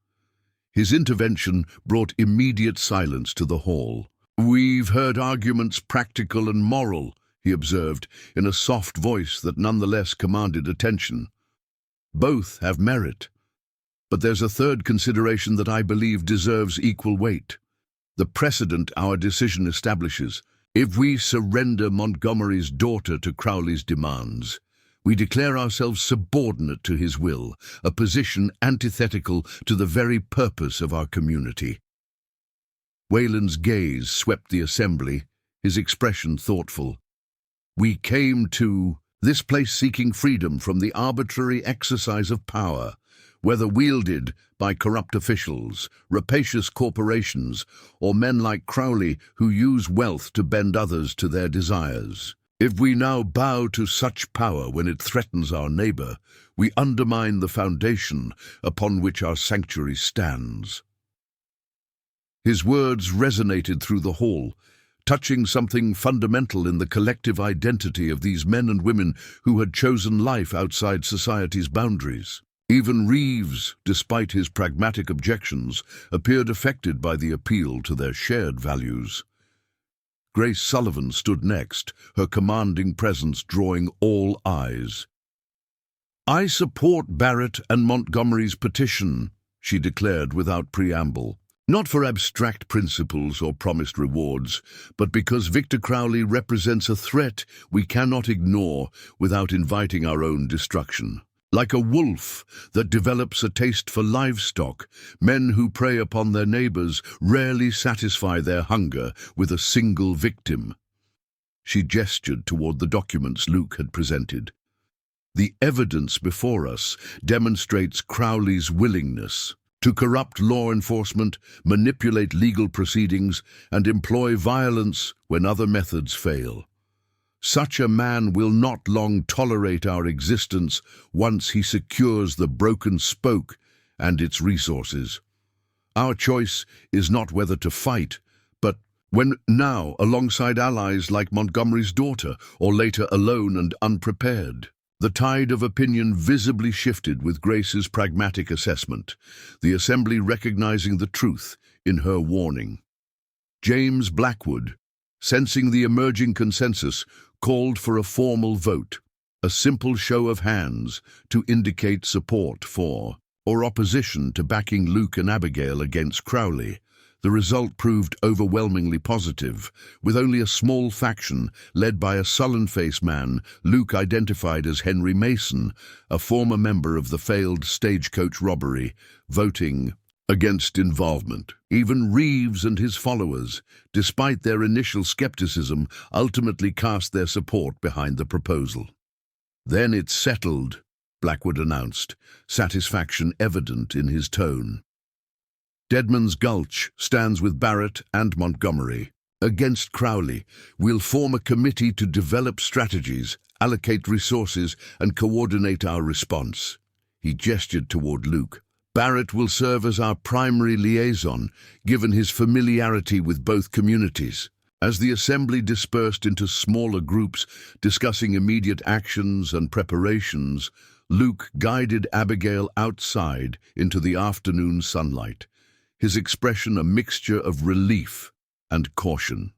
His intervention brought immediate silence to the hall. "We've heard arguments practical and moral," he observed, in a soft voice that nonetheless commanded attention. "Both have merit. But there's a third consideration that I believe deserves equal weight: the precedent our decision establishes. If we surrender Montgomery's daughter to Crowley's demands, we declare ourselves subordinate to his will, a position antithetical to the very purpose of our community." Wayland's gaze swept the assembly, his expression thoughtful. "We came to this place seeking freedom from the arbitrary exercise of power, whether wielded by corrupt officials, rapacious corporations, or men like Crowley who use wealth to bend others to their desires. If we now bow to such power when it threatens our neighbor, we undermine the foundation upon which our sanctuary stands." His words resonated through the hall, touching something fundamental in the collective identity of these men and women who had chosen life outside society's boundaries. Even Reeves, despite his pragmatic objections, appeared affected by the appeal to their shared values. Grace Sullivan stood next, her commanding presence drawing all eyes. "I support Barrett and Montgomery's petition," she declared without preamble. "Not for abstract principles or promised rewards, but because Victor Crowley represents a threat we cannot ignore without inviting our own destruction. Like a wolf that develops a taste for livestock, men who prey upon their neighbors rarely satisfy their hunger with a single victim." She gestured toward the documents Luke had presented. "The evidence before us demonstrates Crowley's willingness to corrupt law enforcement, manipulate legal proceedings, and employ violence when other methods fail. Such a man will not long tolerate our existence once he secures the Broken Spoke and its resources. Our choice is not whether to fight, but when now alongside allies like Montgomery's daughter, or later alone and unprepared." The tide of opinion visibly shifted with Grace's pragmatic assessment, the assembly recognizing the truth in her warning. James Blackwood, sensing the emerging consensus, called for a formal vote, a simple show of hands to indicate support for or opposition to backing Luke and Abigail against Crowley. The result proved overwhelmingly positive, with only a small faction led by a sullen-faced man Luke identified as Henry Mason, a former member of the failed stagecoach robbery, voting against involvement. Even Reeves and his followers, despite their initial skepticism, ultimately cast their support behind the proposal. "Then it's settled," Blackwood announced, satisfaction evident in his tone. "Deadman's Gulch stands with Barrett and Montgomery. Against Crowley, we'll form a committee to develop strategies, allocate resources, and coordinate our response." He gestured toward Luke. "Barrett will serve as our primary liaison, given his familiarity with both communities." As the assembly dispersed into smaller groups, discussing immediate actions and preparations, Luke guided Abigail outside into the afternoon sunlight, his expression a mixture of relief and caution.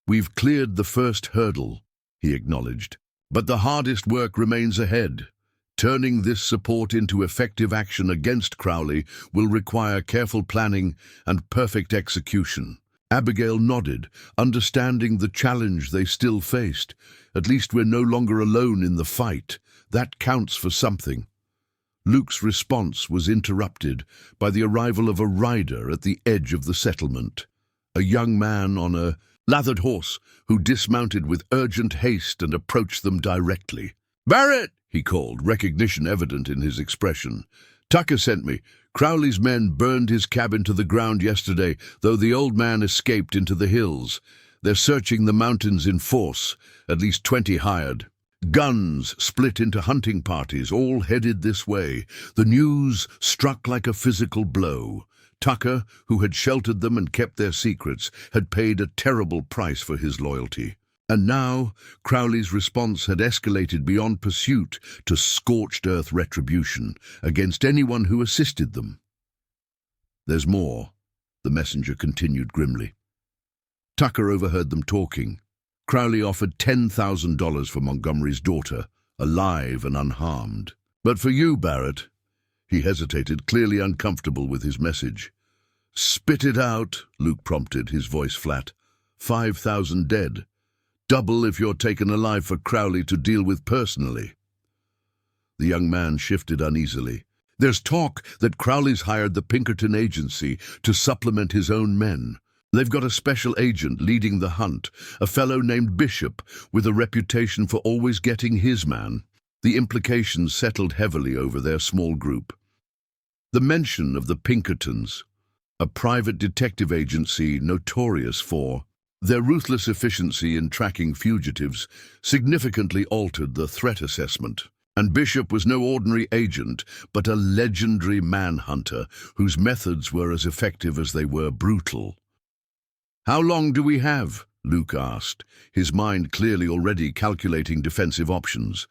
"We've cleared the first hurdle," he acknowledged, "but the hardest work remains ahead. Turning this support into effective action against Crowley will require careful planning and perfect execution." Abigail nodded, understanding the challenge they still faced. "At least we're no longer alone in the fight. That counts for something." Luke's response was interrupted by the arrival of a rider at the edge of the settlement, a young man on a lathered horse who dismounted with urgent haste and approached them directly. "Barrett!" he called, recognition evident in his expression. "Tucker sent me. Crowley's men burned his cabin to the ground yesterday, though the old man escaped into the hills. They're searching the mountains in force, at least 20 hired. Guns split into hunting parties, all headed this way. The news struck like a physical blow. Tucker, who had sheltered them and kept their secrets, had paid a terrible price for his loyalty. And now, Crowley's response had escalated beyond pursuit to scorched-earth retribution against anyone who assisted them. "There's more," the messenger continued grimly. Tucker overheard them talking. Crowley offered $10,000 for Montgomery's daughter, alive and unharmed. "But for you, Barrett," he hesitated, clearly uncomfortable with his message. "Spit it out," Luke prompted, his voice flat. 5,000 dead. Double if you're taken alive for Crowley to deal with personally." The young man shifted uneasily. "There's talk that Crowley's hired the Pinkerton agency to supplement his own men. They've got a special agent leading the hunt, a fellow named Bishop, with a reputation for always getting his man." The implications settled heavily over their small group. The mention of the Pinkertons, a private detective agency notorious for their ruthless efficiency in tracking fugitives, significantly altered the threat assessment. And Bishop was no ordinary agent, but a legendary manhunter whose methods were as effective as they were brutal. "How long do we have?" Luke asked, his mind clearly already calculating defensive options.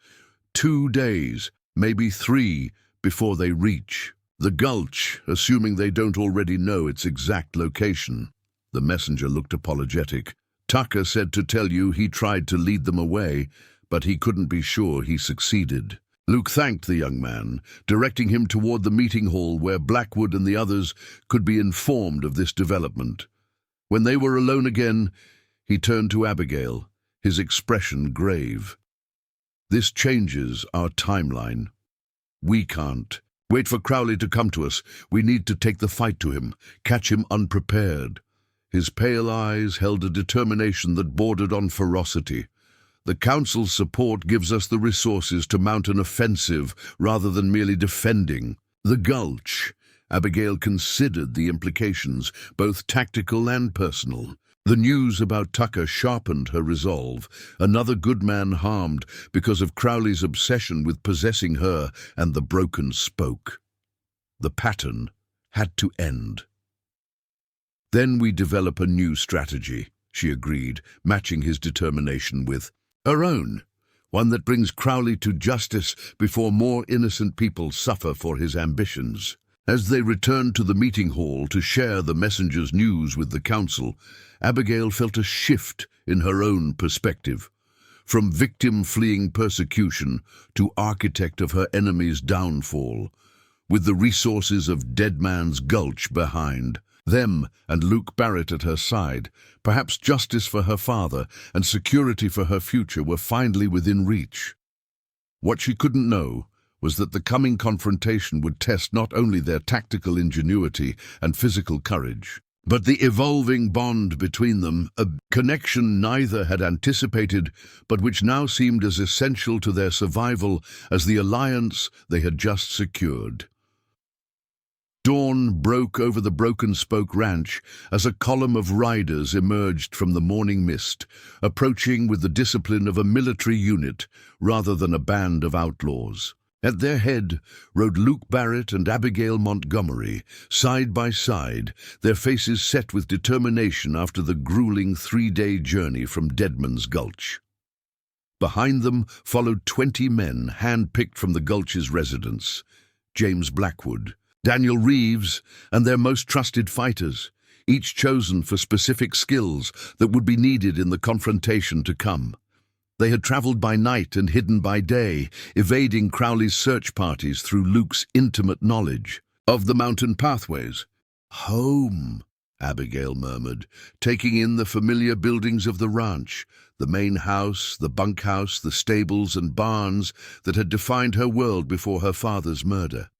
2 days, maybe 3, before they reach the Gulch, assuming they don't already know its exact location. The messenger looked apologetic. "Tucker said to tell you he tried to lead them away, but he couldn't be sure he succeeded." Luke thanked the young man, directing him toward the meeting hall where Blackwood and the others could be informed of this development. When they were alone again, he turned to Abigail, his expression grave. "This changes our timeline. We can't wait for Crowley to come to us. We need to take the fight to him, catch him unprepared." His pale eyes held a determination that bordered on ferocity. "The Council's support gives us the resources to mount an offensive rather than merely defending. The Gulch." Abigail considered the implications, both tactical and personal. The news about Tucker sharpened her resolve. Another good man harmed because of Crowley's obsession with possessing her and the broken spoke. The pattern had to end. "Then we develop a new strategy," she agreed, matching his determination with her own, one that brings Crowley to justice before more innocent people suffer for his ambitions. As they returned to the meeting hall to share the messenger's news with the council, Abigail felt a shift in her own perspective. From victim fleeing persecution to architect of her enemy's downfall, with the resources of Dead Man's Gulch behind them and Luke Barrett at her side, perhaps justice for her father and security for her future were finally within reach. What she couldn't know was that the coming confrontation would test not only their tactical ingenuity and physical courage, but the evolving bond between them, a connection neither had anticipated, but which now seemed as essential to their survival as the alliance they had just secured. Dawn broke over the Broken Spoke Ranch as a column of riders emerged from the morning mist, approaching with the discipline of a military unit rather than a band of outlaws. At their head rode Luke Barrett and Abigail Montgomery, side by side, their faces set with determination after the grueling 3-day journey from Deadman's Gulch. Behind them followed 20 men hand-picked from the Gulch's residents: James Blackwood, Daniel Reeves, and their most trusted fighters, each chosen for specific skills that would be needed in the confrontation to come. They had traveled by night and hidden by day, evading Crowley's search parties through Luke's intimate knowledge of the mountain pathways. "Home," Abigail murmured, taking in the familiar buildings of the ranch, the main house, the bunkhouse, the stables and barns that had defined her world before her father's murder.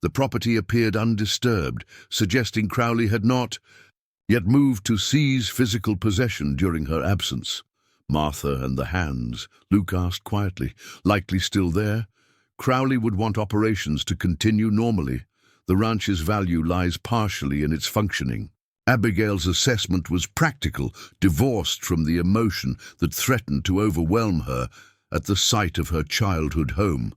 The property appeared undisturbed, suggesting Crowley had not yet moved to seize physical possession during her absence. "Martha and the hands," Luke asked quietly, "likely still there?" "Crowley would want operations to continue normally. The ranch's value lies partially in its functioning." Abigail's assessment was practical, divorced from the emotion that threatened to overwhelm her at the sight of her childhood home.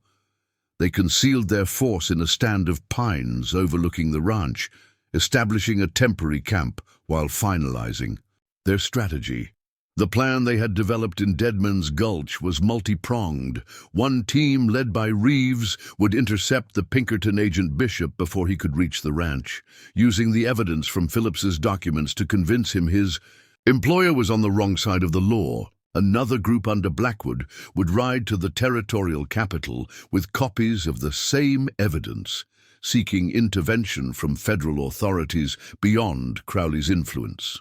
They concealed their force in a stand of pines overlooking the ranch, establishing a temporary camp while finalizing their strategy. The plan they had developed in Deadman's Gulch was multi-pronged. One team, led by Reeves, would intercept the Pinkerton agent Bishop before he could reach the ranch, using the evidence from Phillips's documents to convince him his employer was on the wrong side of the law. Another group under Blackwood would ride to the territorial capital with copies of the same evidence, seeking intervention from federal authorities beyond Crowley's influence.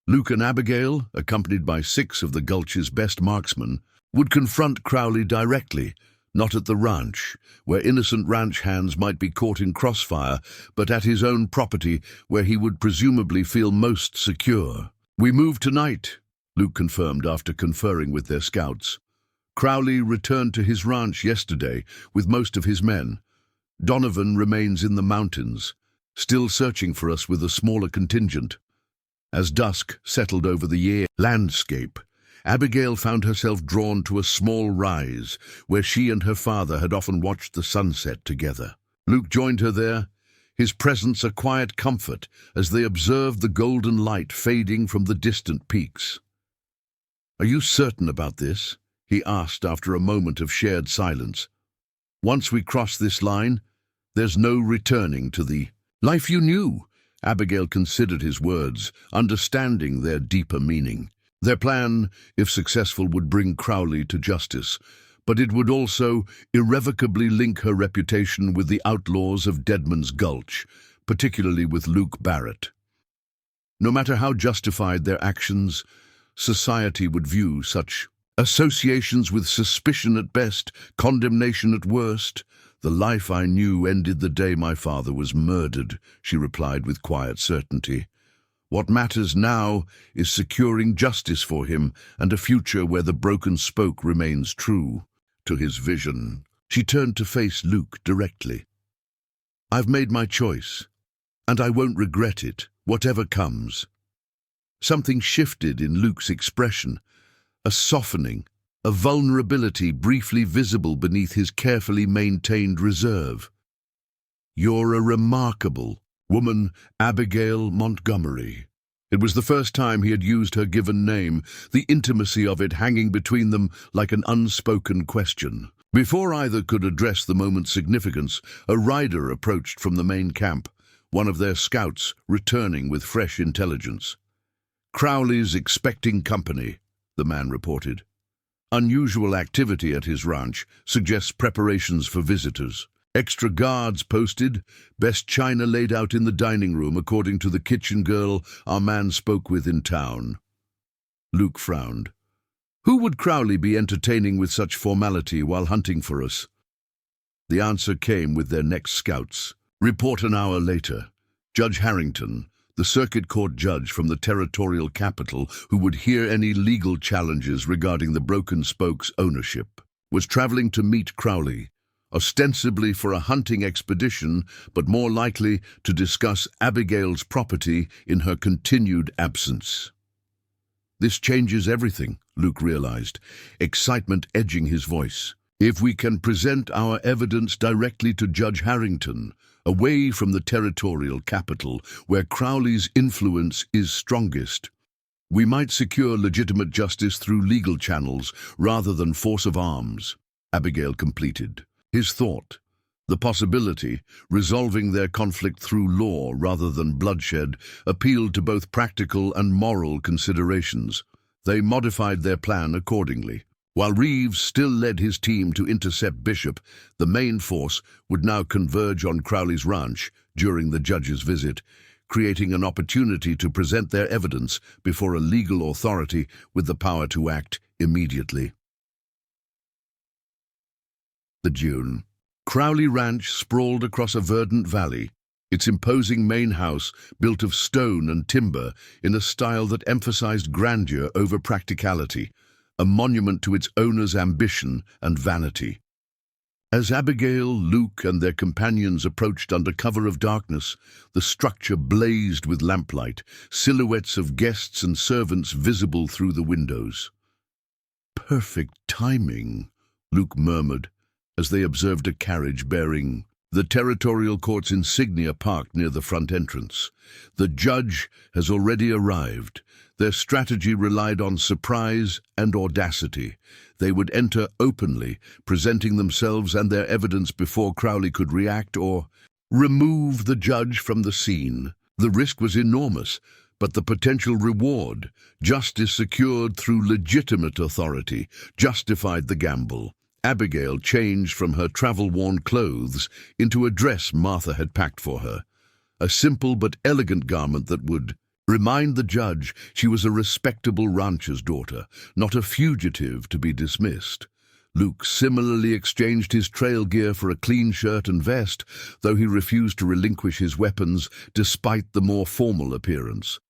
Luke and Abigail, accompanied by 6 of the Gulch's best marksmen, would confront Crowley directly, not at the ranch, where innocent ranch hands might be caught in crossfire, but at his own property, where he would presumably feel most secure. "We move tonight," Luke confirmed after conferring with their scouts. "Crowley returned to his ranch yesterday with most of his men. Donovan remains in the mountains, still searching for us with a smaller contingent." As dusk settled over the landscape, Abigail found herself drawn to a small rise where she and her father had often watched the sunset together. Luke joined her there, his presence a quiet comfort as they observed the golden light fading from the distant peaks. "Are you certain about this?" he asked after a moment of shared silence. "Once we cross this line, there's no returning to the life you knew." Abigail considered his words, understanding their deeper meaning. Their plan, if successful, would bring Crowley to justice, but it would also irrevocably link her reputation with the outlaws of Deadman's Gulch, particularly with Luke Barrett. No matter how justified their actions, society would view such associations with suspicion at best, condemnation at worst. "The life I knew ended the day my father was murdered," she replied with quiet certainty. "What matters now is securing justice for him and a future where the Broken Spoke remains true to his vision." She turned to face Luke directly. "I've made my choice, and I won't regret it, whatever comes." Something shifted in Luke's expression, a softening, a vulnerability briefly visible beneath his carefully maintained reserve. "You're a remarkable woman, Abigail Montgomery." It was the first time he had used her given name, the intimacy of it hanging between them like an unspoken question. Before either could address the moment's significance, a rider approached from the main camp, one of their scouts returning with fresh intelligence. "Crowley's expecting company," the man reported. "Unusual activity at his ranch suggests preparations for visitors. Extra guards posted, best china laid out in the dining room according to the kitchen girl our man spoke with in town." Luke frowned. Who would Crowley be entertaining with such formality while hunting for us? The answer came with their next scouts. Report an hour later. Judge Harrington, the circuit court judge from the territorial capital who would hear any legal challenges regarding the Broken Spoke's ownership, was traveling to meet Crowley, ostensibly for a hunting expedition, but more likely to discuss Abigail's property in her continued absence. This changes everything, Luke realized, excitement edging his voice. If we can present our evidence directly to Judge Harrington, away from the territorial capital, where Crowley's influence is strongest, we might secure legitimate justice through legal channels rather than force of arms. Abigail completed his thought. The possibility, resolving their conflict through law rather than bloodshed, appealed to both practical and moral considerations. They modified their plan accordingly. While Reeves still led his team to intercept Bishop, the main force would now converge on Crowley's ranch during the judge's visit, creating an opportunity to present their evidence before a legal authority with the power to act immediately. The June. Crowley Ranch sprawled across a verdant valley, its imposing main house built of stone and timber in a style that emphasized grandeur over practicality, a monument to its owner's ambition and vanity. As Abigail, Luke, and their companions approached under cover of darkness, the structure blazed with lamplight, silhouettes of guests and servants visible through the windows. "Perfect timing," Luke murmured, as they observed a carriage bearing the territorial court's insignia parked near the front entrance. The judge has already arrived. Their strategy relied on surprise and audacity. They would enter openly, presenting themselves and their evidence before Crowley could react or remove the judge from the scene. The risk was enormous, but the potential reward, justice secured through legitimate authority, justified the gamble. Abigail changed from her travel-worn clothes into a dress Martha had packed for her, a simple but elegant garment that would remind the judge she was a respectable rancher's daughter, not a fugitive to be dismissed. Luke similarly exchanged his trail gear for a clean shirt and vest, though he refused to relinquish his weapons despite the more formal appearance.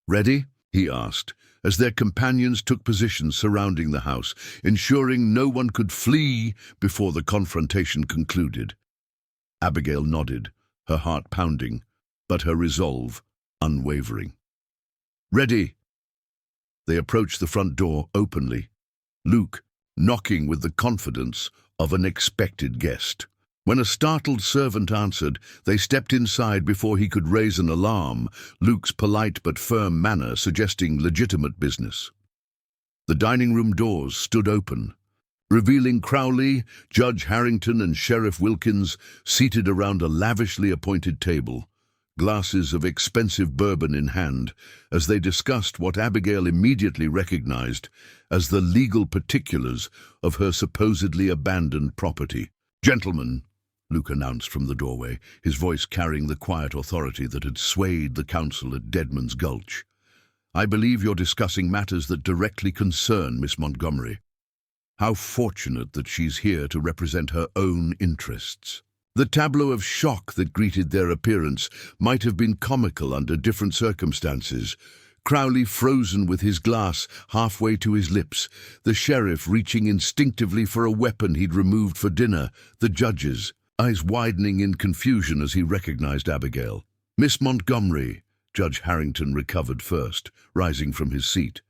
"Ready?" he asked, as their companions took position surrounding the house, ensuring no one could flee before the confrontation concluded. Abigail nodded, her heart pounding, but her resolve unwavering. "Ready!" They approached the front door openly, Luke knocking with the confidence of an expected guest. When a startled servant answered, they stepped inside before he could raise an alarm, Luke's polite but firm manner suggesting legitimate business. The dining room doors stood open, revealing Crowley, Judge Harrington, and Sheriff Wilkins seated around a lavishly appointed table, glasses of expensive bourbon in hand, as they discussed what Abigail immediately recognized as the legal particulars of her supposedly abandoned property. "Gentlemen," Luke announced from the doorway, his voice carrying the quiet authority that had swayed the council at Deadman's Gulch, "I believe you're discussing matters that directly concern Miss Montgomery. How fortunate that she's here to represent her own interests." The tableau of shock that greeted their appearance might have been comical under different circumstances. Crowley frozen with his glass halfway to his lips, the sheriff reaching instinctively for a weapon he'd removed for dinner, the judge's eyes widening in confusion as he recognized Abigail. "Miss Montgomery," Judge Harrington recovered first, rising from his seat.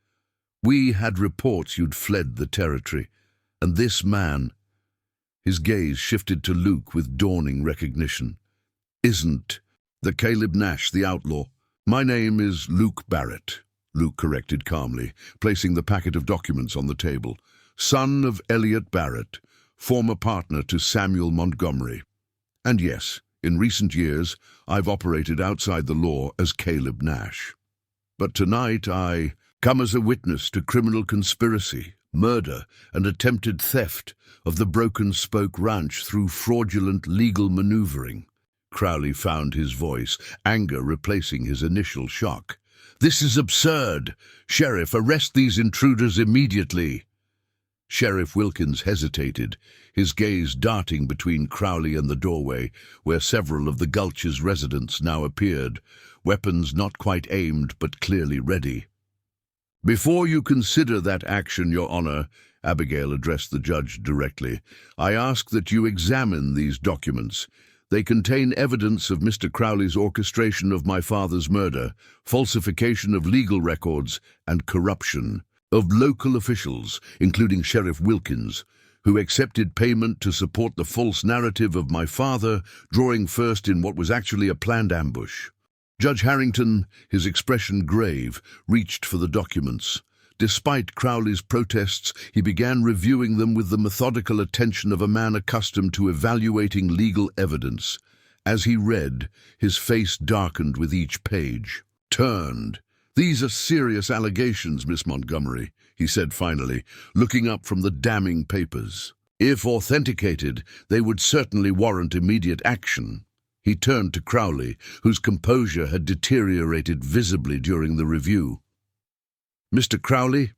"We had reports you'd fled the territory, and this man—" His gaze shifted to Luke with dawning recognition. "Isn't the Caleb Nash, the outlaw?" "My name is Luke Barrett," Luke corrected calmly, placing the packet of documents on the table. "Son of Elliot Barrett, former partner to Samuel Montgomery. And yes, in recent years, I've operated outside the law as Caleb Nash. But tonight I come as a witness to criminal conspiracy, murder, and attempted theft of the Broken Spoke Ranch through fraudulent legal maneuvering. Crowley found his voice, anger replacing his initial shock. "This is absurd! Sheriff, arrest these intruders immediately!" Sheriff Wilkins hesitated, his gaze darting between Crowley and the doorway, where several of the Gulch's residents now appeared, weapons not quite aimed but clearly ready. "Before you consider that action, Your Honor," Abigail addressed the judge directly, "I ask that you examine these documents. They contain evidence of Mr. Crowley's orchestration of my father's murder, falsification of legal records, and corruption of local officials, including Sheriff Wilkins, who accepted payment to support the false narrative of my father, drawing first in what was actually a planned ambush." Judge Harrington, his expression grave, reached for the documents. Despite Crowley's protests, he began reviewing them with the methodical attention of a man accustomed to evaluating legal evidence. As he read, his face darkened with each page. "Turned. These are serious allegations, Miss Montgomery," he said finally, looking up from the damning papers. "If authenticated, they would certainly warrant immediate action." He turned to Crowley, whose composure had deteriorated visibly during the review. "Mr. Crowley,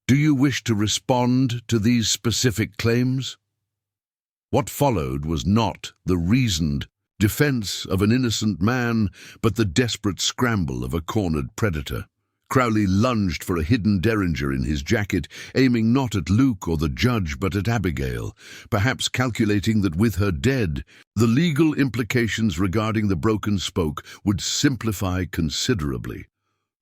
do you wish to respond to these specific claims?" What followed was not the reasoned defense of an innocent man, but the desperate scramble of a cornered predator. Crowley lunged for a hidden derringer in his jacket, aiming not at Luke or the judge but at Abigail, perhaps calculating that with her dead, the legal implications regarding the Broken Spoke would simplify considerably.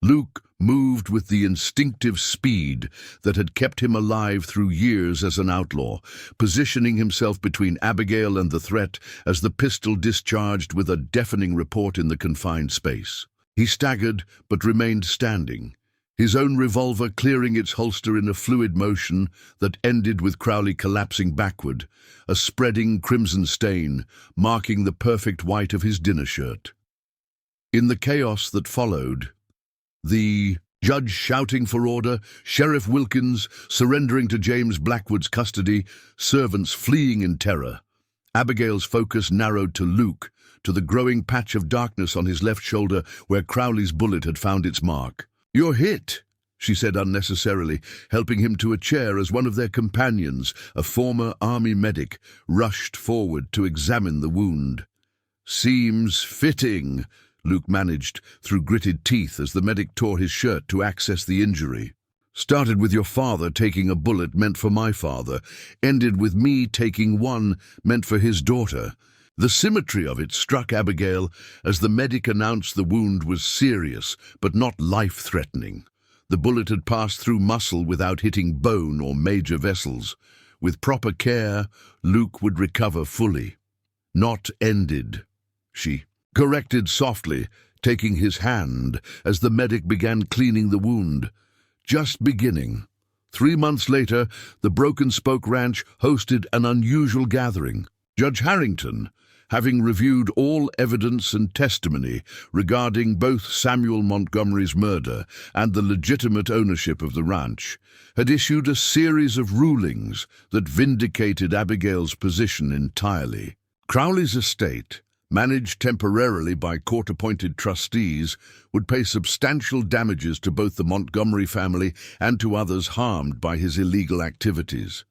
Luke moved with the instinctive speed that had kept him alive through years as an outlaw, positioning himself between Abigail and the threat as the pistol discharged with a deafening report in the confined space. He staggered but remained standing, his own revolver clearing its holster in a fluid motion that ended with Crowley collapsing backward, a spreading crimson stain marking the perfect white of his dinner shirt. In the chaos that followed, the judge shouting for order, Sheriff Wilkins surrendering to James Blackwood's custody, servants fleeing in terror, Abigail's focus narrowed to Luke, to the growing patch of darkness on his left shoulder where Crowley's bullet had found its mark. "You're hit," she said unnecessarily, helping him to a chair as one of their companions, a former army medic, rushed forward to examine the wound. "Seems fitting," Luke managed through gritted teeth as the medic tore his shirt to access the injury. "Started with your father taking a bullet meant for my father, ended with me taking one meant for his daughter." The symmetry of it struck Abigail as the medic announced the wound was serious but not life-threatening. The bullet had passed through muscle without hitting bone or major vessels. With proper care, Luke would recover fully. "Not ended," she corrected softly, taking his hand as the medic began cleaning the wound. "Just beginning." 3 months later, the Broken Spoke Ranch hosted an unusual gathering. Judge Harrington, having reviewed all evidence and testimony regarding both Samuel Montgomery's murder and the legitimate ownership of the ranch, had issued a series of rulings that vindicated Abigail's position entirely. Crowley's estate, managed temporarily by court-appointed trustees, would pay substantial damages to both the Montgomery family and to others harmed by his illegal activities.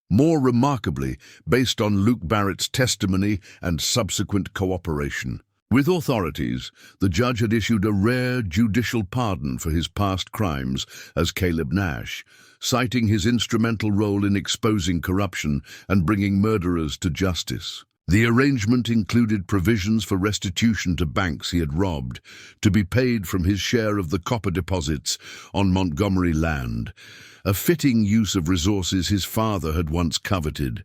More remarkably, based on Luke Barrett's testimony and subsequent cooperation with authorities, the judge had issued a rare judicial pardon for his past crimes as Caleb Nash, citing his instrumental role in exposing corruption and bringing murderers to justice. The arrangement included provisions for restitution to banks he had robbed, to be paid from his share of the copper deposits on Montgomery land, a fitting use of resources his father had once coveted.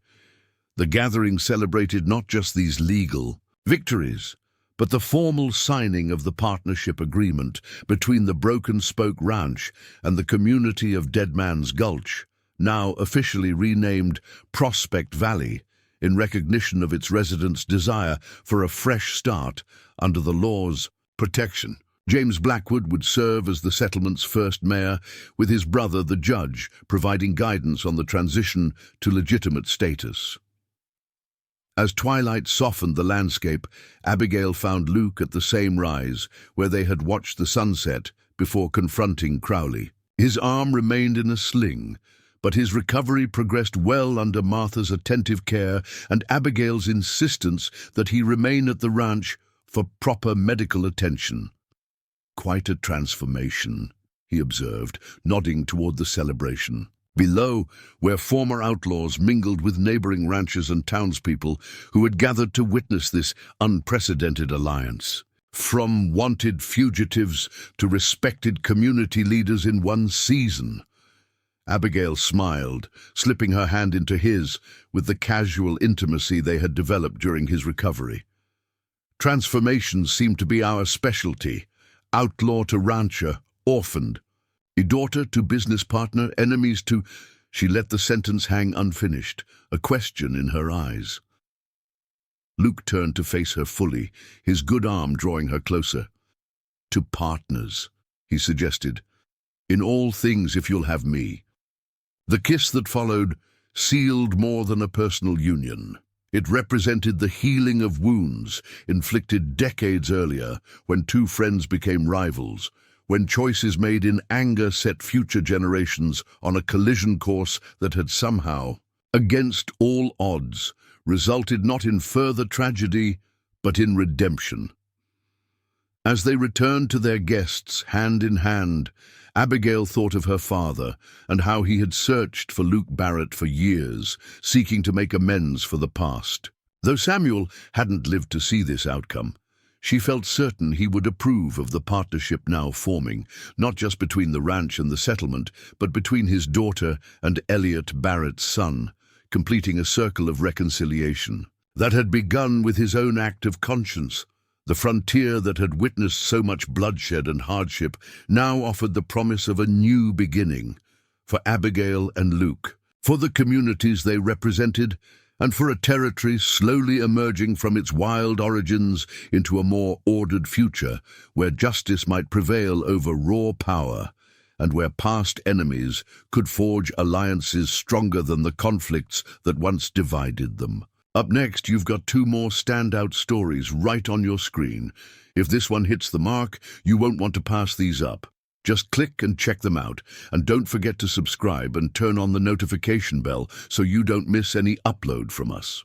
The gathering celebrated not just these legal victories, but the formal signing of the partnership agreement between the Broken Spoke Ranch and the community of Dead Man's Gulch, now officially renamed Prospect Valley, in recognition of its residents' desire for a fresh start under the law's protection. James Blackwood would serve as the settlement's first mayor, with his brother, the judge, providing guidance on the transition to legitimate status. As twilight softened the landscape, Abigail found Luke at the same rise, where they had watched the sunset before confronting Crowley. His arm remained in a sling, but his recovery progressed well under Martha's attentive care and Abigail's insistence that he remain at the ranch for proper medical attention. "Quite a transformation," he observed, nodding toward the celebration. Below, where former outlaws mingled with neighboring ranchers and townspeople who had gathered to witness this unprecedented alliance. From wanted fugitives to respected community leaders in one season. Abigail smiled, slipping her hand into his with the casual intimacy they had developed during his recovery. "Transformations seem to be our specialty. Outlaw to rancher, orphaned. A daughter to business partner, enemies to—" She let the sentence hang unfinished, a question in her eyes. Luke turned to face her fully, his good arm drawing her closer. "To partners," he suggested. "In all things, if you'll have me." The kiss that followed sealed more than a personal union. It represented the healing of wounds inflicted decades earlier when two friends became rivals, when choices made in anger set future generations on a collision course that had somehow, against all odds, resulted not in further tragedy, but in redemption. As they returned to their guests, hand in hand, Abigail thought of her father and how he had searched for Luke Barrett for years, seeking to make amends for the past. Though Samuel hadn't lived to see this outcome, she felt certain he would approve of the partnership now forming, not just between the ranch and the settlement, but between his daughter and Elliot Barrett's son, completing a circle of reconciliation that had begun with his own act of conscience. The frontier that had witnessed so much bloodshed and hardship now offered the promise of a new beginning for Abigail and Luke, for the communities they represented, and for a territory slowly emerging from its wild origins into a more ordered future where justice might prevail over raw power and where past enemies could forge alliances stronger than the conflicts that once divided them. Up next, you've got two more standout stories right on your screen. If this one hits the mark, you won't want to pass these up. Just click and check them out, and don't forget to subscribe and turn on the notification bell so you don't miss any upload from us.